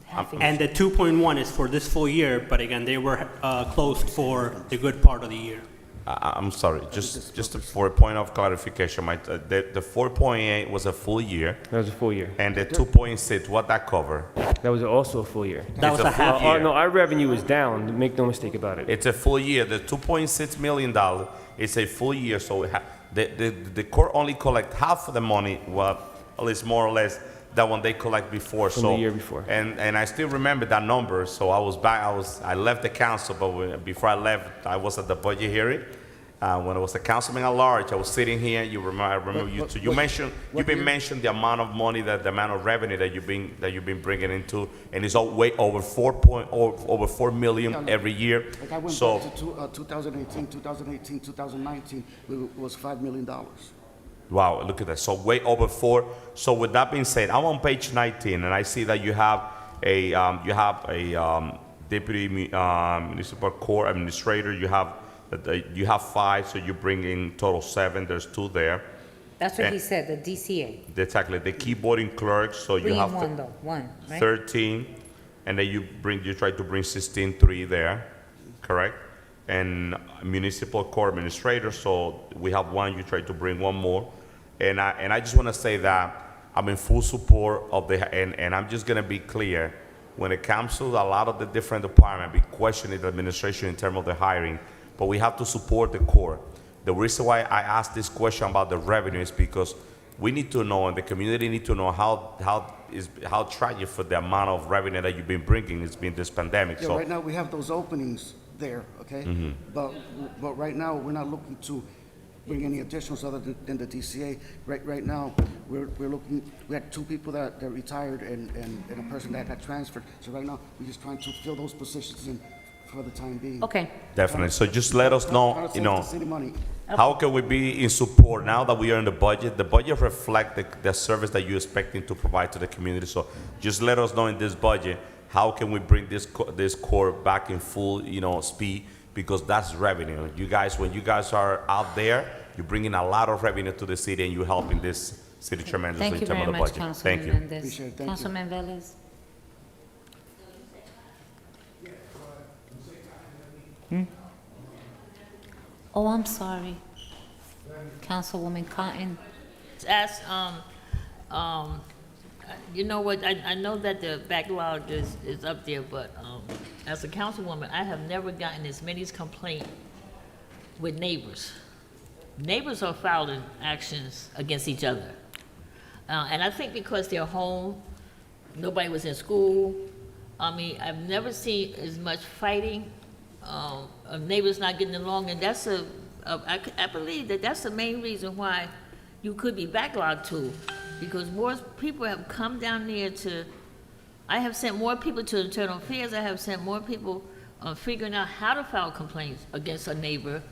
Half a year.
And the 2.1 is for this full year, but again, they were closed for the good part of the year.
I'm sorry, just for a point of clarification, the 4.8 was a full year,
That was a full year.
and the 2.6, what that cover?
That was also a full year.
That was a half
year.
No, our revenue is down, make no mistake about it.
It's a full year. The $2.6 million is a full year, so the court only collect half of the money, well, at least more or less, than when they collect before.
From the year before.
And I still remember that number. So I left the council, but before I left, I was at the budget hearing. When I was a councilman at large, I was sitting here. I remember you too. You've been mentioning the amount of money, the amount of revenue that you've been bringing into, and it's all way over over 4 million every year.
Like I went back to 2018, 2019, it was $5 million.
Wow, look at that. So way over 4. So with that being said, I'm on page 19, and I see that you have a deputy municipal court administrator. You have 5, so you bring in total 7. There's 2 there.
That's what he said, the DCA.
Exactly. The keyboarding clerk, so you have
one, right?
13, and then you try to bring 16.3 there, correct? And municipal court administrator, so we have 1. You try to bring 1 more, and I just want to say that I'm in full support of and I'm just gonna be clear. When it comes to a lot of the different departments, be questioning the administration in terms of the hiring, but we have to support the court. The reason why I asked this question about the revenue is because we need to know, and the community need to know how tragic for the amount of revenue that you've been bringing. It's been this pandemic.
Yeah,
so
right now we have those openings there, okay?
Mhm.
But right now, we're not looking to bring any additionals other than the DCA. Right now, we're looking, we had 2 people that retired and a person that got transferred. So right now, we're just trying to fill those positions in for the time being.
Okay.
definitely. So just let us know,
Trying to
you
save
know,
the city money.
how can we be in support now that we are in the budget? The budget reflects the service that you're expecting to provide to the community. So just let us know in this budget, how can we bring this core back in full, speed? Because that's revenue. You guys, when you guys are out there, you're bringing a lot of revenue to the city, and you're helping this city tremendously
Thank
in
you
terms
very
of the
much,
budget.
Councilman
Thank you.
Mendez.
Appreciate it. Thank you.
Councilman Velez? Oh, I'm sorry. Councilwoman Cotton?
Ask, you know what, I know that the backlog is up there, but, as a councilwoman, I have never gotten as many complaints with neighbors. Neighbors are filing actions against each other. And I think because they're home, nobody was in school. I mean, I've never seen as much fighting, of neighbors not getting along, and that's I believe that's the main reason why you could be backlogged too, because more people have come down there I have sent more people to internal affairs, I have sent more people figuring out how to file complaints against a neighbor,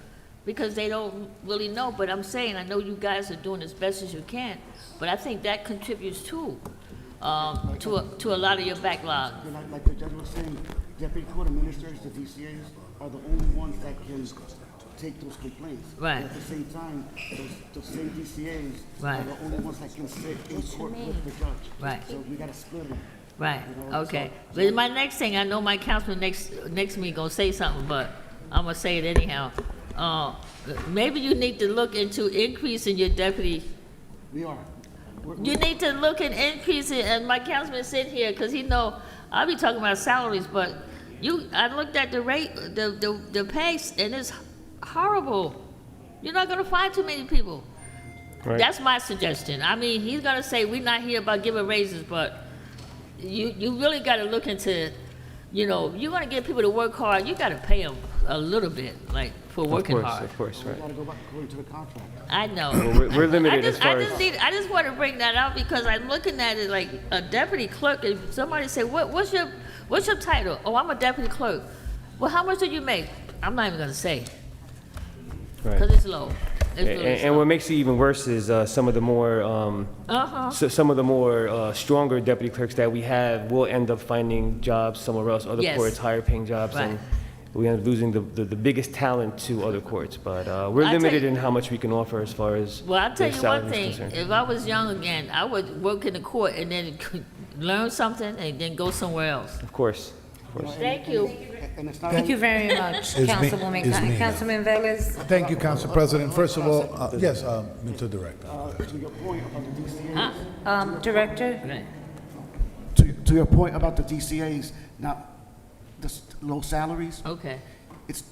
because they don't really know. But I'm saying, I know you guys are doing as best as you can, but I think that contributes too, to a lot of your backlog.
Like the judge was saying, deputy court administrators, the DCAs, are the only ones that can take those complaints.
Right.
But at the same time, those same DCAs
Right.
are the only ones that can sit in court with the judge.
Right.
So we gotta split them.
Right,
You know,
okay.
so-
But my next thing, I know my councilman next meeting gonna say something, but I'm gonna say it anyhow. Maybe you need to look into increasing your deputy.
We are.
You need to look at increasing, and my councilman sitting here, because he know, I'll be talking about salaries, but I looked at the rate, the pay, and it's horrible. You're not gonna find too many people.
Right.
That's my suggestion. I mean, he's gonna say, we're not here about giving raises, but you really gotta look into, you're gonna get people to work hard, you gotta pay them a little bit, like, for working hard.
Of course,
We
right.
gotta go back according to the contract.
I know.
Well, we're limited
I
as far as.
I just want to bring that out because I'm looking at it like a deputy clerk. If somebody say, what's your title? Oh, I'm a deputy clerk. Well, how much do you make? I'm not even gonna say,
Right.
because it's low. It's really
And
slow.
what makes it even worse is some of the more some of the more stronger deputy clerks that we have will end up finding jobs somewhere else, other
Yes.
courts, higher paying jobs,
Right.
and we end up losing the biggest talent to other courts. But we're
I tell
limited
you-
in how much we can offer as far as
Well, I'll tell
the
you
salary
one
is
thing.
concerned.
If I was young again, I would work in the court and then learn something and then go somewhere else.
Of course.
Thank you.
And it's not.
Thank you very much,
It's me.
Councilwoman,
It's me.
Councilman Velez.
Thank you, Council President. First of all, yes, Mr. Director.
To your point about the DCAs.
Director?
To your point about the DCAs, now, low salaries,
Okay,
it's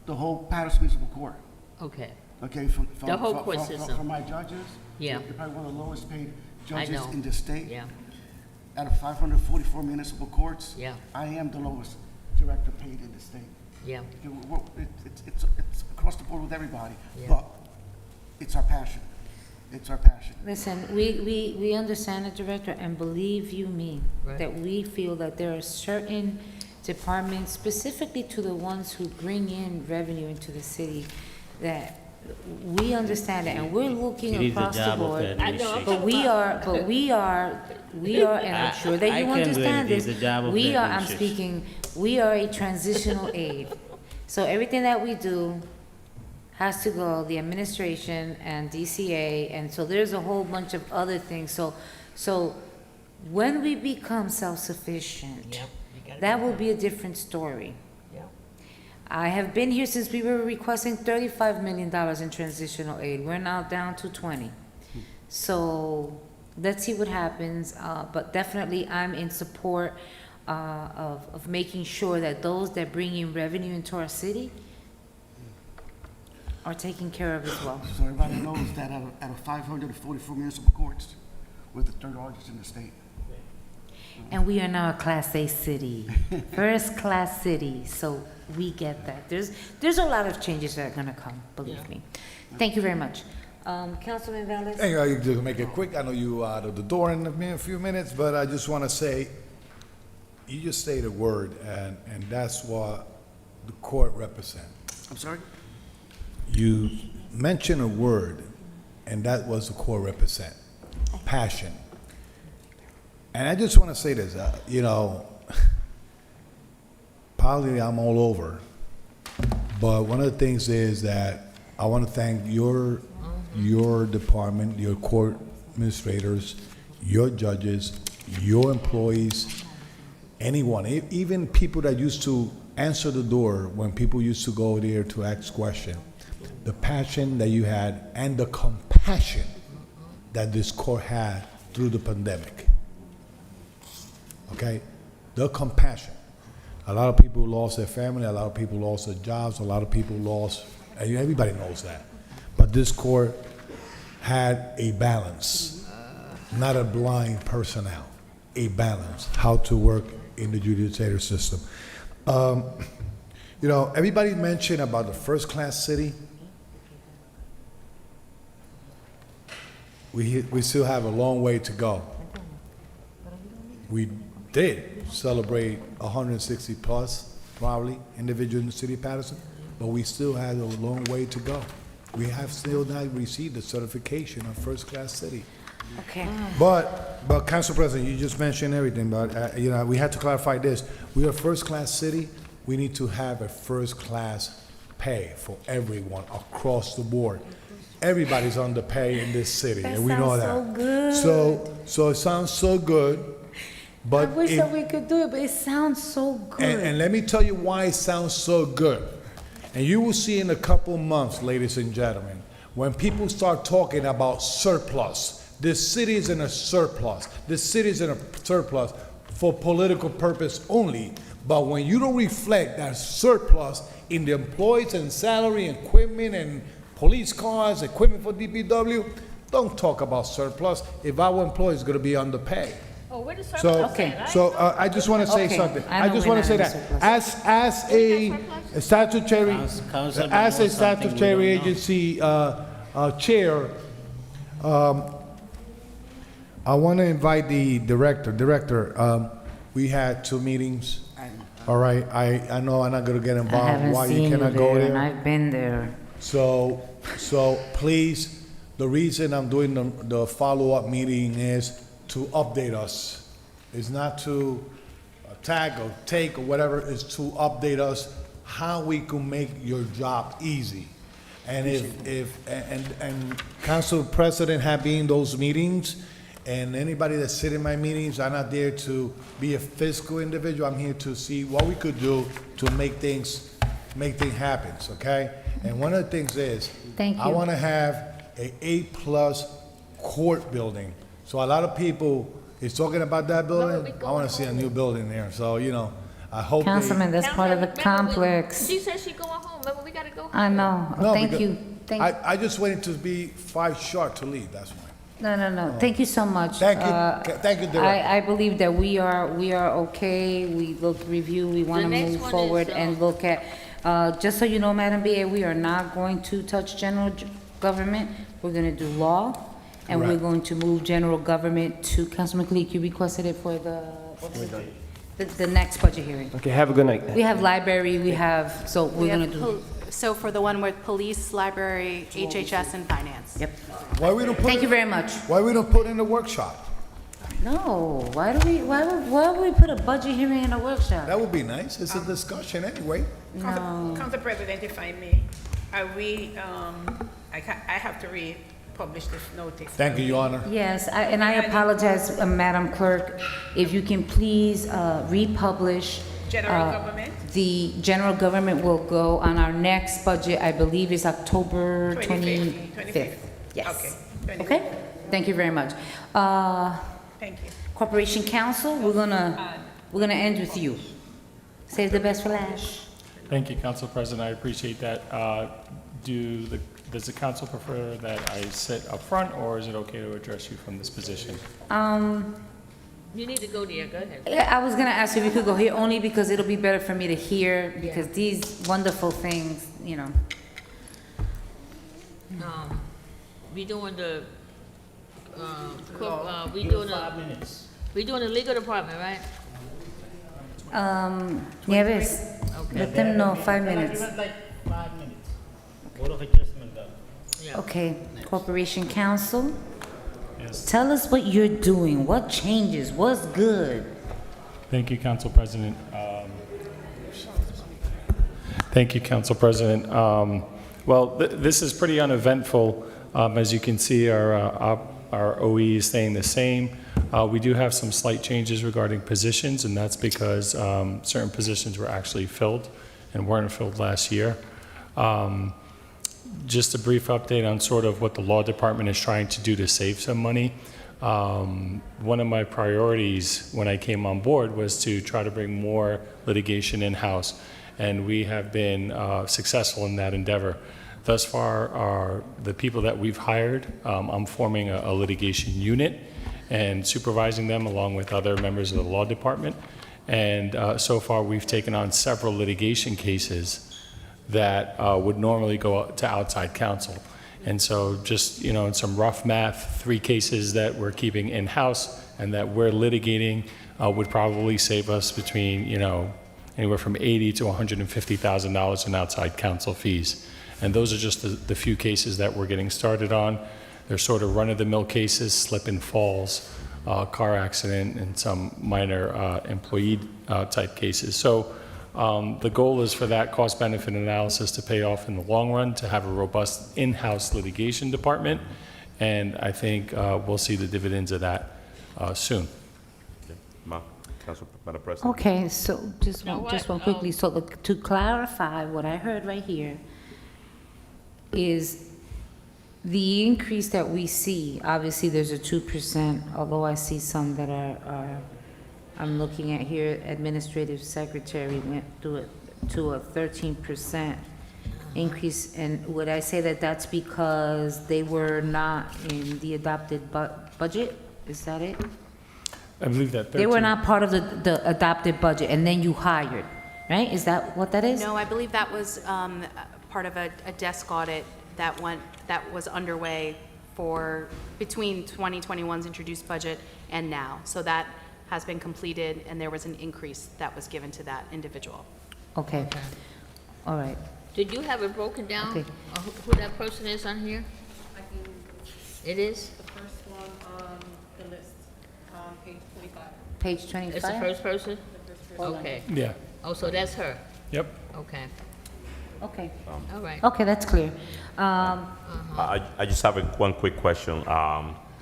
the whole Paterson Municipal Court.
okay.
Okay,
The whole court system.
For my judges.
Yeah.
You're probably one of the lowest paid
I
judges
know.
in the state.
Yeah,
Out of 544 municipal courts.
Yeah.
I am the lowest director paid in the state.
yeah.
Okay, it's across the board with everybody,
Yeah.
but it's our passion. It's our passion.
Listen, we understand it, Director, and believe you me,
Right.
that we feel that there are certain departments, specifically to the ones who bring in revenue into the city, that we understand it, and we're looking
It is the
across the
job of
board.
the administration.
But we are, and I'm sure that
I
you
can do it.
understand
It's
this.
the job of
We
the
are, I'm
administration.
speaking, we are a transitional aid. So everything that we do has to go, the administration and DCA, and so there's a whole bunch of other things. So when we become self-sufficient, that will be a different story. I have been here since we were requesting $35 million in transitional aid. We're now down to 20. So let's see what happens, but definitely I'm in support of making sure that those that bring in revenue into our city are taken care of as well.
So everybody knows that out of 544 municipal courts, we're the third largest in the state.
And we are now a Class A city, first class city, so we get that. There's a lot of changes that are gonna come, believe me. Thank you very much. Councilman Velez?
Hey, you just make it quick. I know you out of the door in a few minutes, but I just want to say, you just say the word, and that's what the court represents.
I'm sorry?
You mention a word, and that was the core represent, passion. And I just want to say this, probably I'm all over, but one of the things is that I want to thank your department, your court administrators, your judges, your employees, anyone, even people that used to answer the door when people used to go there to ask questions. The passion that you had and the compassion that this court had through the pandemic. Okay? The compassion. A lot of people lost their family, a lot of people lost their jobs, a lot of people lost, everybody knows that. But this court had a balance, not a blind personnel, a balance, how to work in the judiciary system. Everybody mentioned about the first-class city. We still have a long way to go. We did celebrate 160 plus, probably, individuals in the city of Paterson, but we still have a long way to go. We have still not received the certification of first-class city.
Okay.
But Council President, you just mentioned everything, but, we had to clarify this. We are a first-class city. We need to have a first-class pay for everyone across the board. Everybody's underpaid in this city, and we know that.
Sounds so good.
So it sounds so good, but
I wish that we could do it, but it sounds so good.
and let me tell you why it sounds so good. And you will see in a couple months, ladies and gentlemen, when people start talking about surplus, this city is in a surplus. This city is in a surplus for political purpose only. But when you don't reflect that surplus in the employees and salary, equipment, and police cars, equipment for DPW, don't talk about surplus if our employees are going to be underpaid.
Oh, where does
So,
surplus at?
I just want to say
Okay,
something.
I
I
know
just
we're
want to say
not in
that as a statutory,
Councilman
as a
knows something we
statutory
don't know.
agency chair, I want to invite the director. Director, we had 2 meetings. All right, I know I'm not going to get
I
involved.
haven't
Why
seen
you
you
cannot go
there, and
there?
I've been there.
So please, the reason I'm doing the follow-up meeting is to update us. It's not to tag or take or whatever, it's to update us how we can make your job easy. And if Council President have been in those meetings, And anybody that's sitting in my meetings, I'm not there to be a fiscal individual. I'm here to see what we could do to make things happen, okay? And one of the things is,
Thank
I
you.
want to have a A+ court building. So a lot of people is talking about that building. I want to see a new building there. So, you know, I hope they.
Councilman, that's part of the complex.
She said she going home, remember, we gotta go home.
I know.
No,
Thank
because
you. Thank,
I just waited to be 5 short to leave, that's why.
no. Thank you so much.
Thank you, Director.
I believe that we are okay. We review, we want to
next
move
one
forward
is,
and look at, just so you know, Madam BA, we are not going to touch general government. We're going to do law, and we're
Correct.
going to move general government to, Councilman Kalik, you requested it for the next budget hearing.
Okay, have a good night.
We have library, we have, so
We
we're
have
going to do.
So for the one with police, library, HHS, and finance.
Yep.
Why we don't put
Thank
it-
you very much.
Why we don't put in the workshop?
No, why would we put a budget hearing in a workshop?
That would be nice. It's a discussion anyway.
No.
Council President, if I may, are we, I have to republish this notice.
Thank you, Your Honor.
Yes, and I apologize, Madam Clerk, if you can please republish.
General government?
The general government will go on our next budget, I believe is October
25th.
25th. Yes.
Okay.
Okay, thank you very much.
Thank you.
Corporation Counsel, we're gonna end with you. Save the best for last.
Thank you, Council President. I appreciate that. Does the council prefer that I sit up front, or is it okay to address you from this position?
You need to go there, go ahead.
Yeah, I was gonna ask if you could go here only because it'll be better for me to hear, because these wonderful things, you know.
We doing the, we
Give
doing
us 5
the,
minutes.
we doing the legal department, right?
Nieves, let them know, 5 minutes.
Give us like 5 minutes. Board of Adjustment done.
Yeah.
Okay, Corporation Counsel,
Yes.
tell us what you're doing, what changes, what's good?
Thank you, Council President. Thank you, Council President. Well, this is pretty uneventful. As you can see, our OE is staying the same. We do have some slight changes regarding positions, and that's because certain positions were actually filled and weren't filled last year. Just a brief update on sort of what the law department is trying to do to save some money. One of my priorities when I came on board was to try to bring more litigation in-house, and we have been successful in that endeavor. Thus far, the people that we've hired, I'm forming a litigation unit and supervising them along with other members of the law department. And so far, we've taken on several litigation cases that would normally go to outside counsel. And so just, you know, in some rough math, 3 cases that we're keeping in-house and that we're litigating would probably save us between, you know, anywhere from $80,000 to $150,000 in outside counsel fees. And those are just the few cases that we're getting started on. They're sort of run-of-the-mill cases, slip and falls, car accident, and some minor employee type cases. So the goal is for that cost-benefit analysis to pay off in the long run, to have a robust in-house litigation department, and I think we'll see the dividends of that soon.
Madam President.
Okay, so just
Now
one
what,
quickly, so to clarify what I heard right here is the increase that we see, obviously there's a 2%, although I see some that are I'm looking at here, administrative secretary went to a 13% increase, and would I say that that's because they were not in the adopted budget? Is that it?
I believe that
They were not part of the adopted budget, and then you hired, right? Is that what that is?
No, I believe that was part of a desk audit that was underway for between 2021's introduced budget and now. So that has been completed, and there was an increase that was given to that individual.
Okay, all right.
Did you have it broken down,
Okay.
who that person is on here? It is?
The first one on the list, page 25.
Page 25?
It's the first person?
The first person.
Okay.
Yeah.
Oh, so that's her?
Yep.
Okay,
Okay.
all right.
Okay, that's clear.
I just have one quick question.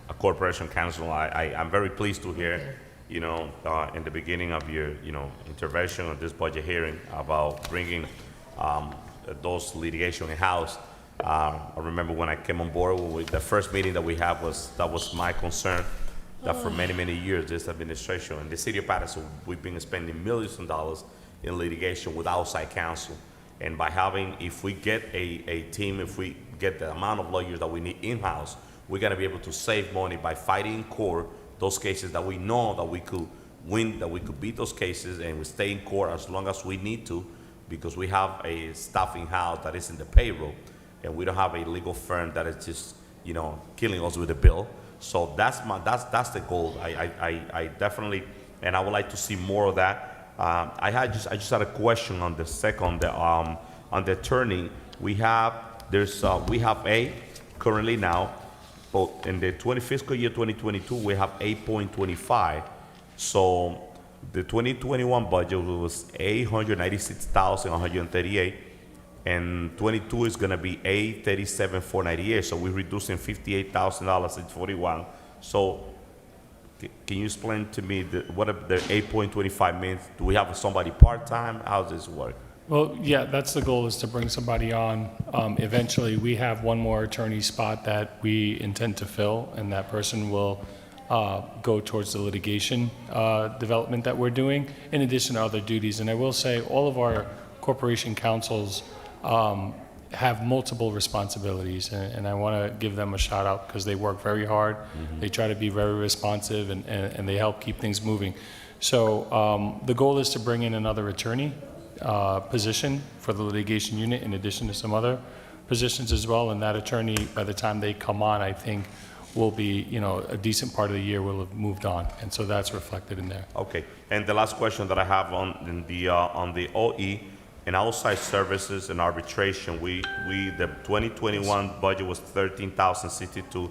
a corporation counsel, I'm very pleased to hear, you know, in the beginning of your, you know, intervention on this budget hearing about bringing those litigation in-house. I remember when I came on board, the first meeting that we had that was my concern, that for many, many years, this administration and the city of Paterson, we've been spending millions of dollars in litigation with outside counsel. And by having, if we get a team, if we get the amount of lawyers that we need in-house, we're gonna be able to save money by fighting in court those cases that we know that we could win, that we could beat those cases, and we stay in court as long as we need to, because we have a staff in-house that is in the payroll, and we don't have a legal firm that is just, you know, killing us with a bill. So that's the goal. I definitely, and I would like to see more of that. I just had a question on on the attorney. We have currently now, but in the fiscal year 2022 we have 8.25. So the 2021 budget was 896,138, and 22 is going to be 837,498. So we're reducing $58,000 in 41. So can you explain to me what the 8.25 means? Do we have somebody part-time? How does this work?
Well, yeah, that's the goal, is to bring somebody on. Eventually, we have one more attorney spot that we intend to fill, and that person will go towards the litigation development that we're doing, in addition to other duties. And I will say, all of our corporation counsels have multiple responsibilities, and I want to give them a shout out because they work very hard. Mm-hmm. They try to be very responsive, and they help keep things moving. So the goal is to bring in another attorney position for the litigation unit, in addition to some other positions as well. And that attorney, by the time they come on, I think will be, you know, a decent part of the year will have moved on, and so that's reflected in there.
Okay. And the last question that I have on the OE and outside services and arbitration, the 2021 budget was 13,062,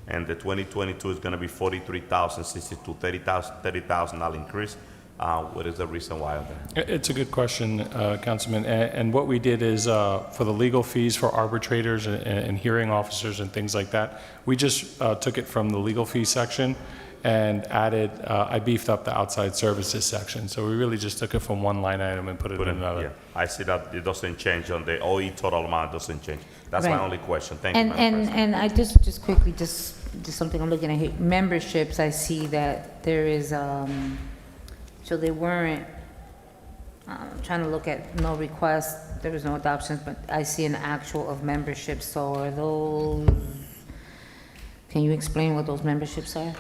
and the 2022 is going to be 43,062, $30,000 increase. What is the reason why of that?
It's a good question, Councilman. And what we did is, for the legal fees for arbitrators and hearing officers and things like that, we just took it from the legal fee section and added, I beefed up the outside services section. So we really just took it from one line item and put it in another.
Yeah, I see that it doesn't change on the OE total amount, doesn't change. That's
Right.
my only question. Thank you, Madam President.
And I just quickly, just something I'm looking at here, memberships, I see that there is, so they weren't, I'm trying to look at no requests, there was no adoptions, but I see an actual of memberships. So are those, can you explain what those memberships are?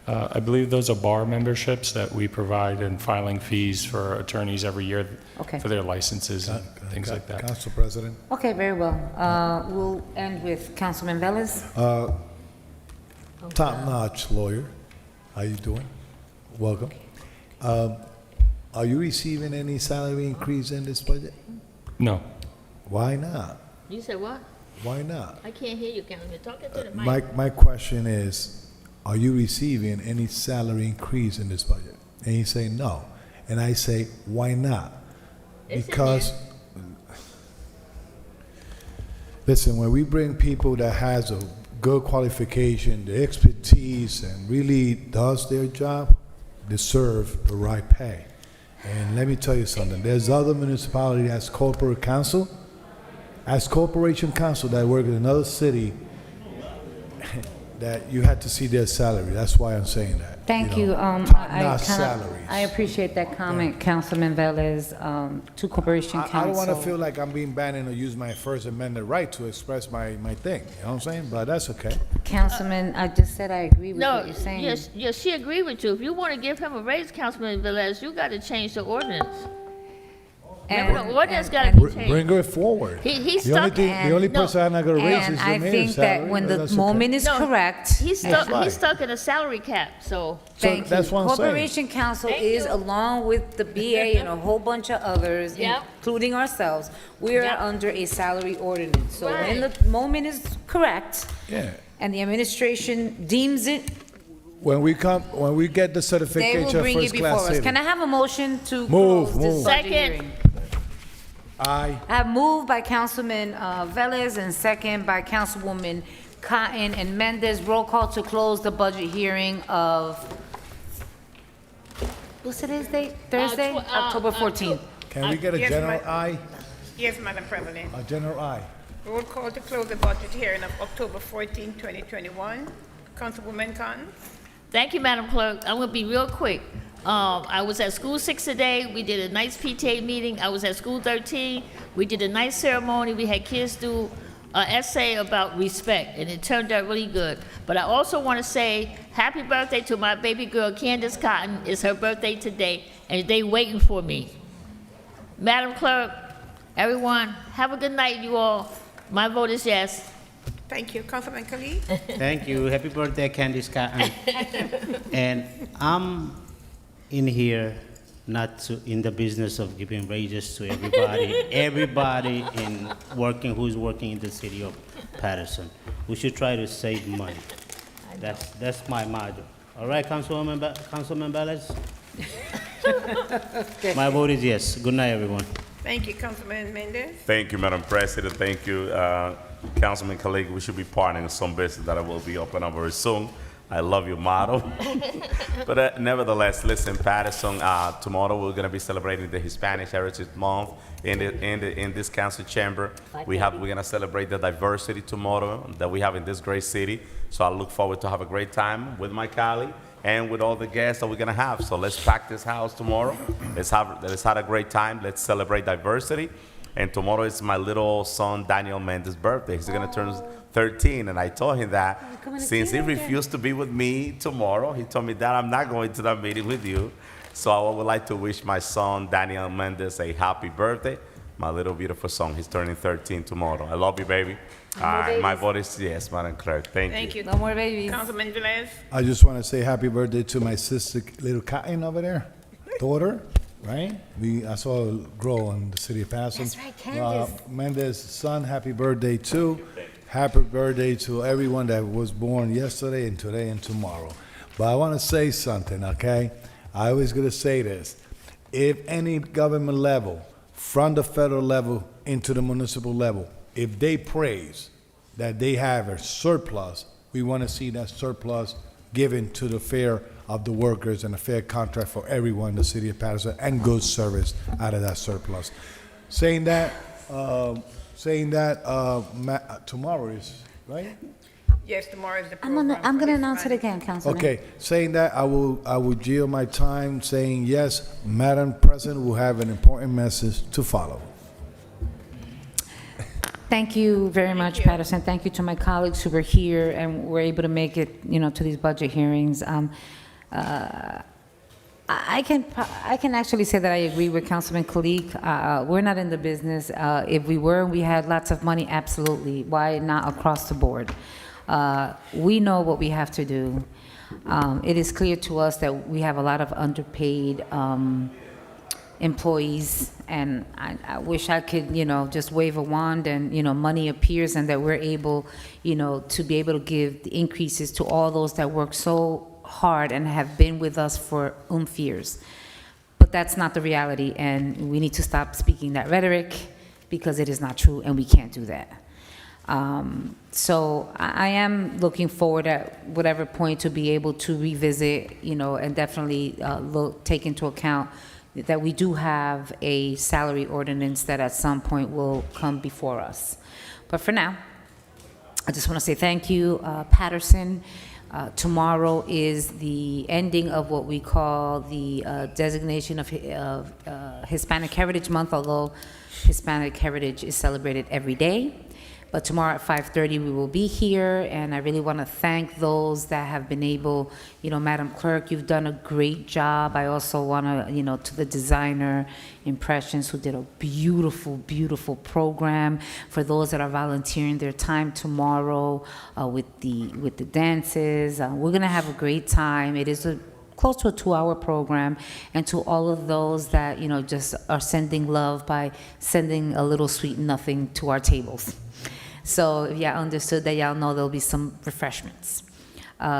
I believe those are bar memberships that we provide, and filing fees for attorneys every year
Okay.
for their licenses and things like that.
Council President.
Okay, very well. We'll end with Councilman Velez.
Top-notch lawyer. How you doing? Welcome. Are you receiving any salary increase in this budget?
No.
Why not?
You said what?
Why not?
I can't hear you, Councilman. You're talking to the mic.
My question is, are you receiving any salary increase in this budget? And you say no. And I say, why not?
It's in
Because, listen, when we bring people that has a good qualification, the expertise, and really does their job, deserve the right pay. And let me tell you something, there's other municipalities as corporate counsel, as corporation counsel that work in another city that you had to see their salary. That's why I'm saying that.
Thank you.
Top-notch salaries.
I appreciate that comment, Councilman Velez, to Corporation Counsel.
I don't want to feel like I'm being banned and use my First Amendment right to express my thing. You know what I'm saying? But that's okay.
Councilman, I just said I agree with what you're saying.
Yes, she agreed with you. If you want to give him a raise, Councilman Velez, you got to change the ordinance. The ordinance got to be changed.
Bring her forward.
He's
the
stuck.
The only person I'm not going to raise is
And
the
I
mayor's
think
salary.
that when the
That's okay.
moment is correct.
He's stuck in a salary cap, so.
Thank
that's
you.
what I'm saying.
Corporation Counsel is, along with the BA and a whole bunch of others,
Yep.
including ourselves, we are
Yep.
under a salary ordinance. So when
Right.
the moment is correct
Yeah.
and the administration deems it,
When we get the
they
certification
will
of
bring it
first
before
class
us.
city.
Can I have a motion to
Move,
close this
move.
budget
Second.
hearing?
Aye.
I have moved by Councilman Velez and second by Councilwoman Cotton, and Mendez. Roll call to close the budget hearing of, what's today's date? Thursday? October 14th.
Can we get a
Yes,
general
ma-
aye?
Yes, Madam President.
A general aye.
Roll call to close the budget hearing of October 14, 2021. Councilwoman Cotton?
Thank you, Madam Clerk. I'm gonna be real quick. I was at School 6 today. We did a nice PTA meeting. I was at School 13. We did a nice ceremony. We had kids do an essay about respect, and it turned out really good. But I also want to say happy birthday to my baby girl, Candace Cotton. It's her birthday today, and they waiting for me. Madam Clerk, everyone, have a good night, you all. My vote is yes.
Thank you. Councilman Khalid?
Thank you. Happy birthday, Candice Cotton. And I'm in here not to, in the business of giving raises to everybody, everybody who's working in the city of Paterson. We should try to save money. That's my motto. All right, Councilman Ballas?
Okay.
My vote is yes. Good night, everyone.
Thank you, Councilman Mendez.
Thank you, Madam President. Thank you, Councilman Khalid. We should be partnering in some business that will be open up very soon. I love your motto. But nevertheless, listen, Paterson, tomorrow we're going to be celebrating the Hispanic Heritage Month in this council chamber. We're going to celebrate the diversity tomorrow that we have in this great city. So I look forward to have a great time with my colleague and with all the guests that we're going to have. So let's pack this house tomorrow. Let's have a great time. Let's celebrate diversity. And tomorrow is my little son Daniel Mendez's birthday. He's going to turn 13, and I told him that since he refused to be with me tomorrow, he told me that I'm not going to that meeting with you. So I would like to wish my son Daniel Mendez a happy birthday. My little beautiful son, he's turning 13 tomorrow. I love you, baby. My vote is yes, Madam Clerk. Thank you.
No more babies.
Councilman Velez?
I just want to say happy birthday to my sister, little Cotton over there, daughter, right? I saw her grow in the city of Paterson.
That's right, Candace.
Mendez's son, happy birthday too. Happy birthday to everyone that was born yesterday and today and tomorrow. But I want to say something, okay? I always going to say this. If any government level, from the federal level into the municipal level, if they praise that they have a surplus, we want to see that surplus given to the fair of the workers and a fair contract for everyone in the city of Paterson and good service out of that surplus. Saying that, tomorrow is, right?
Yes, tomorrow is the
I'm
program.
gonna announce it again, Councilman.
Okay, saying that, I will yield my time, saying yes, Madam President will have an important message to follow.
Thank you very much, Patterson. Thank you to my colleagues who were here and were able to make it, to these budget hearings. I can actually say that I agree with Councilman Kalik. We're not in the business. If we were, we had lots of money, absolutely. Why not across the board? We know what we have to do. It is clear to us that we have a lot of underpaid employees, and I wish I could, just wave a wand and, money appears and that we're able, to be able to give the increases to all those that work so hard and have been with us for years. But that's not the reality, and we need to stop speaking that rhetoric because it is not true and we can't do that. So I am looking forward at whatever point to be able to revisit, and definitely take into account that we do have a salary ordinance that at some point will come before us. But for now, I just want to say thank you, Paterson. Tomorrow is the ending of what we call the designation of Hispanic Heritage Month, although Hispanic Heritage is celebrated every day. But tomorrow at 5:30 we will be here, and I really want to thank those that have been able, Madam Clerk, you've done a great job. I also want to, to the designer Impressions, who did a beautiful, beautiful program. For those that are volunteering their time tomorrow with the dances, we're gonna have a great time. It is close to a 2-hour program, and to all of those that, just are sending love by sending a little sweet nothing to our tables. So if y'all understood that, y'all know there'll be some refreshments.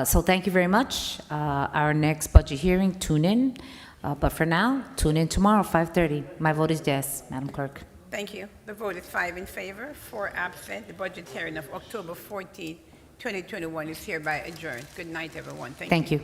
So thank you very much. Our next budget hearing, tune in. But for now, tune in tomorrow, 5:30. My vote is yes, Madam Clerk.
Thank you. The vote is 5 in favor, 4 absent. The budget hearing of October 14, 2021 is hereby adjourned. Good night, everyone.
Thank you.